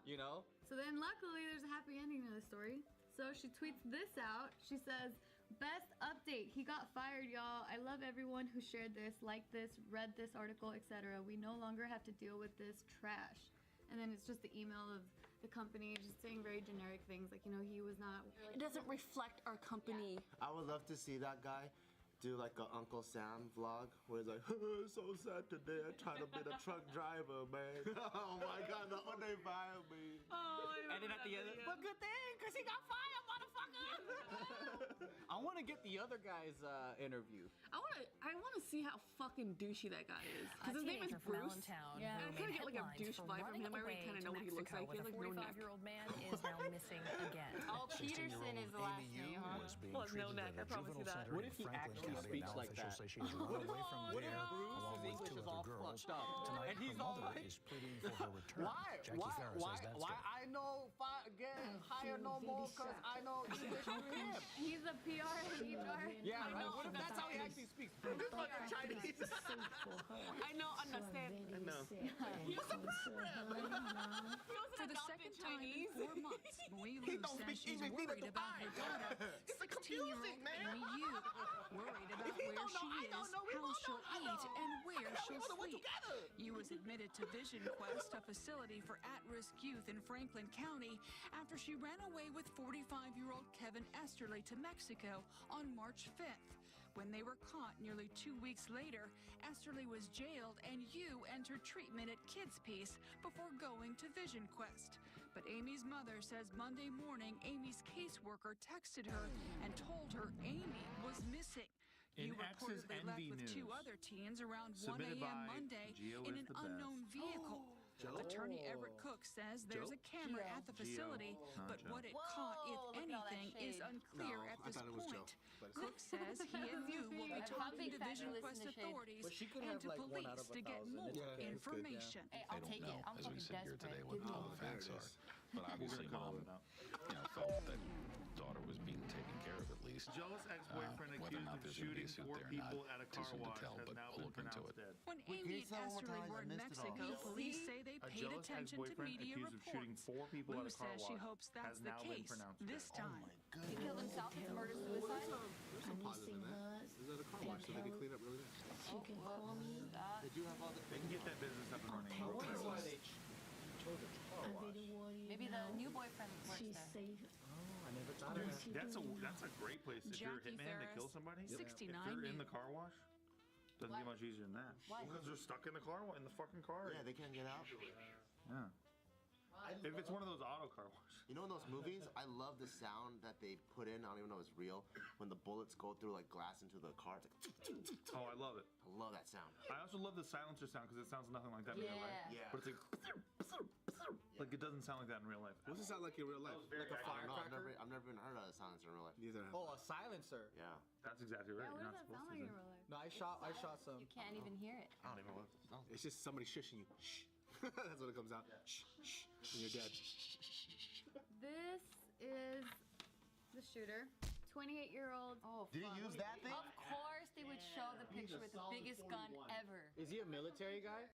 You know? So then luckily there's a happy ending to the story. So she tweets this out. She says, "Best update. He got fired, y'all. I love everyone who shared this, liked this, read this article, etc. We no longer have to deal with this trash." And then it's just the email of the company just saying very generic things like, he was not. It doesn't reflect our company. I would love to see that guy do like a Uncle Sam vlog where he's like, so sad today. I tried to be a truck driver, man. Oh my God, not when they fired me. Oh, and then at the end, but good thing, because he got fired, motherfucker. I want to get the other guy's interview. I want to see how fucking douchey that guy is. Because his name is Bruce. Yeah. I kind of get like a douche vibe from him. I already kind of know what he looks like. He has like no neck. 45-year-old man is now missing again. Oh, Peterson is the last name, huh? Well, no neck. I promise you that. What if he actually speaks like that? What if Bruce's English is all fucked up? And he's all like, why I know hire no more because I know English from him. He's a PR and HR. Yeah, right. What if that's how he actually speaks? This fucking Chinese. I know, understand. I know. For the second time in 4 months, Marie Lou says she's worried about her daughter, 16-year-old Amy Yu. Worried about where she is, how she'll eat, and where she'll sleep. Yu was admitted to Vision Quest, a facility for at-risk youth in Franklin County, after she ran away with 45-year-old Kevin Esterly to Mexico on March 5th. When they were caught nearly 2 weeks later, Esterly was jailed and Yu entered treatment at Kids Peace before going to Vision Quest. But Amy's mother says Monday morning, Amy's caseworker texted her and told her Amy was missing. In You X's reportedly left Envy with News, 2 other teens around 1 submitted a.m. by Monday Gio in is an the unknown best. vehicle. Attorney Everett Cook says there's a camera at the facility, but what it caught, if anything, is unclear at this point. Cook says he and you will be talking to Vision Quest authorities But she could and have to like 1 out police of to get 1,000. more It's okay. information. Hey, I I'll don't take know it. I'm as we fucking sit here today desperate. what all the facts are. But obviously, mom, felt that daughter was being taken care of at least. Joe's ex-boyfriend Whether or accused not of there's going to be shooting a suit 4 there or people not, at a too car soon to wash tell, has but now we'll been look into pronounced it. dead. When Wait, can Amy you and say it one more Esterly time? were I in missed it all. Mexico, police say they A paid jealous attention to ex-boyfriend media accused of shooting reports. 4 people Lou at a car says she wash hopes that's has the now been case pronounced this dead. time. He killed himself. It's murder suicide. There's some positive in that. This is at a car wash, so they can clean up really nice. She can call me. Did you have all the They can get that business up and running. Tell real her quick. I really want you Maybe to know the new boyfriend works she's there. safe. I never thought of that. That's a great place if you're a Jackie hitman to kill Ferris, somebody. 69 If you're in new. the car wash, doesn't get much easier than that. Why? Because they're stuck in the car in the fucking car. Yeah, they can't get out. Yeah. If it's one of those auto car washes. You know in those movies, I love the sound that they put in. I don't even know if it's real. When the bullets go through like glass into the car, it's like. Oh, I love it. I love that sound. I also love the silencer sound because it sounds nothing like that in real life. Yeah. But it's like it doesn't sound like that in real life. What's it sound like in real life? Very Like a accurate. No, firecracker? I've never even heard of a silencer in real life. Neither have Oh, a silencer. Yeah. That's exactly right. Yeah, what You're does not that sound supposed like to. in real life? No, I shot some. You can't even hear it. I don't even know what it sounds like. It's just somebody shushing you. Shh. That's what it comes out. Shh, shh. And you're dead. This is the shooter. 28-year-old. Oh, Did he fuck. use that thing? Of course, they would show the picture with the biggest gun ever. Is he a military guy?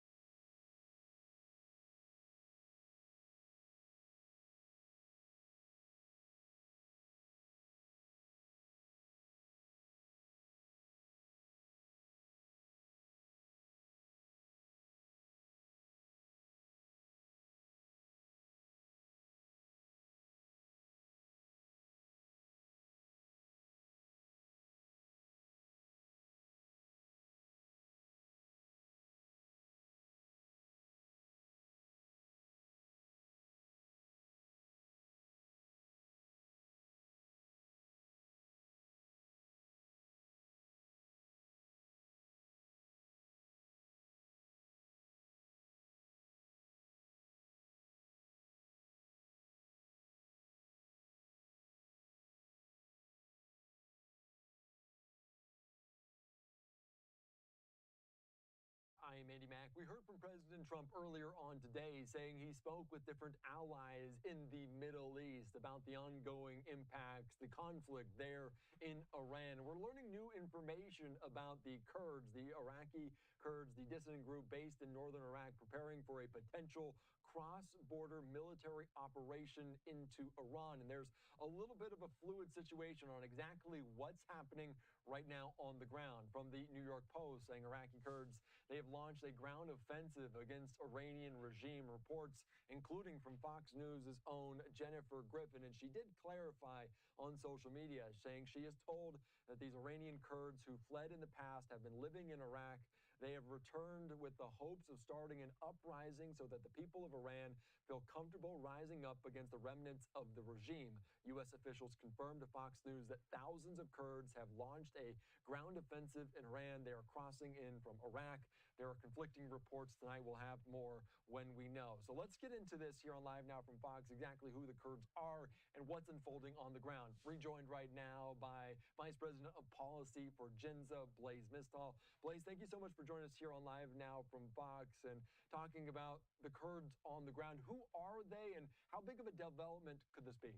I'm Andy Mack. We heard from President Trump earlier on today saying he spoke with different allies in the Middle East about the ongoing impacts, the conflict there in Iran. We're learning new information about the Kurds, the Iraqi Kurds, the dissident group based in northern Iraq, preparing for a potential cross-border military operation into Iran. And there's a little bit of a fluid situation on exactly what's happening right now on the ground. From the New York Post saying Iraqi Kurds, they have launched a ground offensive against Iranian regime. Reports, including from Fox News' own Jennifer Griffin, and she did clarify on social media, saying she is told that these Iranian Kurds who fled in the past have been living in Iraq. They have returned with the hopes of starting an uprising so that the people of Iran feel comfortable rising up against the remnants of the regime. U.S. officials confirmed to Fox News that thousands of Kurds have launched a ground offensive in Iran. They are crossing in from Iraq. There are conflicting reports tonight. We'll have more when we know. So let's get into this here on Live Now from Fox, exactly who the Kurds are and what's unfolding on the ground. Rejoined right now by Vice President of Policy for GINZA, Blaise Mistal. Blaise, thank you so much for joining us here on Live Now from Fox and talking about the Kurds on the ground. Who are they and how big of a development could this be?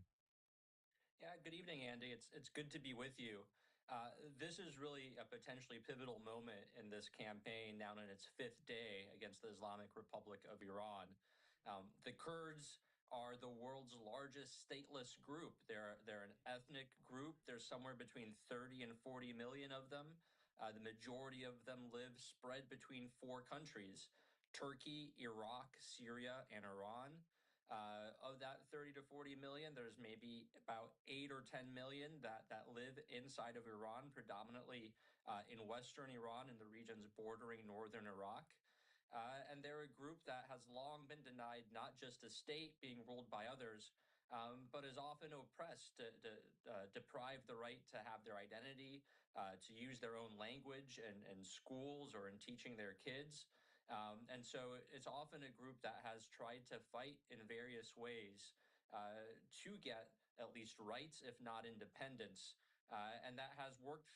Yeah, good evening, Andy. It's good to be with you. This is really a potentially pivotal moment in this campaign, now in its 5th day against the Islamic Republic of Iran. The Kurds are the world's largest stateless group. They're an ethnic group. There's somewhere between 30 and 40 million of them. The majority of them live spread between 4 countries: Turkey, Iraq, Syria, and Iran. Of that 30 to 40 million, there's maybe about 8 or 10 million that live inside of Iran, predominantly in Western Iran and the regions bordering northern Iraq. And they're a group that has long been denied not just a state being ruled by others, but is often oppressed, deprived the right to have their identity, to use their own language in schools or in teaching their kids. And so it's often a group that has tried to fight in various ways to get at least rights, if not independence. And that has worked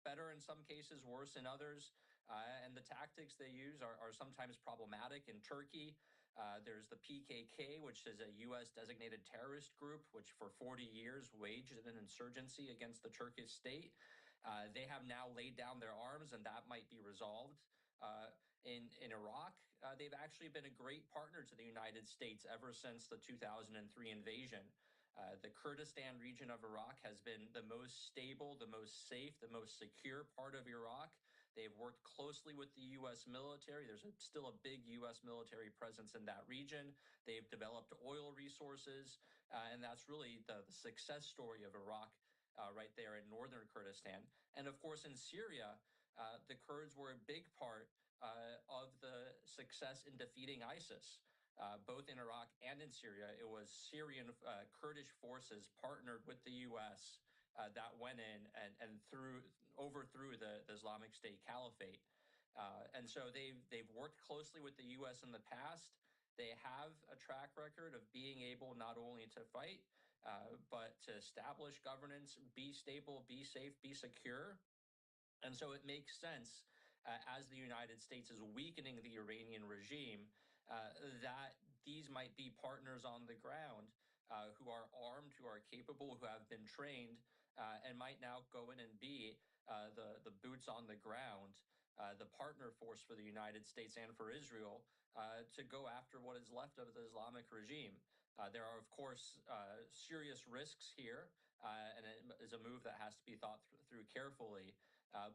better in some cases, worse in others. And the tactics they use are sometimes problematic. In Turkey, there's the PKK, which is a U.S. designated terrorist group, which for 40 years waged an insurgency against the Turkish state. They have now laid down their arms, and that might be resolved. In Iraq, they've actually been a great partner to the United States ever since the 2003 invasion. The Kurdistan region of Iraq has been the most stable, the most safe, the most secure part of Iraq. They've worked closely with the U.S. military. There's still a big U.S. military presence in that region. They've developed oil resources, and that's really the success story of Iraq right there in northern Kurdistan. And of course, in Syria, the Kurds were a big part of the success in defeating ISIS. Both in Iraq and in Syria, it was Syrian Kurdish forces partnered with the U.S. That went in and overthrew the Islamic State Caliphate. And so they've worked closely with the U.S. in the past. They have a track record of being able not only to fight, but to establish governance, be stable, be safe, be secure. And so it makes sense as the United States is weakening the Iranian regime that these might be partners on the ground who are armed, who are capable, who have been trained, and might now go in and be the boots on the ground, the partner force for the United States and for Israel to go after what is left of the Islamic regime. There are, of course, serious risks here, and it is a move that has to be thought through carefully.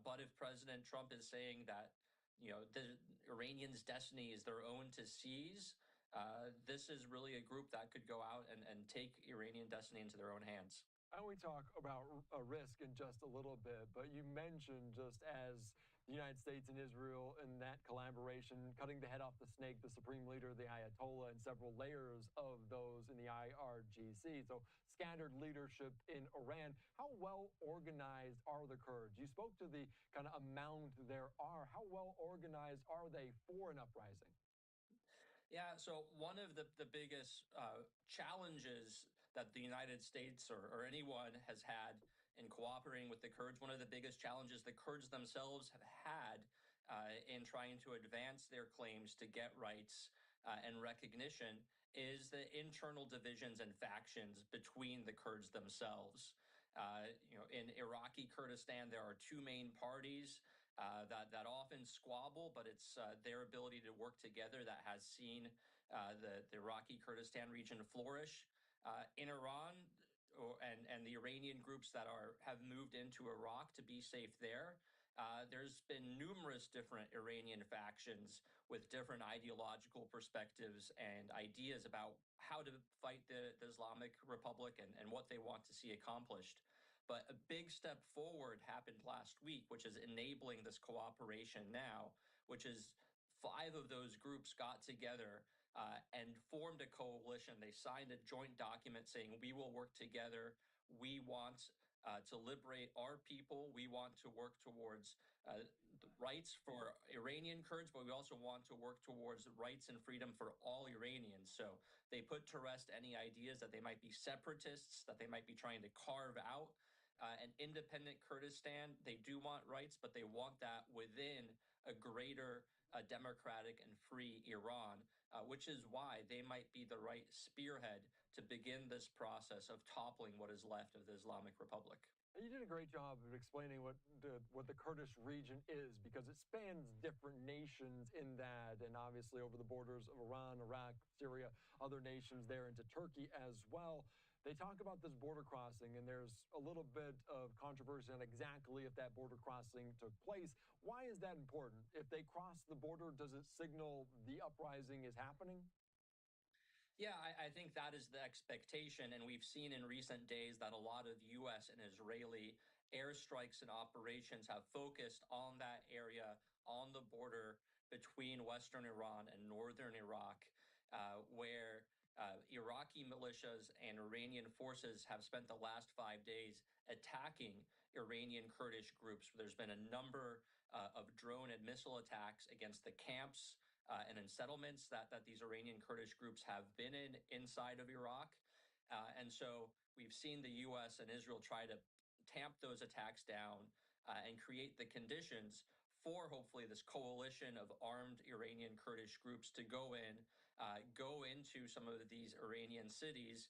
But if President Trump is saying that, the Iranians' destiny is their own to seize, this is really a group that could go out and take Iranian destiny into their own hands. I know we talk about a risk in just a little bit, but you mentioned just as the United States and Israel in that collaboration, cutting the head off the snake, the supreme leader, the Ayatollah, and several layers of those in the IRGC. So scattered leadership in Iran. How well organized are the Kurds? You spoke to the kind of amount there are. How well organized are they for an uprising? Yeah, so one of the biggest challenges that the United States or anyone has had in cooperating with the Kurds, one of the biggest challenges the Kurds themselves have had in trying to advance their claims to get rights and recognition is the internal divisions and factions between the Kurds themselves. In Iraqi Kurdistan, there are two main parties that often squabble, but it's their ability to work together that has seen the Iraqi Kurdistan region flourish. In Iran, and the Iranian groups that have moved into Iraq to be safe there, there's been numerous different Iranian factions with different ideological perspectives and ideas about how to fight the Islamic Republic and what they want to see accomplished. But a big step forward happened last week, which is enabling this cooperation now, which is 5 of those groups got together and formed a coalition. They signed a joint document saying, we will work together. We want to liberate our people. We want to work towards rights for Iranian Kurds, but we also want to work towards rights and freedom for all Iranians. So they put to rest any ideas that they might be separatists, that they might be trying to carve out an independent Kurdistan. They do want rights, but they want that within a greater democratic and free Iran, which is why they might be the right spearhead to begin this process of toppling what is left of the Islamic Republic. You did a great job of explaining what the Kurdish region is, because it spans different nations in that, and obviously over the borders of Iran, Iraq, Syria, other nations there into Turkey as well. They talk about this border crossing, and there's a little bit of controversy on exactly if that border crossing took place. Why is that important? If they cross the border, does it signal the uprising is happening? Yeah, I think that is the expectation. And we've seen in recent days that a lot of U.S. and Israeli airstrikes and operations have focused on that area, on the border, between Western Iran and northern Iraq, where Iraqi militias and Iranian forces have spent the last 5 days attacking Iranian Kurdish groups. There's been a number of drone and missile attacks against the camps and in settlements that these Iranian Kurdish groups have been in inside of Iraq. And so we've seen the U.S. and Israel try to tamp those attacks down and create the conditions for hopefully this coalition of armed Iranian Kurdish groups to go into some of these Iranian cities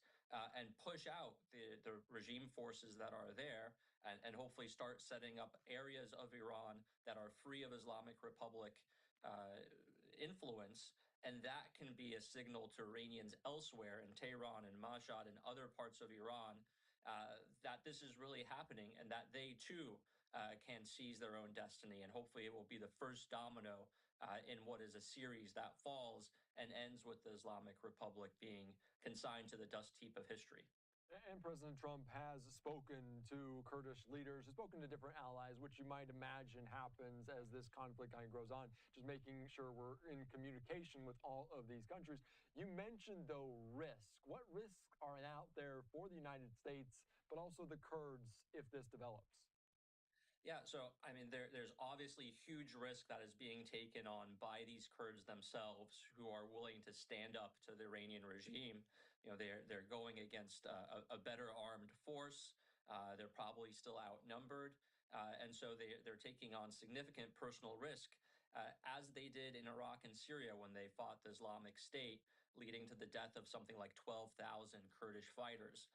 and push out the regime forces that are there and hopefully start setting up areas of Iran that are free of Islamic Republic influence. And that can be a signal to Iranians elsewhere in Tehran and Mashhad and other parts of Iran that this is really happening and that they too can seize their own destiny. And hopefully it will be the first domino in what is a series that falls and ends with the Islamic Republic being consigned to the dust heap of history. And President Trump has spoken to Kurdish leaders, has spoken to different allies, which you might imagine happens as this conflict kind of grows on, just making sure we're in communication with all of these countries. You mentioned, though, risk. What risks are out there for the United States, but also the Kurds if this develops? Yeah, so I mean, there's obviously huge risk that is being taken on by these Kurds themselves, who are willing to stand up to the Iranian regime. You know, they're going against a better armed force. They're probably still outnumbered, and so they're taking on significant personal risk, as they did in Iraq and Syria when they fought the Islamic State, leading to the death of something like 12,000 Kurdish fighters.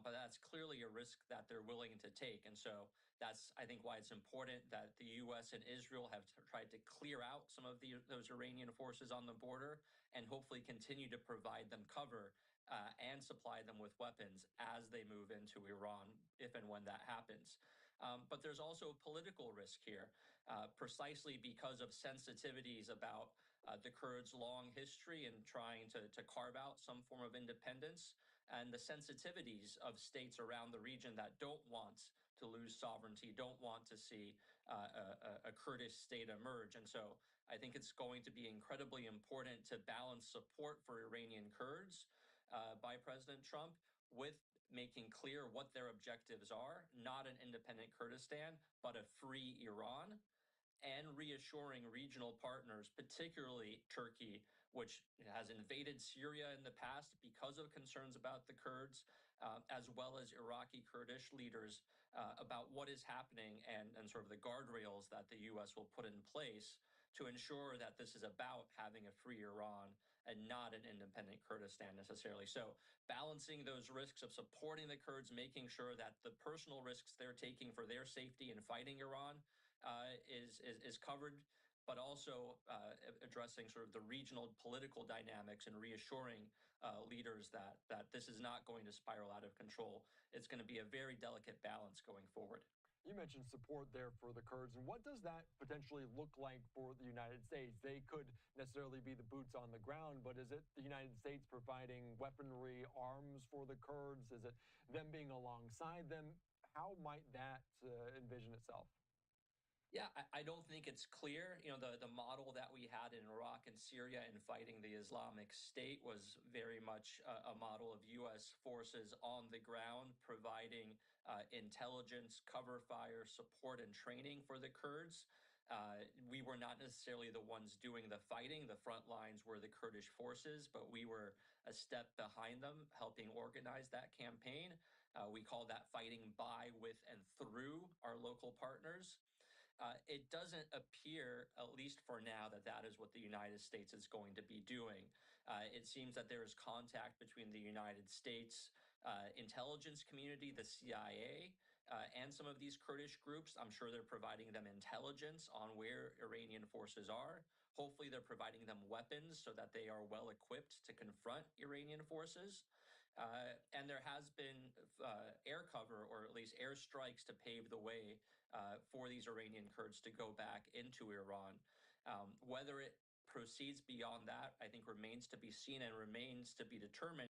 But that's clearly a risk that they're willing to take. And so that's, I think, why it's important that the U.S. and Israel have tried to clear out some of those Iranian forces on the border and hopefully continue to provide them cover and supply them with weapons as they move into Iran, if and when that happens. But there's also political risk here, precisely because of sensitivities about the Kurds' long history and trying to carve out some form of independence, and the sensitivities of states around the region that don't want to lose sovereignty, don't want to see a Kurdish state emerge. And so I think it's going to be incredibly important to balance support for Iranian Kurds by President Trump with making clear what their objectives are, not an independent Kurdistan, but a free Iran, and reassuring regional partners, particularly Turkey, which has invaded Syria in the past because of concerns about the Kurds, as well as Iraqi Kurdish leaders about what is happening and sort of the guardrails that the U.S. will put in place to ensure that this is about having a free Iran and not an independent Kurdistan necessarily. So balancing those risks of supporting the Kurds, making sure that the personal risks they're taking for their safety in fighting Iran is covered, but also addressing sort of the regional political dynamics and reassuring leaders that this is not going to spiral out of control. It's going to be a very delicate balance going forward. You mentioned support there for the Kurds, and what does that potentially look like for the United States? They could necessarily be the boots on the ground, but is it the United States providing weaponry, arms for the Kurds? Is it them being alongside them? How might that envision itself? Yeah, I don't think it's clear. You know, the model that we had in Iraq and Syria in fighting the Islamic State was very much a model of U.S. forces on the ground providing intelligence, cover fire, support, and training for the Kurds. We were not necessarily the ones doing the fighting. The front lines were the Kurdish forces, but we were a step behind them, helping organize that campaign. We call that fighting by, with, and through our local partners. It doesn't appear, at least for now, that that is what the United States is going to be doing. It seems that there is contact between the United States intelligence community, the CIA, and some of these Kurdish groups. I'm sure they're providing them intelligence on where Iranian forces are. Hopefully, they're providing them weapons so that they are well equipped to confront Iranian forces. And there has been air cover, or at least airstrikes, to pave the way for these Iranian Kurds to go back into Iran. Whether it proceeds beyond that, I think, remains to be seen and remains to be determined.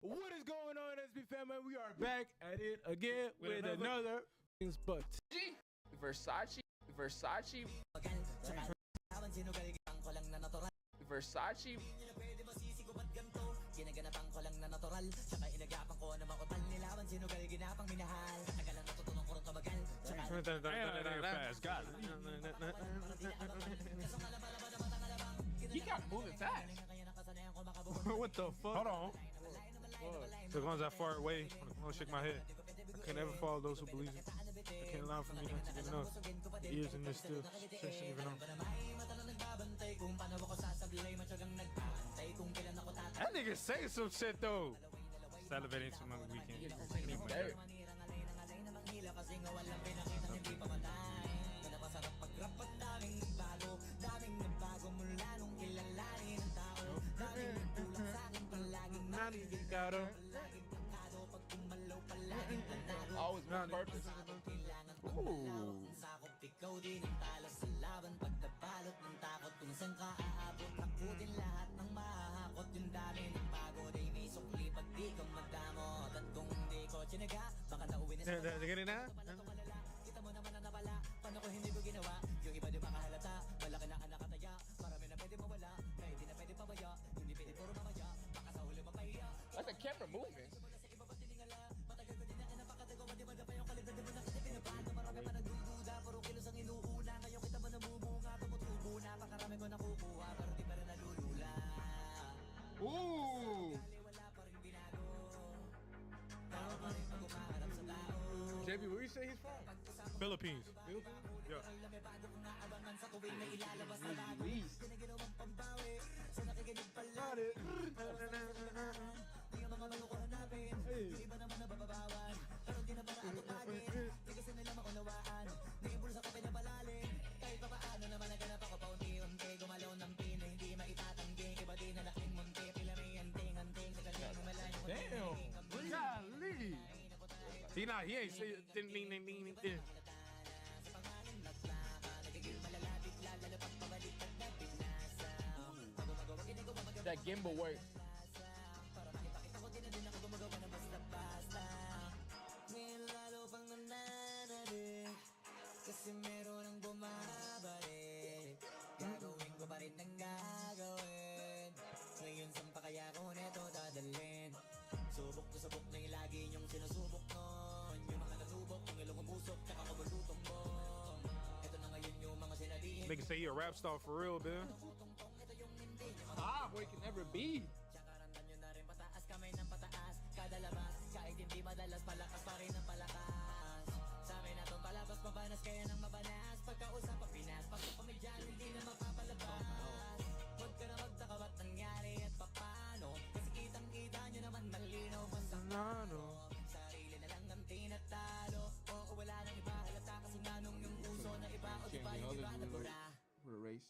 What is going on, SB family? We are back at it again with another but Versace. Versace. Ginaganapan ko lang na natural. Tsaka inagapan ko na makutal. Nilawan sinugal ginapang minahal. Tagal ang natutunong ko rin tumagal. fast. Got it. He got moving fast. What the fuck? Hold on. So long as I far away, I'm gonna shake my head. I can never follow those who believe it. I can't allow for me not to get enough. The ears in this still. Shouldn't even know. That nigga say some shit though. Salivating to my weekend. Always with purpose. Get it now? That's the camera moving. Ooh. JB, where you say he's from? Philippines. Yeah. Damn. Golly. See, now he ain't say ding ding ding ding ding. That gimbal work. Kasi meron ang bumabalik. Gagawin ko pa rin ang gagawin. Ngayon saan pa kaya ko neto dadalhin? Subok to subok na yung lagi niyong sinusubok nun. Yung mga nasubok, yung ilong umusok, tsaka kumulutong mo. Ito na ngayon yung mga sinabihin. Nigga say he a rap star for real, man. Ah, boy, can never be. Tsakaramdam nyo na rin pataas, kamay ng pataas. Kada labas, kahit hindi madalas, palakas pa rin ang palakas. Sa amin na itong palabas, mabanas kaya ng mabanas. Pagkausap ang Pinas, pagkapamilyan, hindi na mapapalabas. Huwag ka na magtaka ba't nangyari at papano. Kasi kitang-kita nyo naman malinaw basta ano. Sarili na lang ang tinatalo. Oo, wala nang iba halata kasi nanong yung uso na iba. O di ba yung iba na bura. With a race.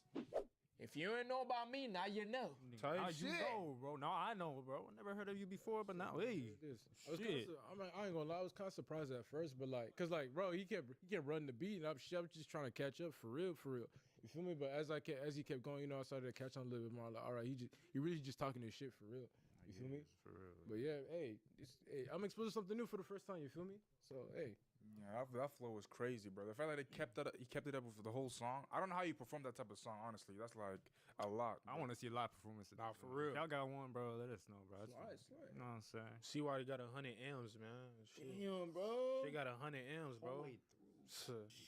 If you ain't know about me, now you know. Now you know, bro. Now I know, bro. Never heard of you before, but now, hey, shit. I ain't gonna lie, I was kind of surprised at first, but like, cause like, bro, he kept running the beat, and I was just trying to catch up for real. You feel me? But as he kept going, you know, I started to catch on a little bit more. Like, all right, he really just talking this shit for real. You feel me? For real. But yeah, hey, I'm exposing something new for the first time. You feel me? So hey. Yeah, that flow was crazy, bro. The fact that he kept it up for the whole song. I don't know how you perform that type of song, honestly. That's like a lot. I want to see a live performance. Nah, for real. If y'all got one, bro, let us know, bro. Slide. You know what I'm saying? See why he got 100 M's, man. Damn, bro. She got 100 M's, bro.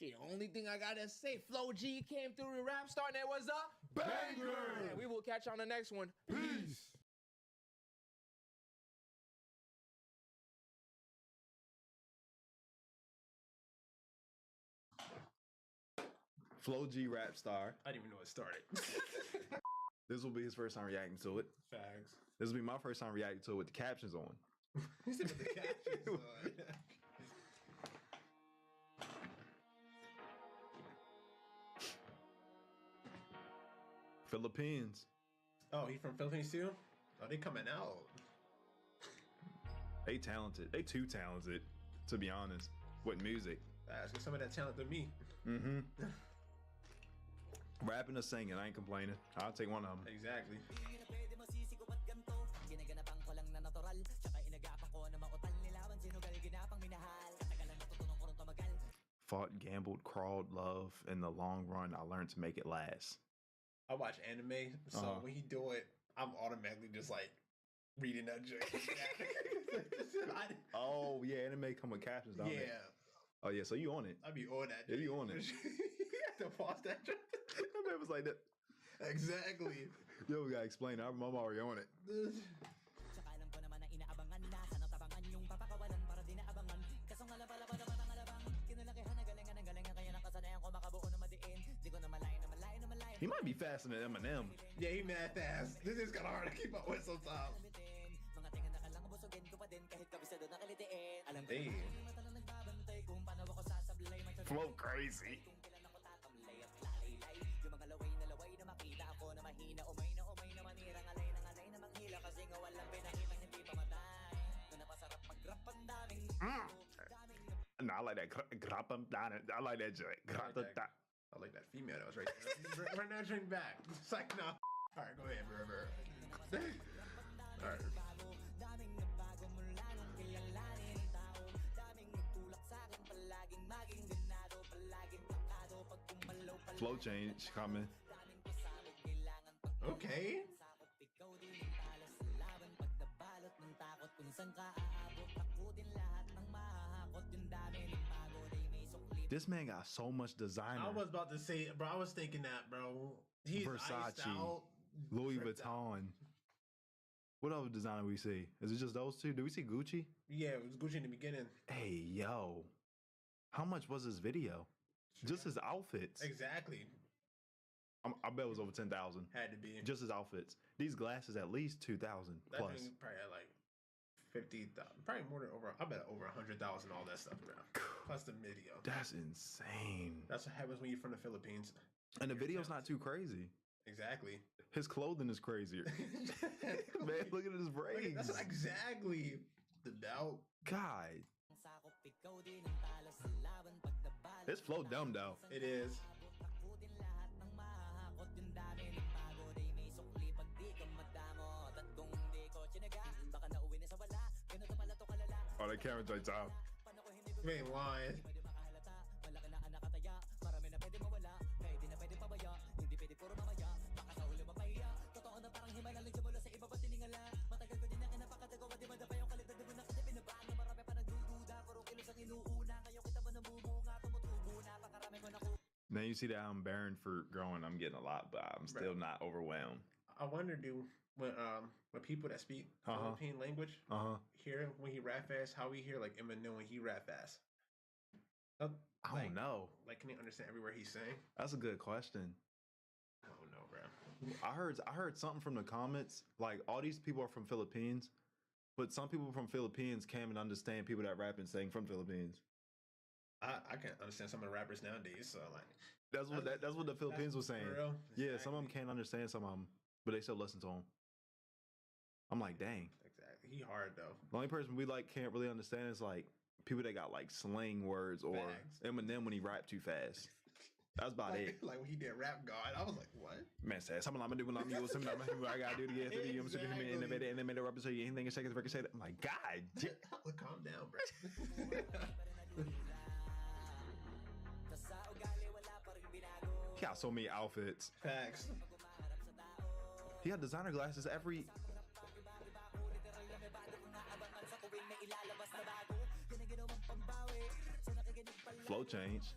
Shit, only thing I gotta say, Flo G came through with Rap Star and it was a banger. And we will catch you on the next one. Peace. Flo G Rap Star. I didn't even know it started. This will be his first time reacting to it. Facts. This will be my first time reacting to it with the captions on. He said with the captions on. Philippines. Oh, he from Philippines too? Oh, they coming out. They talented. They too talented, to be honest, with music. Get some of that talent than me. Mm-hmm. Rapping or singing, I ain't complaining. I'll take one of them. Exactly. fought, gambled, crawled, love. In the long run, I learned to make it last. I watch anime, so when he do it, I'm automatically just like reading that joke. Oh yeah, anime come with captions, don't it? Yeah. Oh yeah, so you on it? I be on that. Yeah, you on it. You have to pause that joke. That man was like that. Exactly. Yo, we gotta explain it. I'm already on it. He might be faster than Eminem. Yeah, he mad fast. This is kind of hard to keep up with sometimes. Damn. Flow crazy. No, I like that. I like that joint. I like that female that was right there. Run that drink back. It's like, no. All right, go ahead, bro. All right. Flow change coming. Okay. This man got so much designer. I was about to say, bro. I was thinking that, bro. He's iced Versace, out. Louis Vuitton. What other designer we see? Is it just those two? Do we see Gucci? Yeah, it was Gucci in the beginning. Hey, yo. How much was this video? Just his outfits. Exactly. I bet it was over 10,000. Had to be. Just his outfits. These glasses at least 2,000 That plus. thing probably had like 50,000. Probably more than over. I bet over 100,000. All that stuff, bro. Plus the video. That's insane. That's what happens when you're from the Philippines. And the video's not too crazy. Exactly. His clothing is crazier. Man, look at his braids. That's exactly the belt. God. This flow dumb though. It is. Oh, that camera joint's out. You ain't lying. Now you see that I'm barren for growing. I'm getting a lot, but I'm still not overwhelmed. I wonder, when people that speak Philippine language hear when he rap fast, how we hear like Eminem when he rap fast. I don't know. Like, can you understand every word he's saying? That's a good question. I don't know, bro. I heard something from the comments. Like all these people are from Philippines, but some people from Philippines can't even understand people that rap and sing from Philippines. I can't understand some of the rappers nowadays. So like, that's what the Philippines was saying. for real. Yeah, some of them can't understand some of them, but they still listen to him. I'm like, dang. Exactly. He hard though. The only person we like can't really understand is like people that got like slang words or Eminem when he rap too fast. That's about it. Like when he did Rap God, I was like, what? Man said something I'm gonna do when I'm you something I gotta do to get to you. And they made a rapper say anything and shake his record say that. I'm like, God, calm down, bro. He got so many outfits. Facts. He got designer glasses every. Flow change.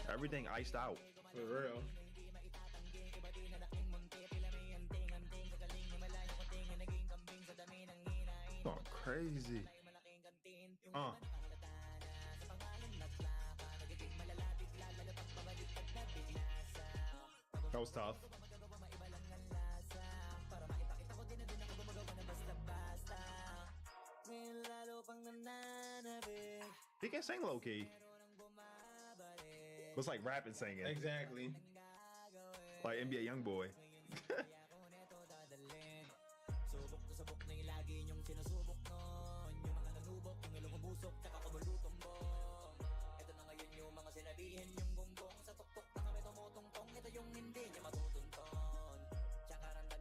Everything iced out. For real. Oh, crazy. That was tough. He can sing low key. It's like rapping singing. Exactly. Like NBA Youngboy.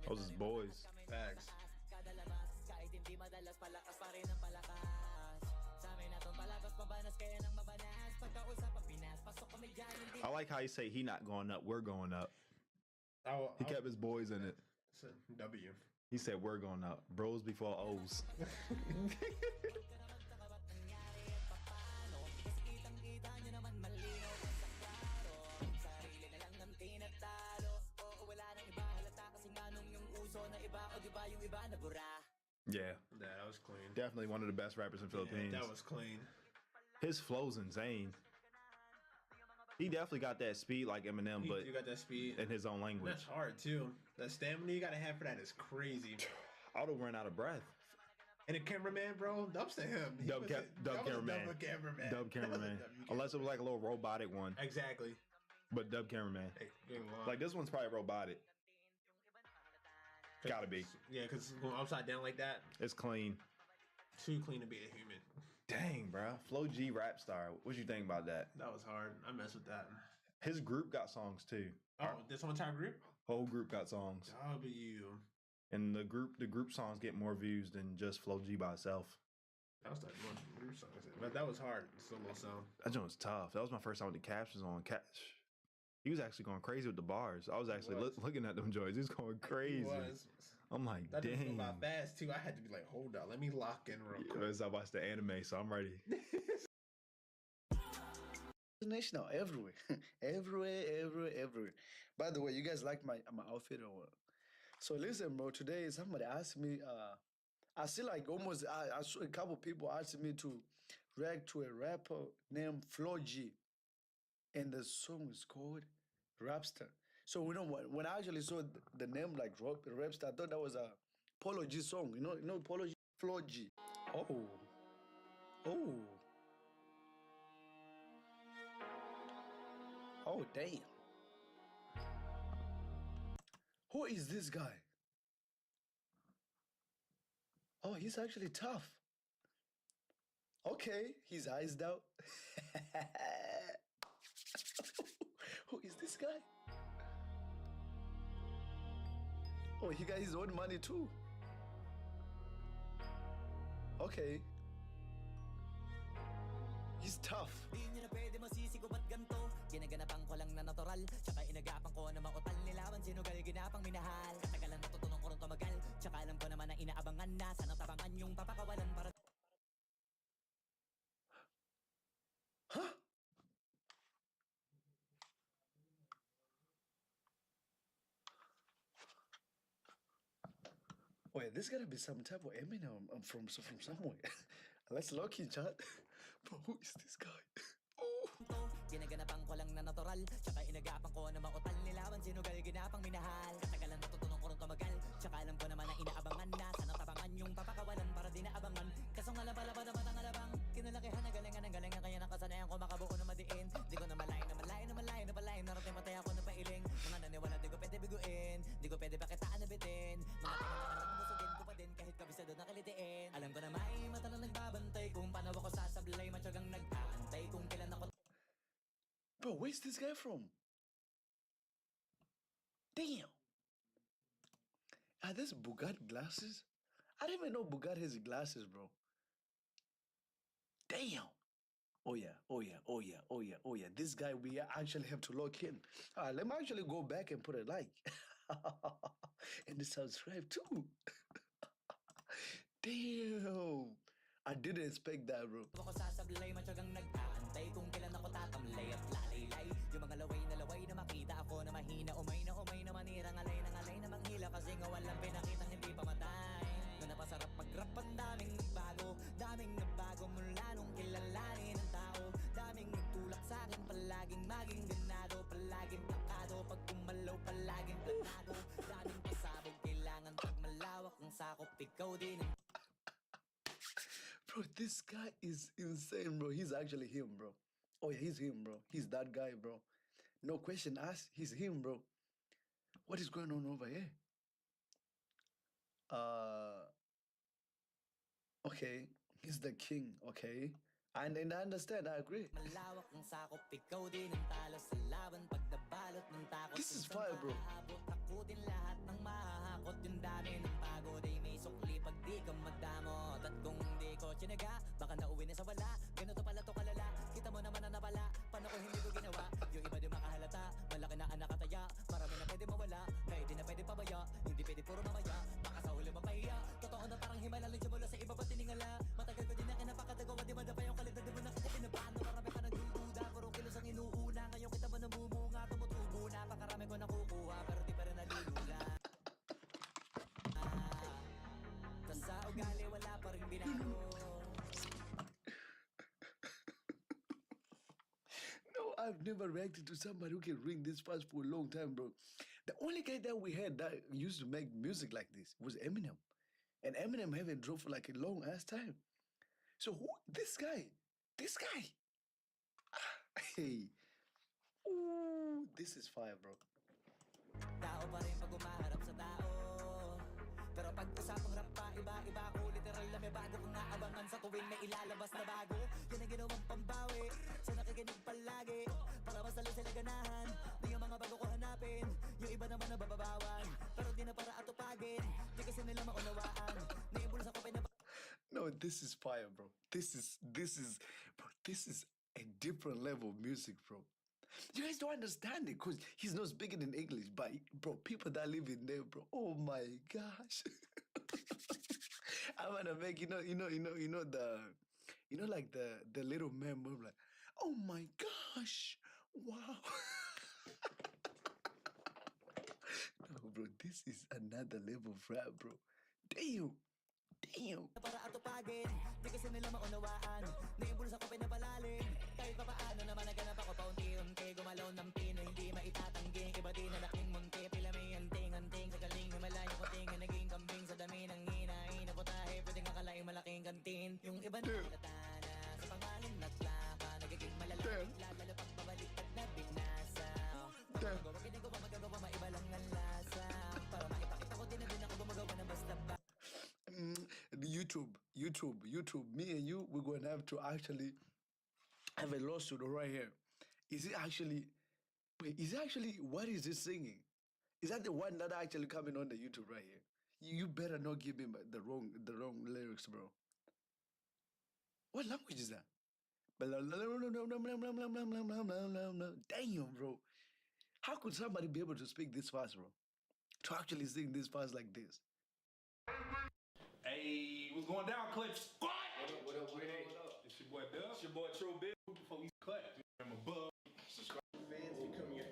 Those is boys. Facts. I like how you say he not going up, we're going up. He kept his boys in it. It's a W. He said we're going up. Bros before O's. Yeah. That was clean. Definitely one of the best rappers in Philippines. That was clean. His flow's insane. He definitely got that speed like Eminem, but you got that speed in his own language. That's hard too. The stamina you gotta have for that is crazy. I would run out of breath. And the cameraman, bro, ups to him. Dub cameraman. Dub cameraman. Unless it was like a little robotic one. Exactly. But dub cameraman. Hey, like this one's probably robotic. Gotta be. Yeah, because going upside down like that. It's clean. Too clean to be a human. Dang, bro. Flo G rap star. What you think about that? That was hard. I messed with that. His group got songs too. Oh, this whole entire group? Whole group got songs. W. And the group songs get more views than just Flo G by itself. That was like one group song. But that was hard. Solo sound. That joint was tough. That was my first time with the captions on. He was actually going crazy with the bars. I was actually looking at them joints. He was going crazy. He was. I'm like, that dang. That didn't go by fast too. I had to be like, hold up, let me lock in real quick. I watched the anime, so I'm ready. National everywhere, everywhere. By the way, you guys like my outfit or what? So listen, bro. Today somebody asked me. I see like almost. I saw a couple people asking me to react to a rapper named Flo G, and the song is called Rapster. So we know when I actually saw the name like Rapster, I thought that was a Polo G song. You know Polo G, Flo G. Oh, damn. Who is this guy? Oh, he's actually tough. Okay, his eyes out. Who is this guy? Oh, he got his own money too. Okay. He's tough. Ginaganapan ko lang na natural, tsaka inagapan ko na mautal nilawan sinugal ginapang minahal. Katagalan natutunan ko rin tumagal, tsaka alam ko naman na inaabangan na sana tabangan yung papakawalan para. Huh? Wait, this gotta be some type of Eminem from somewhere. Let's look in chat. Bro, who is this guy? Ginaganapan ko lang na natural, tsaka inagapan ko na mautal nilawan sinugal ginapang minahal. Katagalan natutunan ko rin tumagal, tsaka alam ko naman na inaabangan na sana tabangan yung papakawalan para di naabangan. Kaso nga lang pala ba naman ang alabang kinalakihan na galingan kaya nakasanayan ko makabuo na madiin. Di ko na malayan narating matay ako na pailing. Mga naniwala di ko pwede biguin, di ko pwede pakitaan na bitin. Mga tinamakan lang busugin ko pa din kahit kabisado na kalitiin. Alam ko na may mata na nagbabantay kung paano ako sasablay, matyagang nag-aantay kung kailan ako. Bro, where's this guy from? Damn. Are these Bugatti glasses? I didn't even know Bugatti has glasses, bro. Damn. Oh yeah. This guy we actually have to lock in. All right, let me actually go back and put a like. And subscribe too. Damn. I didn't expect that, bro. Ako sasablay, matyagang nag-aantay kung kailan ako tatamlay at lalaylay. Yung mga laway na makita ako na mahina, umay na manira, ngalay na manghila kasi nga walang pinakitang hindi pa matay. Na napasarap mag-rap, ang daming nagbago mula nung kilalanin ng tao. Daming nagtulak sa'kin, palaging maging ganado, palaging plakado, pag kumalaw, palaging planado. Daming pasabog, kailangan pag malawak ang sakop, ikaw din ang. Bro, this guy is insane, bro. He's actually him, bro. Oh, yeah, he's him, bro. He's that guy, bro. No question asked. He's him, bro. What is going on over here? Okay. He's the king, okay. And I understand, I agree. Malawak ang sakop, ikaw din ang talo sa laban. Pag nabalot ng takot, This is fire, bro. aabot, takutin lahat ng mahahakot. Yung dami ng pagod ay may sukli pag di ka madamot. At kung hindi ko tinaga, baka nauwi na sa wala. Ganito pala to kalala, kita mo naman na napala. Paano ko hindi ko ginawa? Yung iba di makahalata, malaki na ang nakataya. Marami na pwede mawala, kaya di na pwede pabaya. Hindi pwede puro mamaya, baka sa huli mapahiya. Totoo na parang himala, lalo mula sa iba ba tiningala. Matagal ko din na kinapakatagawa, di madapa yung kalidad, di mo nakikipin paano. Marami pa nagdududa, puro kilos ang inuuna. Ngayon kita mo namumunga, tumutubo na. Pakarami ko nakukuha, pero di pa rin nalulula. Tas sa ugali, wala pa rin binago. No, I've never reacted to somebody who can ring this fast for a long time, bro. The only guy that we had that used to make music like this was Eminem. And Eminem haven't dropped for like a long ass time. So who, this guy, hey, ooh, this is fire, bro. Tao pa rin pag umaharap sa tao. Pero pag usapang rap pa, iba-iba ko. Literal na may bago kong naabangan sa tuwing may ilalabas na bago. Yan ang ginawang pambawi sa nakikinig palagi. Para mas lalo sila ganahan. Di yung mga bago ko hanapin. Yung iba naman na bababawan. Pero di na para atupagin. Di kasi nila maunawaan. Naiimbulsa ko No, this is fire, bro. This is a different level of music, bro. You guys don't understand it because he's not speaking in English, but bro, people that live in there, bro. Oh my gosh. I'm gonna make like the little meme of like, oh my gosh, wow. No, bro, this is another level of rap, bro. Damn. para atupagin. Di kasi nila maunawaan. Naiimbulsa ko pinapalalim. Kahit pa paano naman naganap ako paunti-unti. Gumalaw ng pino, hindi maitatanggi. Iba din na laking munti. Pila may anting-anting. Sa galing himalayo ko tingin. Naging kambing sa dami ng hinahin. Naputahe, pwedeng akalaing malaking kantin. Yung iba na natatana. Sa pangalan naglaka. Nagiging malala. Lalo pag babalik at nabinasa. Magawa ginagawa, magagawa, maiba lang ang lasa. Para maipakita ko din na din ako gumagawa ng basta ba. YouTube, me and you, we're going to have to actually have a lawsuit right here. Is it actually, what is it singing? Is that the one that actually coming on the YouTube right here? You better not give me the wrong lyrics, bro. What language is that? Damn, bro. How could somebody be able to speak this fast, bro? To actually sing this fast like this? Hey, what's going down, Clips? Squad! What up? It's your boy Bill. It's your boy True Bill. Before we clap, I'm above. Subscribe to fans, become your.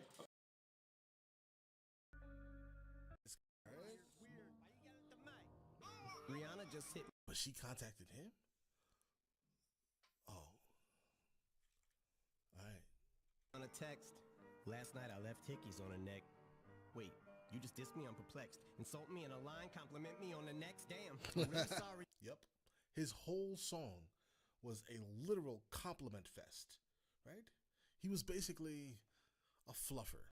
Rihanna just hit. But she contacted him? Oh. Alright. On a text. Last night I left hickeys on her neck. Wait, you just dissed me? I'm perplexed. Insult me in a line, compliment me on the next. Damn. I'm really sorry. Yep. His whole song was a literal compliment fest, right? He was basically a fluffer.